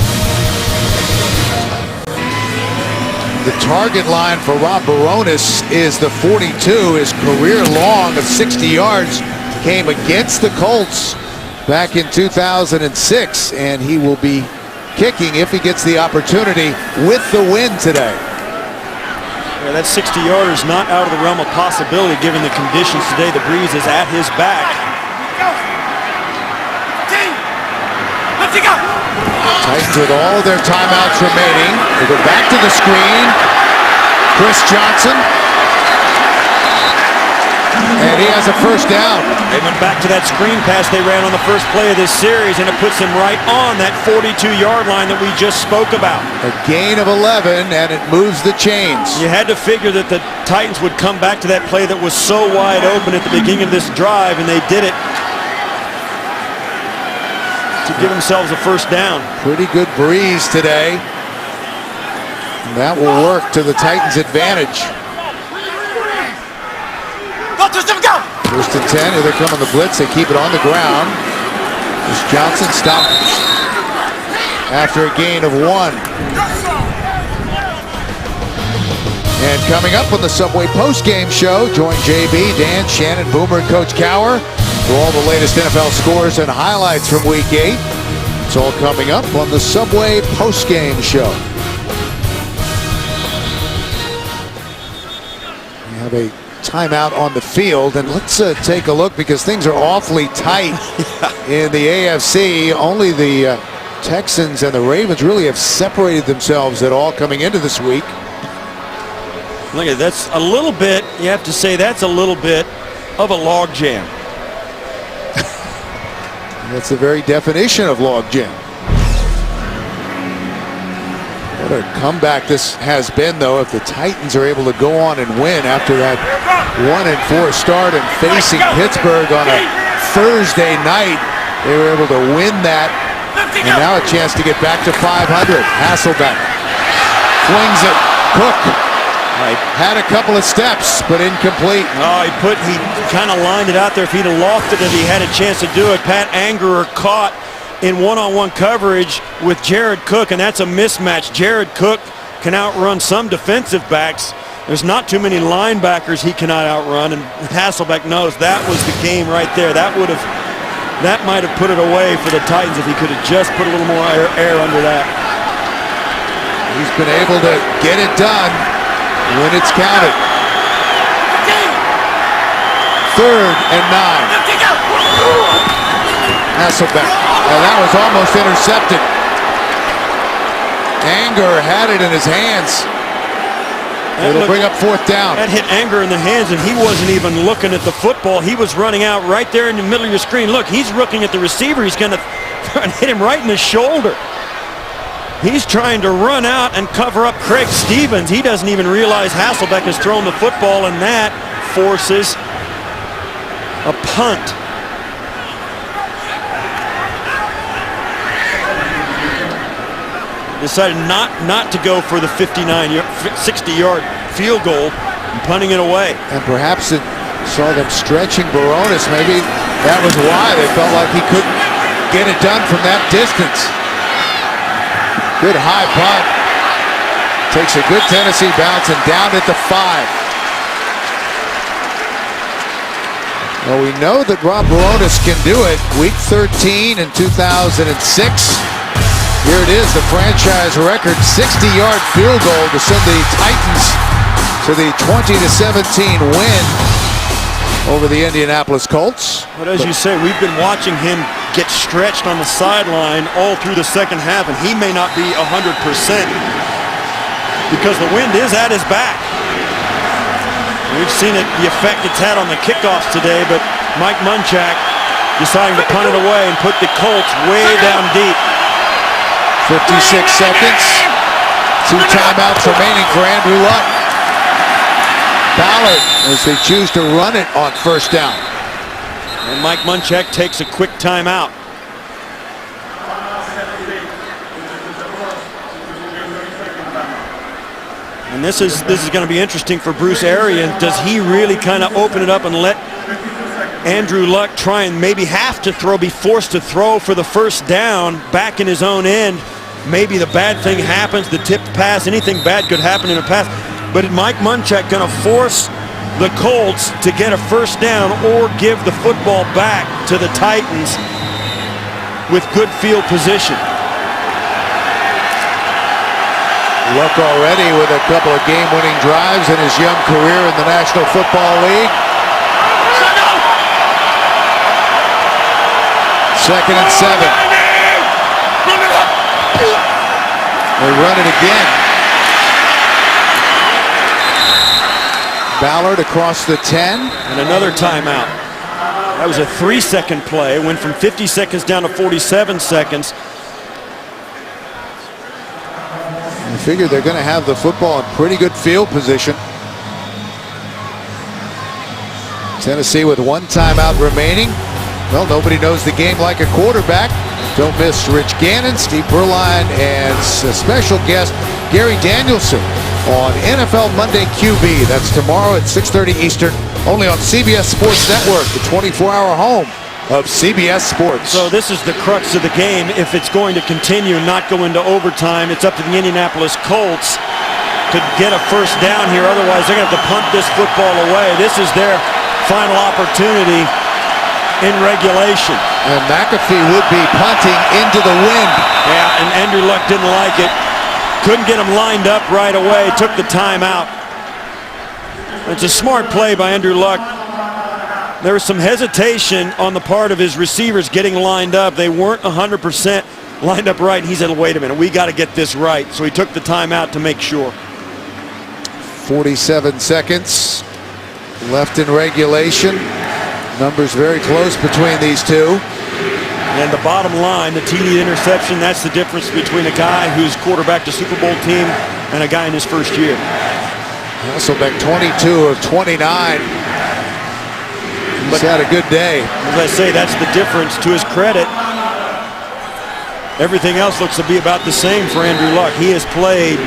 The target line for Rob Baronis is the 42. His career long of 60 yards came against the Colts back in 2006, and he will be kicking if he gets the opportunity with the win today. Yeah, that 60-yarder is not out of the realm of possibility given the conditions today. The breeze is at his back. Titans with all their timeouts remaining. They go back to the screen. Chris Johnson. And he has a first down. They went back to that screen pass they ran on the first play of this series, and it puts them right on that 42-yard line that we just spoke about. A gain of 11, and it moves the chains. You had to figure that the Titans would come back to that play that was so wide open at the beginning of this drive, and they did it to give themselves a first down. Pretty good breeze today. And that will work to the Titans' advantage. First and 10, here they come on the blitz. They keep it on the ground. As Johnson stopped after a gain of 1. And coming up on the Subway postgame show, join JB, Dan, Shannon, Boomer, and Coach Cower for all the latest NFL scores and highlights from Week 8. It's all coming up on the Subway postgame show. We have a timeout on the field, and let's take a look because things are awfully tight in the AFC. Only the Texans and the Ravens really have separated themselves at all coming into this week. Look at that's a little bit, you have to say that's a little bit of a log jam. That's the very definition of log jam. What a comeback this has been, though, if the Titans are able to go on and win after that 1-4 start and facing Pittsburgh on a Thursday night. They were able to win that, and now a chance to get back to 500. Hasselbeck flings it. Cook had a couple of steps, but incomplete. Oh, he kind of lined it out there. If he'd have lofted it, he had a chance to do it. Pat Angerer caught in one-on-one coverage with Jared Cook, and that's a mismatch. Jared Cook can outrun some defensive backs. There's not too many linebackers he cannot outrun, and Hasselbeck knows that was the game right there. That might have put it away for the Titans if he could have just put a little more air under that. He's been able to get it done when it's counted. 3rd and 9. Hasselbeck. That was almost intercepted. Anger had it in his hands. It'll bring up 4th down. That hit Anger in the hands, and he wasn't even looking at the football. He was running out right there in the middle of your screen. Look, he's looking at the receiver. He's going to hit him right in the shoulder. He's trying to run out and cover up Craig Stevens. He doesn't even realize Hasselbeck has thrown the football, and that forces a punt. Decided not to go for the 60-yard field goal and punting it away. And perhaps it saw them stretching Baronis. Maybe that was why they felt like he couldn't get it done from that distance. Good high punt. Takes a good Tennessee bounce and down at the 5. Well, we know that Rob Baronis can do it. Week 13 in 2006. Here it is, the franchise record 60-yard field goal to send the Titans to the 20-17 win over the Indianapolis Colts. But as you say, we've been watching him get stretched on the sideline all through the second half, and he may not be 100% because the wind is at his back. We've seen it, the effect it's had on the kickoffs today, but Mike Munchak deciding to punt it away and put the Colts way down deep. 56 seconds. 2 timeouts remaining for Andrew Luck. Ballard as they choose to run it on 1st down. And Mike Munchak takes a quick timeout. And this is going to be interesting for Bruce Arians. Does he really kind of open it up and let Andrew Luck try and maybe have to throw, be forced to throw for the 1st down back in his own end? Maybe the bad thing happens, the tipped pass, anything bad could happen in a pass. But is Mike Munchak going to force the Colts to get a 1st down or give the football back to the Titans with good field position? Luck already with a couple of game-winning drives in his young career in the National Football League. 2nd and 7. They run it again. Ballard across the 10. And another timeout. That was a 3-second play. Went from 50 seconds down to 47 seconds. I figure they're going to have the football in pretty good field position. Tennessee with 1 timeout remaining. Well, nobody knows the game like a quarterback. Don't miss Rich Gannon, Steve Berline, and special guest Gary Danielson on NFL Monday QB. That's tomorrow at 6:30 Eastern, only on CBS Sports Network, the 24-hour home of CBS Sports. So this is the crux of the game. If it's going to continue and not go into overtime, it's up to the Indianapolis Colts. to get a first down here. Otherwise, they're going to have to punt this football away. This is their final opportunity in regulation. And McAfee would be punting into the wind. Yeah, and Andrew Luck didn't like it. Couldn't get him lined up right away. Took the timeout. It's a smart play by Andrew Luck. There was some hesitation on the part of his receivers getting lined up. They weren't 100% lined up right. He said, wait a minute, we got to get this right. So he took the timeout to make sure. 47 seconds left in regulation. Numbers very close between these two. And the bottom line, the TD interception, that's the difference between a guy who's quarterbacked a Super Bowl team and a guy in his first year. Hasselbeck 22 of 29. He's had a good day. As I say, that's the difference. To his credit, everything else looks to be about the same for Andrew Luck. He has played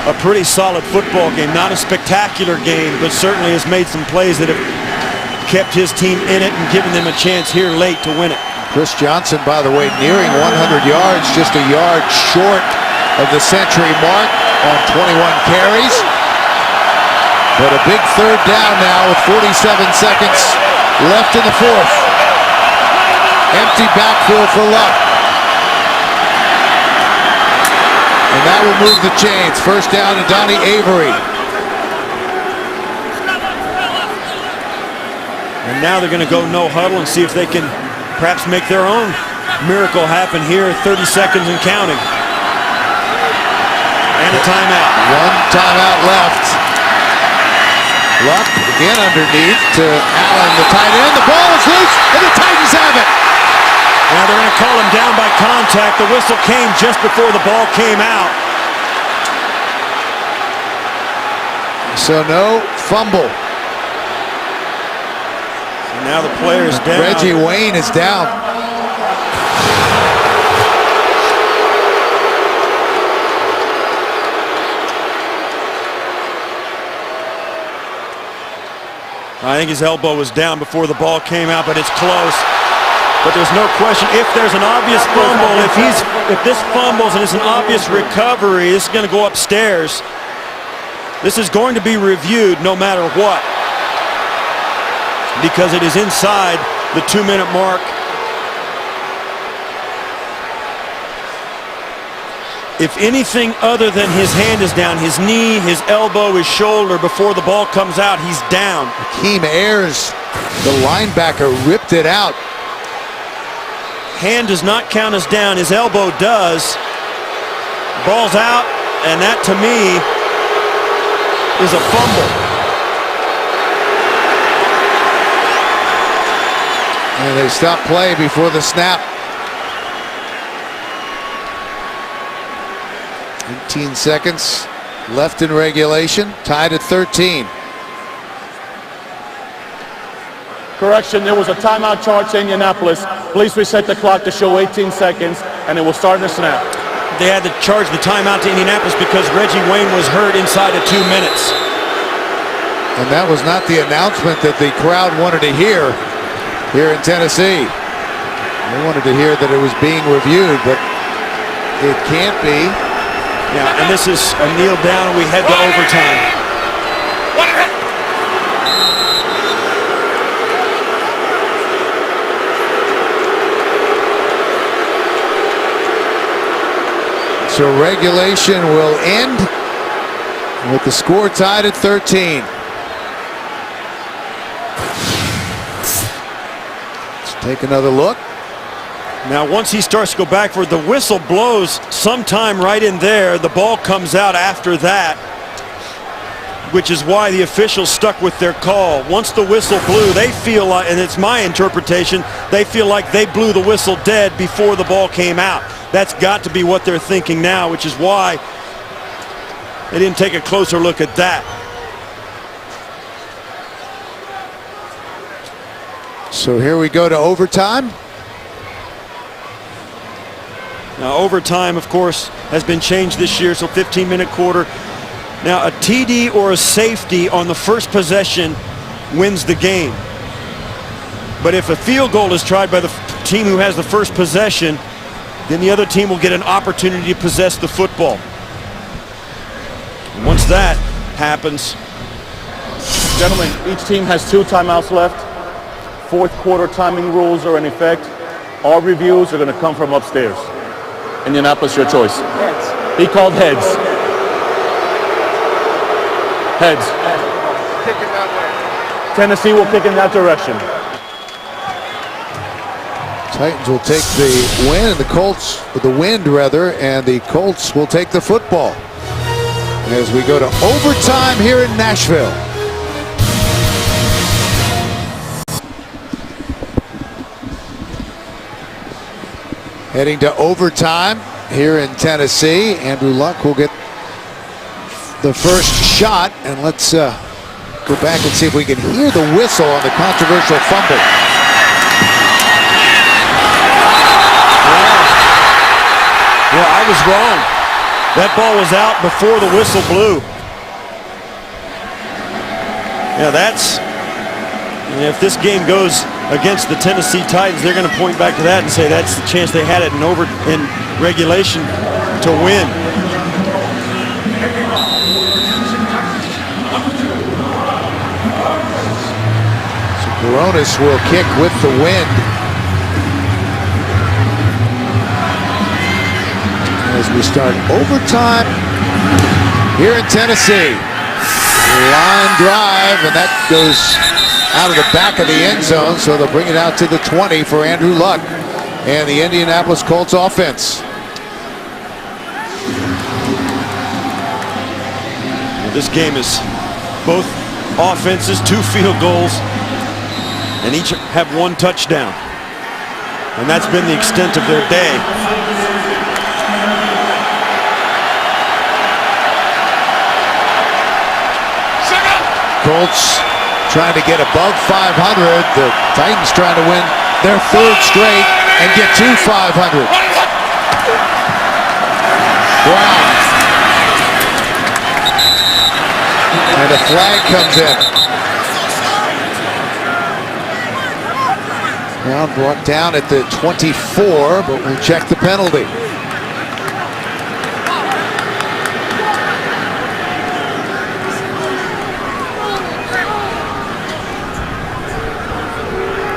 a pretty solid football game. Not a spectacular game, but certainly has made some plays that have kept his team in it and given them a chance here late to win it. Chris Johnson, by the way, nearing 100 yards, just a yard short of the century mark on 21 carries. But a big third down now with 47 seconds left in the fourth. Empty backfield for Luck. And that will move the chains. First down to Donnie Avery. And now they're going to go no huddle and see if they can perhaps make their own miracle happen here. 30 seconds and counting. And a timeout. One timeout left. Luck again underneath to Allen, the tight end. The ball is loose, and the Titans have it. Now they're going to call him down by contact. The whistle came just before the ball came out. So no fumble. And now the player is down. Reggie Wayne is down. I think his elbow was down before the ball came out, but it's close. But there's no question, if there's an obvious fumble, if this fumbles and it's an obvious recovery, this is going to go upstairs. This is going to be reviewed no matter what, because it is inside the 2-minute mark. If anything other than his hand is down, his knee, his elbow, his shoulder, before the ball comes out, he's down. Akeem Ayers, the linebacker, ripped it out. Hand does not count as down. His elbow does. Ball's out, and that, to me, is a fumble. And they stop play before the snap. 18 seconds left in regulation, tied at 13. Correction, there was a timeout charge to Indianapolis. Please reset the clock to show 18 seconds, and it will start in the snap. They had to charge the timeout to Indianapolis because Reggie Wayne was hurt inside of 2 minutes. And that was not the announcement that the crowd wanted to hear here in Tennessee. They wanted to hear that it was being reviewed, but it can't be. Yeah, and this is a kneel down, and we head to overtime. So regulation will end with the score tied at 13. Let's take another look. Now, once he starts to go backward, the whistle blows sometime right in there. The ball comes out after that, which is why the officials stuck with their call. Once the whistle blew, they feel like, and it's my interpretation, they feel like they blew the whistle dead before the ball came out. That's got to be what they're thinking now, which is why they didn't take a closer look at that. So here we go to overtime. Now, overtime, of course, has been changed this year, so 15-minute quarter. Now, a TD or a safety on the first possession wins the game. But if a field goal is tried by the team who has the first possession, then the other team will get an opportunity to possess the football. Once that happens, Gentlemen, each team has 2 timeouts left. Fourth quarter timing rules are in effect. All reviews are going to come from upstairs. Indianapolis, your choice. Heads. He called heads. Heads. Kick it that way. Tennessee will kick in that direction. Titans will take the win, and the Colts, the wind rather, and the Colts will take the football. As we go to overtime here in Nashville. Heading to overtime here in Tennessee. Andrew Luck will get the first shot, and let's go back and see if we can hear the whistle on the controversial fumble. yeah, I was wrong. That ball was out before the whistle blew. Yeah, if this game goes against the Tennessee Titans, they're going to point back to that and say that's the chance they had it in regulation to win. So Coronis will kick with the wind. As we start overtime here in Tennessee. Line drive, and that goes out of the back of the end zone, so they'll bring it out to the 20 for Andrew Luck and the Indianapolis Colts offense. This game is both offenses, 2 field goals, and each have 1 touchdown. And that's been the extent of their day. Colts trying to get above 500. The Titans trying to win their 3rd straight and get to 500. Brown. And a flag comes in. Brown brought down at the 24, but we'll check the penalty.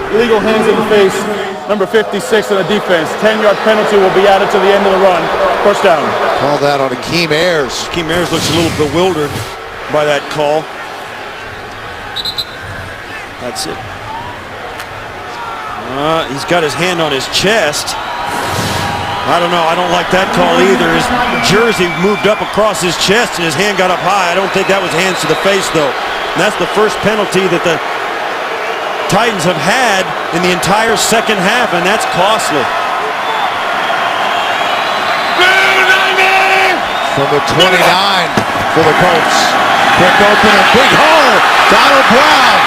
Illegal hands in the face. Number 56 in the defense. 10-yard penalty will be added to the end of the run. First down. Call that on Akeem Ayers. Akeem Ayers looks a little bewildered by that call. That's it. He's got his hand on his chest. I don't know. I don't like that call either. His jersey moved up across his chest and his hand got up high. I don't think that was hands to the face, though. And that's the first penalty that the Titans have had in the entire second half, and that's costly. From the 29 for the Colts. Quick opener, big hole. Donald Brown.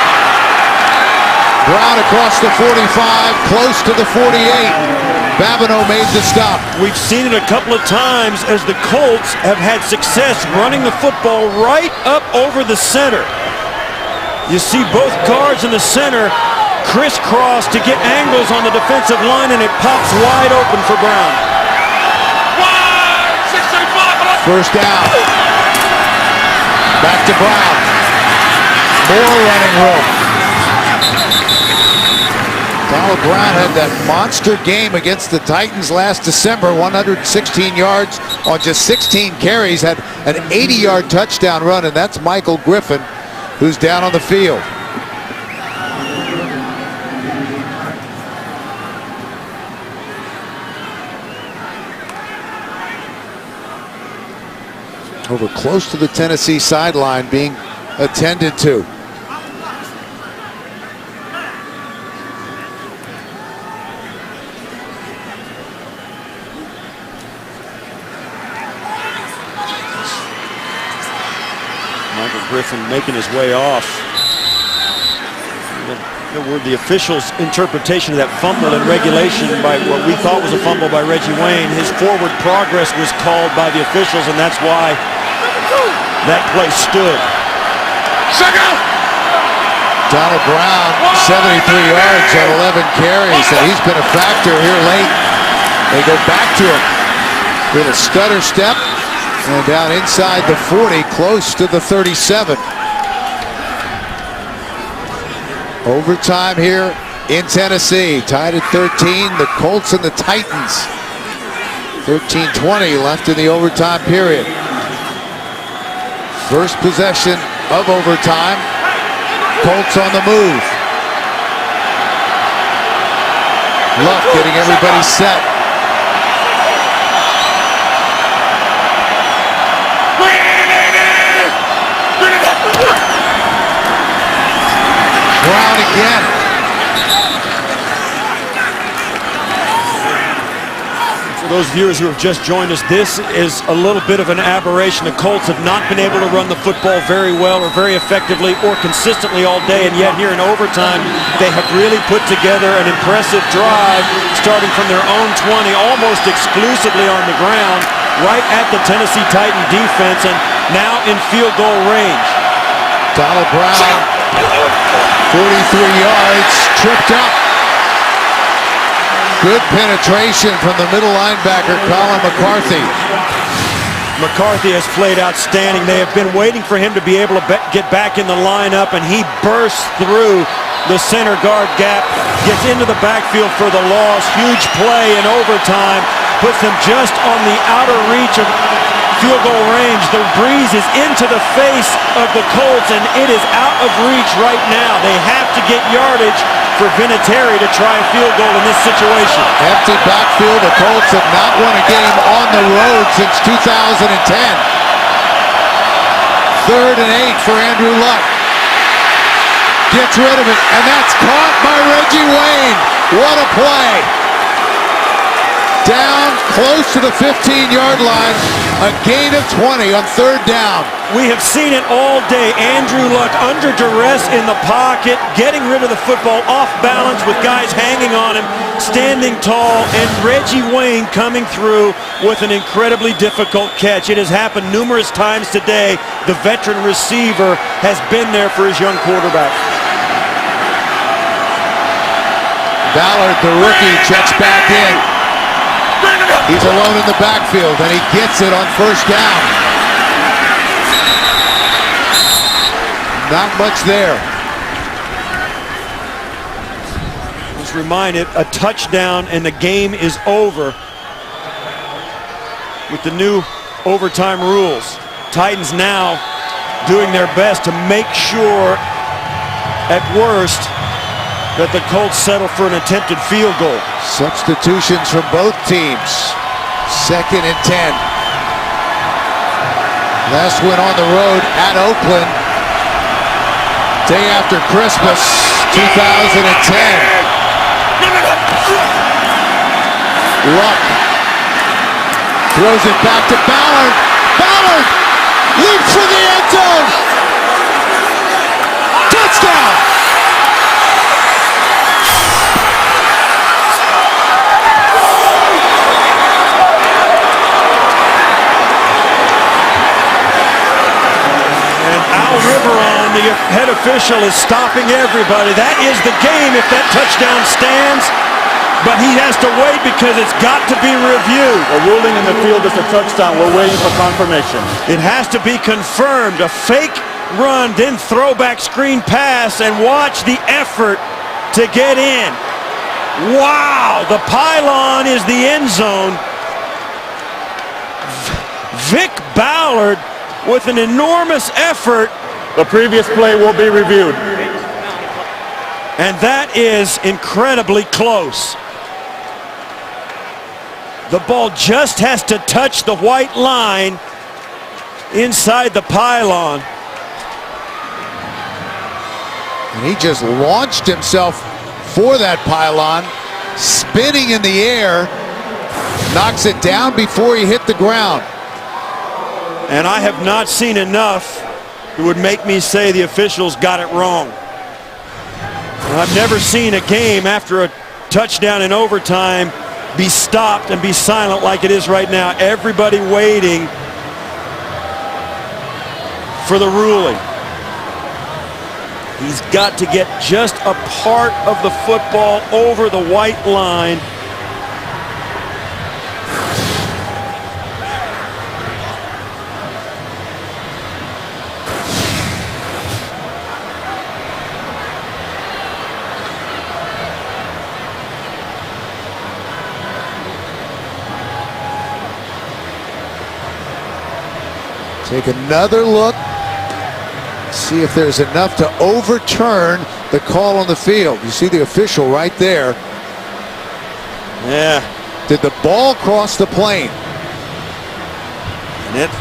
Brown across the 45, close to the 48. Babineau made the stop. We've seen it a couple of times as the Colts have had success running the football right up over the center. You see both guards in the center crisscross to get angles on the defensive line, and it pops wide open for Brown. First down. Back to Brown. More running room. Donald Brown had that monster game against the Titans last December, 116 yards on just 16 carries, had an 80-yard touchdown run, and that's Michael Griffin, who's down on the field. Over close to the Tennessee sideline being attended to. Michael Griffin making his way off. The official's interpretation of that fumble in regulation by what we thought was a fumble by Reggie Wayne, his forward progress was called by the officials, and that's why that play stood. Donald Brown, 73 yards on 11 carries, and he's been a factor here late. They go back to him. Little stutter step, And down inside the 40, close to the 37. Overtime here in Tennessee, tied at 13. The Colts and the Titans. 13:20 left in the overtime period. First possession of overtime. Colts on the move. Luck getting everybody set. Brown again. For those viewers who have just joined us, this is a little bit of an aberration. The Colts have not been able to run the football very well or very effectively or consistently all day, and yet here in overtime, they have really put together an impressive drive starting from their own 20, almost exclusively on the ground, right at the Tennessee Titan defense, and now in field goal range. Donald Brown, 43 yards, tripped up. Good penetration from the middle linebacker, Colin McCarthy. McCarthy has played outstanding. They have been waiting for him to be able to get back in the lineup, and he bursts through the center guard gap, gets into the backfield for the loss. Huge play in overtime, puts them just on the outer reach of field goal range. The breeze is into the face of the Colts, and it is out of reach right now. They have to get yardage for Vinatieri to try a field goal in this situation. Empty backfield. The Colts have not won a game on the road since 2010. 3rd and 8 for Andrew Luck. Gets rid of it, and that's caught by Reggie Wayne. What a play. Down close to the 15-yard line. A gain of 20 on 3rd down. We have seen it all day. Andrew Luck under duress in the pocket, getting rid of the football off balance with guys hanging on him, standing tall, and Reggie Wayne coming through with an incredibly difficult catch. It has happened numerous times today. The veteran receiver has been there for his young quarterback. Ballard, the rookie, checks back in. He's alone in the backfield, and he gets it on 1st down. Not much there. Just reminded, a touchdown and the game is over with the new overtime rules. Titans now doing their best to make sure, at worst, that the Colts settle for an attempted field goal. Substitutions from both teams. 2nd and 10. Last win on the road at Oakland. Day after Christmas, 2010. Luck throws it back to Ballard. Ballard leaps for the end zone. Touchdown! Riveron, the head official, is stopping everybody. That is the game if that touchdown stands, but he has to wait because it's got to be reviewed. The ruling in the field is a touchdown. We're waiting for confirmation. It has to be confirmed. A fake run, then throwback screen pass, and watch the effort to get in. Wow, the pylon is the end zone. Vic Ballard with an enormous effort. The previous play will be reviewed. And that is incredibly close. The ball just has to touch the white line inside the pylon. And he just launched himself for that pylon, spinning in the air, knocks it down before he hit the ground. And I have not seen enough that would make me say the officials got it wrong. I've never seen a game after a touchdown in overtime be stopped and be silent like it is right now. Everybody waiting for the ruling. He's got to get just a part of the football over the white line. Take another look. See if there's enough to overturn the call on the field. You see the official right there. Yeah. Did the ball cross the plane? And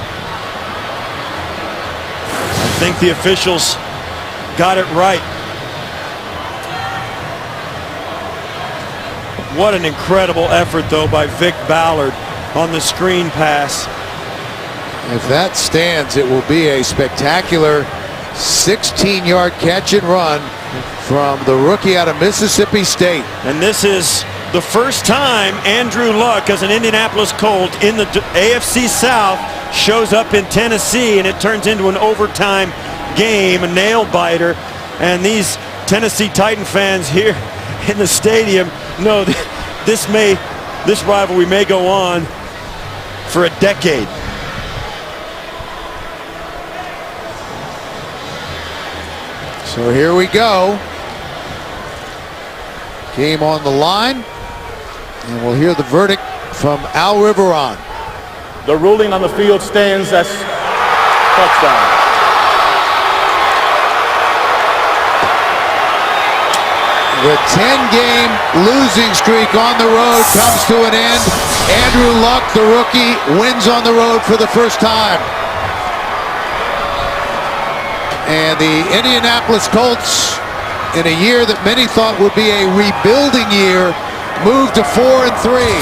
I think the officials got it right. What an incredible effort, though, by Vic Ballard on the screen pass. If that stands, it will be a spectacular 16-yard catch and run from the rookie out of Mississippi State. And this is the first time Andrew Luck, as an Indianapolis Colt in the AFC South, shows up in Tennessee, and it turns into an overtime game, a nail-biter. And these Tennessee Titan fans here in the stadium know that this rivalry may go on for a decade. So here we go. Game on the line. And we'll hear the verdict from Al Riveron. The ruling on the field stands as touchdown. The 10-game losing streak on the road comes to an end. Andrew Luck, the rookie, wins on the road for the first time. And the Indianapolis Colts, in a year that many thought would be a rebuilding year, moved to 4-3.